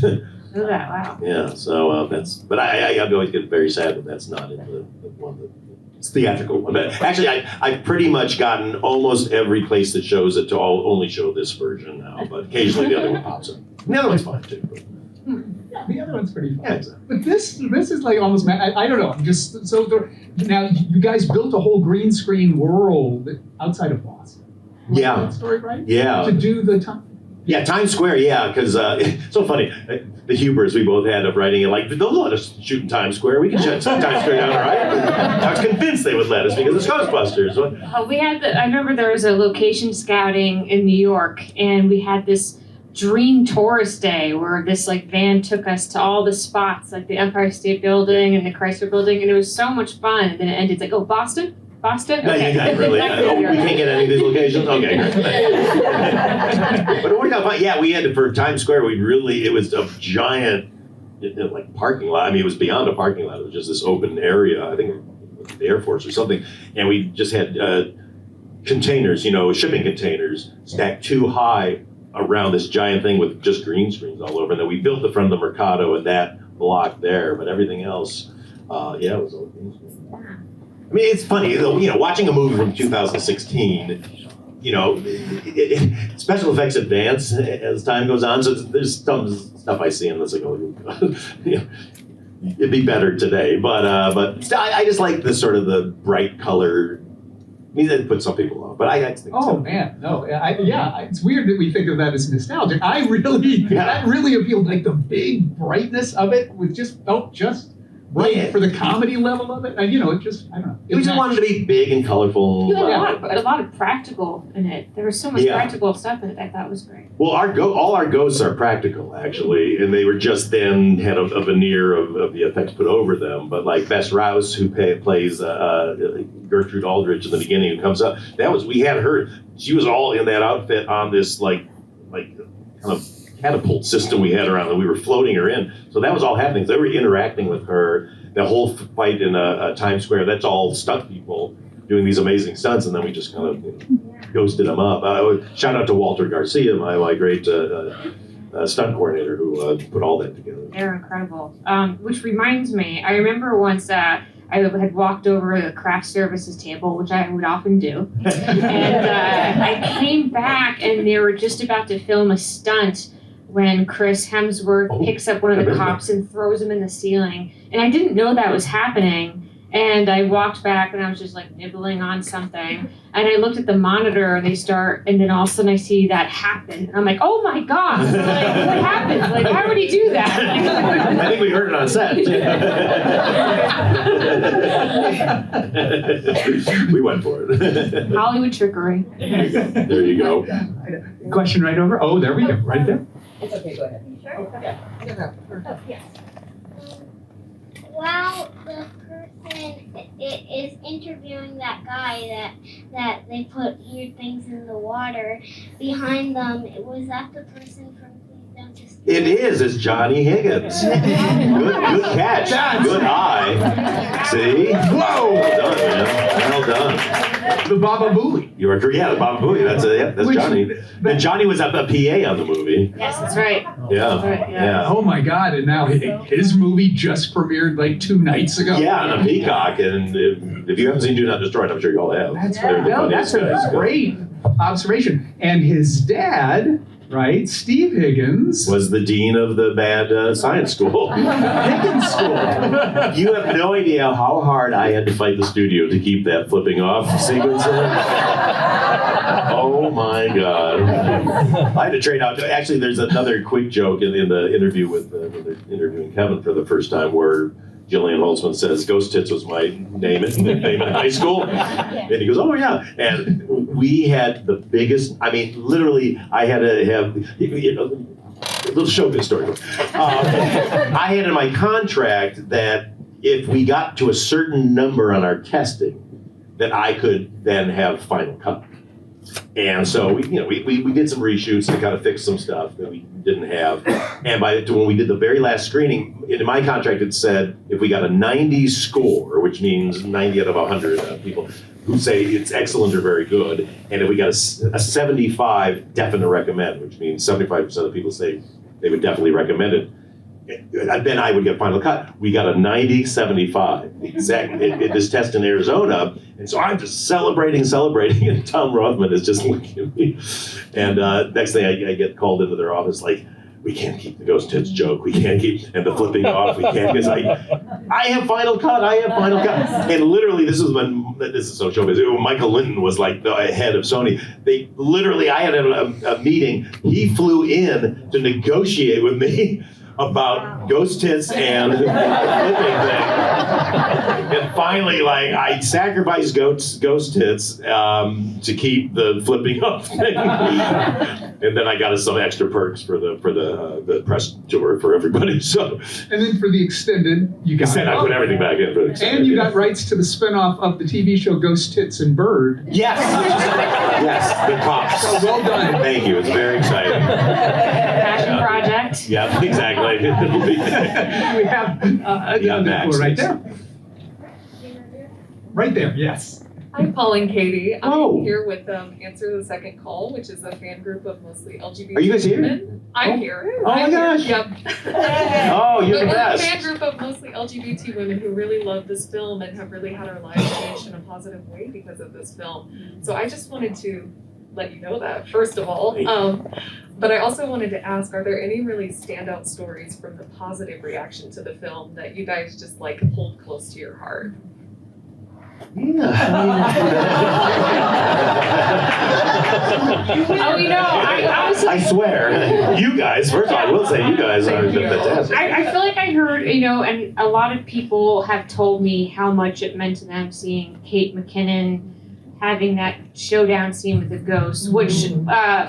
Oh, wow. Yeah, so but I always get very sad that that's not in the one that. It's theatrical one. But actually, I've pretty much gotten almost every place that shows it to only show this version now. But occasionally the other one pops up. The other one's fine too. Yeah, the other one's pretty fun. Yeah, exactly. But this is like almost, I don't know. I'm just now you guys built a whole green screen world outside of Boston. Yeah. That story, right? Yeah. To do the time. Yeah, Times Square, yeah, because it's so funny. The hubris we both had of writing it, like, they'll let us shoot in Times Square. We can shut Times Square down, all right? I was convinced they would let us because it's Ghostbusters. We had I remember there was a location scouting in New York, and we had this dream tourist day where this like van took us to all the spots, like the Empire State Building and the Chrysler Building, and it was so much fun. And then it ended like, oh, Boston? Okay. Yeah, really? Oh, we can't get any of these locations? Okay, great. But it worked out fine. Yeah, we had to, for Times Square, it was a giant, like, parking lot. I mean, it was beyond a parking lot. It was just this open area, I think the Air Force or something. And we just had containers, shipping containers stacked too high around this giant thing with just green screens all over. And then we built the front of the Mercado and that block there, but everything else, it was all green screen. I mean, it's funny, watching a movie from 2016, special effects advance as time goes on. So there's some stuff I see and it's like, oh, it'd be better today. But I just like the sort of the bright color. I mean, that puts some people off, but I think so. Man, no, it's weird that we think of that as nostalgic. That really appealed, like the big brightness of it with just right for the comedy level of it. And, it just, I don't know. We just wanted to be big and colorful. You had a lot of practical in it. There was so much practical stuff in it. I thought was great. Well, all our ghosts are practical, actually, and they were just then had a veneer of the effects put over them. But like Bess Rouse, who plays Gertrude Aldrich in the beginning, who comes up, we had her. She was all in that outfit on this like kind of catapult system we had around, and we were floating her in. So that was all happening. So they were interacting with her. The whole fight in Times Square, that's all stunt people doing these amazing stunts, and then we just kind of ghosted them up. Shout out to Walter Garcia, my great stunt coordinator, who put all that together. They're incredible. Which reminds me, I remember once I had walked over the craft services table, which I would often do, and I came back, and they were just about to film a stunt when Chris Hemsworth picks up one of the cops and throws him in the ceiling. And I didn't know that was happening. And I walked back and I was just like nibbling on something. And I looked at the monitor and and then all of a sudden I see that happen. And I'm like, oh my God. So like, what happened? Like, why would he do that? I think we heard it on set. We went for it. Hollywood trickery. There you go. Question right over. Oh, there we go. Right there. It's okay, go ahead. Sure? Okay. Yes. While the person is interviewing that guy that they put weird things in the water, behind them, was that the person from Please Don't Just... It is. It's Johnny Higgins. Good catch. Good eye. See? Whoa! Well done, man. Well done. The Baba Booey. You are correct. Yeah, the Baba Booey. That's Johnny. And Johnny was a PA on the movie. Yes, that's right. Yeah. That's right, yeah. Oh my God! And now his movie just premiered like 2 nights ago. Yeah, on a Peacock. And if you haven't seen Do Not Destroy, I'm sure you all have. That's right. No, that's a great observation. And his dad right? Steve Higgins was the dean of the bad science school. Higgins School. You have no idea how hard I had to fight the studio to keep that flipping off sequence in. Oh my God. I had to trade out. Actually, there's another quick joke in the interview with when they're interviewing Kevin for the first time where Jillian Holtzman says, Ghost Tits was my name in high school. And he goes, oh yeah. And we had the biggest, I mean, literally, I had to have, a little showbiz story. I had in my contract that if we got to a certain number on our testing, that I could then have final cut. And so we did some reshoots to kind of fix some stuff that we didn't have. And when we did the very last screening, in my contract it said if we got a 90 score, which means 90 out of 100 people who say it's excellent or very good, and if we got a 75 definite recommend, which means 75% of people say they would definitely recommend it, then I would get final cut. We got a 90-75 exactly at this test in Arizona, and so I'm just celebrating, and Tom Rothman is just looking at me. And next thing I get called into their office like, we can't keep the Ghost Tits joke, we can't keep, and the flipping off, we can't, because I have final cut. And literally, this is so showbiz. Michael Linton was like the head of Sony. I had a meeting. He flew in to negotiate with me about Ghost Tits and the flipping thing. And finally, I sacrificed Ghost Tits to keep the flipping up thing. And then I got us some extra perks for the press tour for everybody. So. And then for the extended, you got. I put everything back in for the extended. And you got rights to the spinoff of the TV show Ghost Tits and Bird. Yes. Yes, the cops. So well done. Thank you. It's very exciting. Passion project. Yeah, exactly. We have Max right there. Right there, yes. I'm Paul and Katie. Oh. I'm here with Answer the Second Call, which is a fan group of mostly LGBT Are you guys here? women. I'm here. Oh my gosh. Yep. Oh, you're the We're best. a fan group of mostly LGBT women who really love this film and have really had our lives changed in a positive way because of this film. So I just wanted to let you know that, first of all. But I also wanted to ask, are there any really standout stories from the positive reaction to the film that you guys just hold close to your heart? I swear, you guys, first of all, I will say you guys are fantastic. I feel like I heard, and a lot of people have told me how much it meant to them seeing Kate McKinnon having that showdown scene with the ghost, which,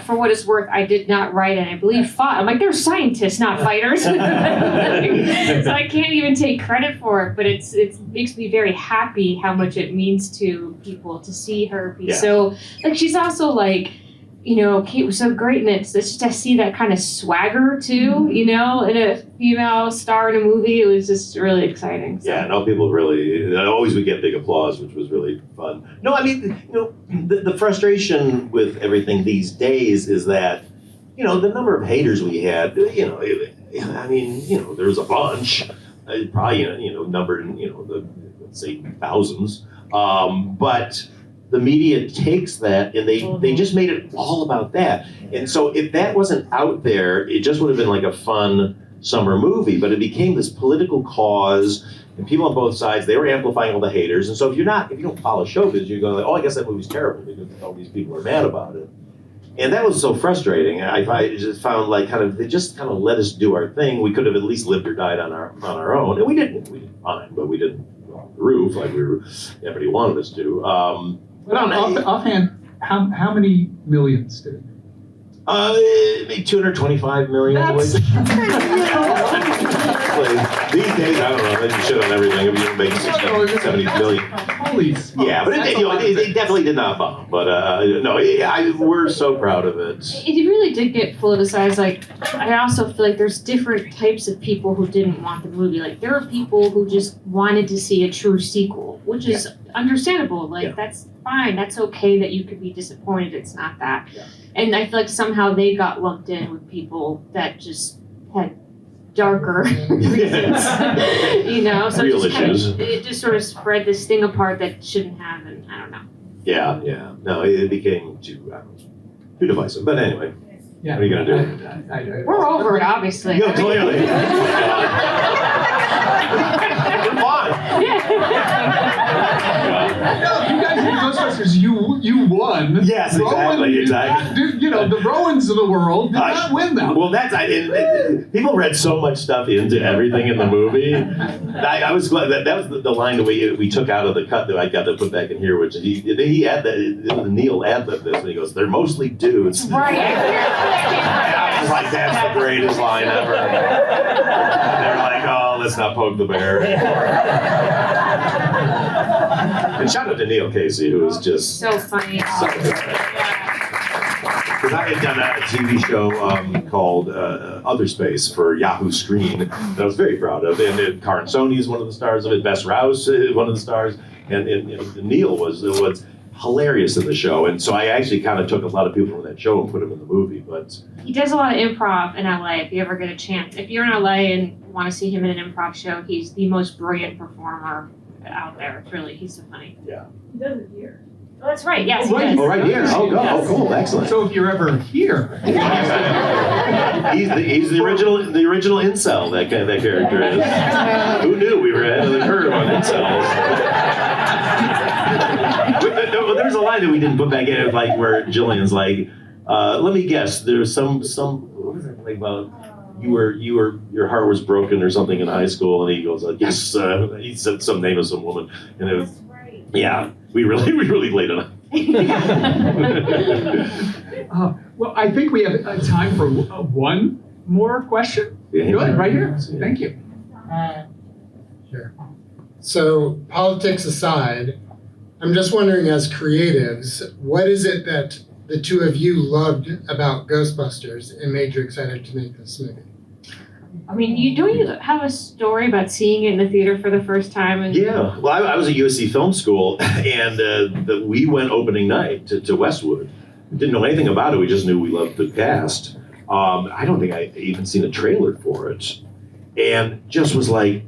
for what it's worth, I did not write and I believe fought. I'm like, they're scientists, not fighters. So I can't even take credit for it, but it makes me very happy how much it means to people to see her be so, she's also Kate was so great, and it's just to see that kind of swagger too, in a female star in a movie. It was just really exciting. So. Yeah, no, people really, always would get big applause, which was really fun. No, I mean, the frustration with everything these days is that, the number of haters we had, there was a bunch, probably, numbered in, let's say thousands, but the media takes that and they just made it all about that. And so if that wasn't out there, it just would have been like a fun summer movie, but it became this political cause and people on both sides, they were amplifying all the haters. And so if you don't follow showbiz, you're going I guess that movie's terrible because all these people are mad about it. And that was so frustrating. I just found they just kind of let us do our thing. We could have at least lived or died on our own. And we did fine, but we didn't go off the roof like everybody wanted us to. But offhand, how many millions did it? Maybe 225 million. These days, I don't know. They shit on everything. If you make 60, 70 million. Holy smokes. Yeah, but it definitely did not bomb. But we're so proud of it. It really did get politicized. I also feel like there's different types of people who didn't want the movie. There are people who just wanted to see a true sequel, which is understandable. That's fine. That's okay that you could be disappointed. It's not that. Yeah. And I feel like somehow they got lumped in with people that just had darker reasons, So real issues. It just sort of spread this thing apart that shouldn't have, and I don't know. Yeah. No, it became too divisive. But anyway. Yeah. What are you gonna do? We're over it, obviously. Yeah, clearly. Come on. You guys in Ghostbusters, you won. Yes, exactly. The Rowans of the world did not win them. Well, people read so much stuff into everything in the movie. I was glad that was the line that we took out of the cut that I got to put back in here, which he had that Neil ad-libbed this, and he goes, "They're mostly dudes." Right. I was like, that's the greatest line ever. And they're like, oh, let's not poke the bear. And shout out to Neil Casey, who was just so funny. So good. Because I had done a TV show called Other Space for Yahoo Screen that I was very proud of. And Karin Sony is one of the stars of it. Bess Rouse is one of the stars. And Neil was hilarious in the show. And so I actually kind of took a lot of people from that show and put them in the movie. But He does a lot of improv in LA if you ever get a chance. If you're in LA and want to see him in an improv show, he's the most brilliant performer out there. He's so funny. Yeah. He does it here. Oh, that's right. Yes, right. he does. Oh, right here. Oh, go. Oh, cool. Excellent. So if you're ever here, he's the original incel. That character is. Who knew we were ahead of the curve on incels? There's a line that we didn't put back in, like where Jillian's like, "Let me guess. There's some what was that like about? Your heart was broken or something in high school," and he goes, "Yes." He said some name of some woman, and it was. Yeah, we really laid it on. Well, I think we have time for one more question. Yeah, Good, right here. Thank you. Sure. So, politics aside, I'm just wondering, as creatives, what is it that the two of you loved about Ghostbusters and made you excited to make this movie? I mean, don't you have a story about seeing it in the theater for the first time? And Yeah, well, I was at USC Film School, and we went opening night to Westwood. Didn't know anything about it. We just knew we loved the cast. I don't think I'd even seen a trailer for it, and just was like,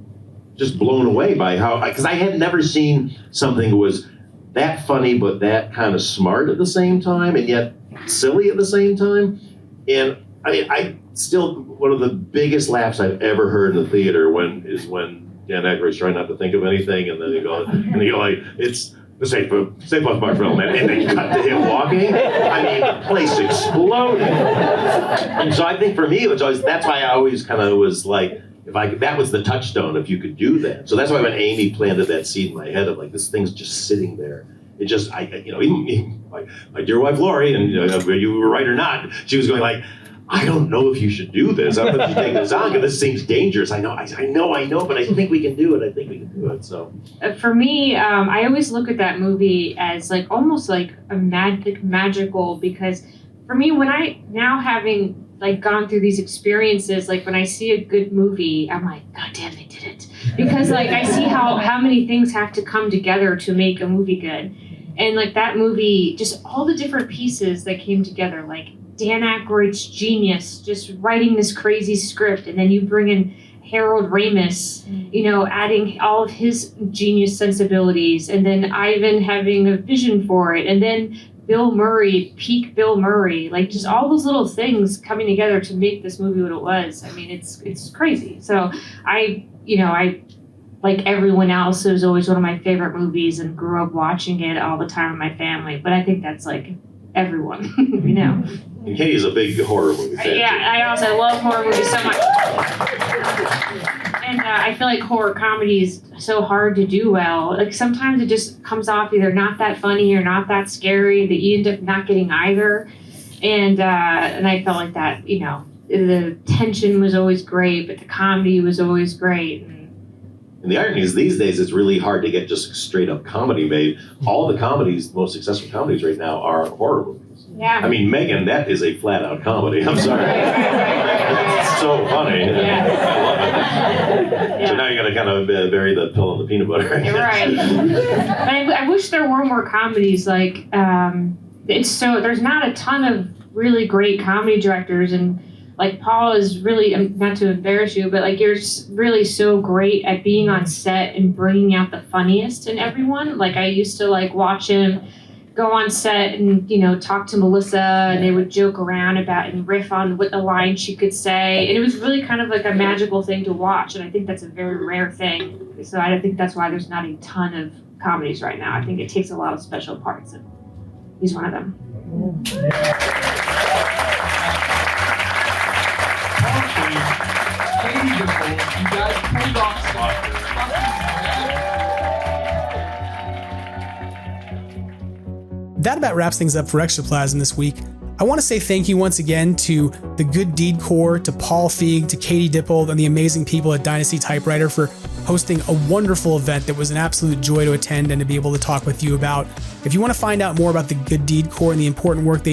just blown away by how, because I had never seen something that was that funny but that kind of smart at the same time, and yet silly at the same time. And I still, one of the biggest laughs I've ever heard in the theater is when Dan Aykroyd's trying not to think of anything, and then they go like, it's the safe bus bar film, and they cut to him walking. I mean, the place exploded. And so I think for me, that's why I always kind of was like, that was the touchstone if you could do that. So that's why when Amy planted that seed in my head of like, this thing's just sitting there. It just, even my dear wife Lori, and whether you were right or not, she was going like, I don't know if you should do this. I don't know if you should take this on, because this seems dangerous. I know, but I think we can do it. So for me, I always look at that movie as like almost like a magical, because for me, when I now having like gone through these experiences, like when I see a good movie, I'm like, God damn, they did it. Because like I see how many things have to come together to make a movie good. And like that movie, just all the different pieces that came together, like Dan Aykroyd's genius, just writing this crazy script, and then you bring in Harold Ramis, adding all of his genius sensibilities, and then Ivan having a vision for it, and then Bill Murray, peak Bill Murray, like just all those little things coming together to make this movie what it was. I mean, it's crazy. So I like everyone else, it was always one of my favorite movies and grew up watching it all the time with my family. But I think that's like everyone, And Katie is a big horror movie fan. Yeah, I also love horror movies so much. And I feel like horror comedy is so hard to do well. Like sometimes it just comes off either not that funny or not that scary, that you end up not getting either. And I felt like that, the tension was always great, but the comedy was always great. And the irony is these days it's really hard to get just straight up comedy made. All the comedies, the most successful comedies right now are horror movies. Yeah. I mean, Megan, that is a flat out comedy. I'm sorry. It's so funny. Yeah. I love it. Yeah. So now you got to kind of bury the pill in the peanut butter. Right. I wish there were more comedies. Like, there's not a ton of really great comedy directors, and like Paul is really, not to embarrass you, but like you're really so great at being on set and bringing out the funniest in everyone. Like I used to like watch him go on set and, talk to Melissa, and they would joke around about and riff on what the line she could say. And it was really kind of like a magical thing to watch. And I think that's a very rare thing. So I think that's why there's not a ton of comedies right now. I think it takes a lot of special parts, and he's one of them. Katie Dippold, you guys pulled off some. That about wraps things up for Extraplasm this week. I want to say thank you once again to the Good Deed Corps, to Paul Feig, to Katie Dippold, and the amazing people at Dynasty Typewriter for hosting a wonderful event that was an absolute joy to attend and to be able to talk with you about. If you want to find out more about the Good Deed Corps and the important work they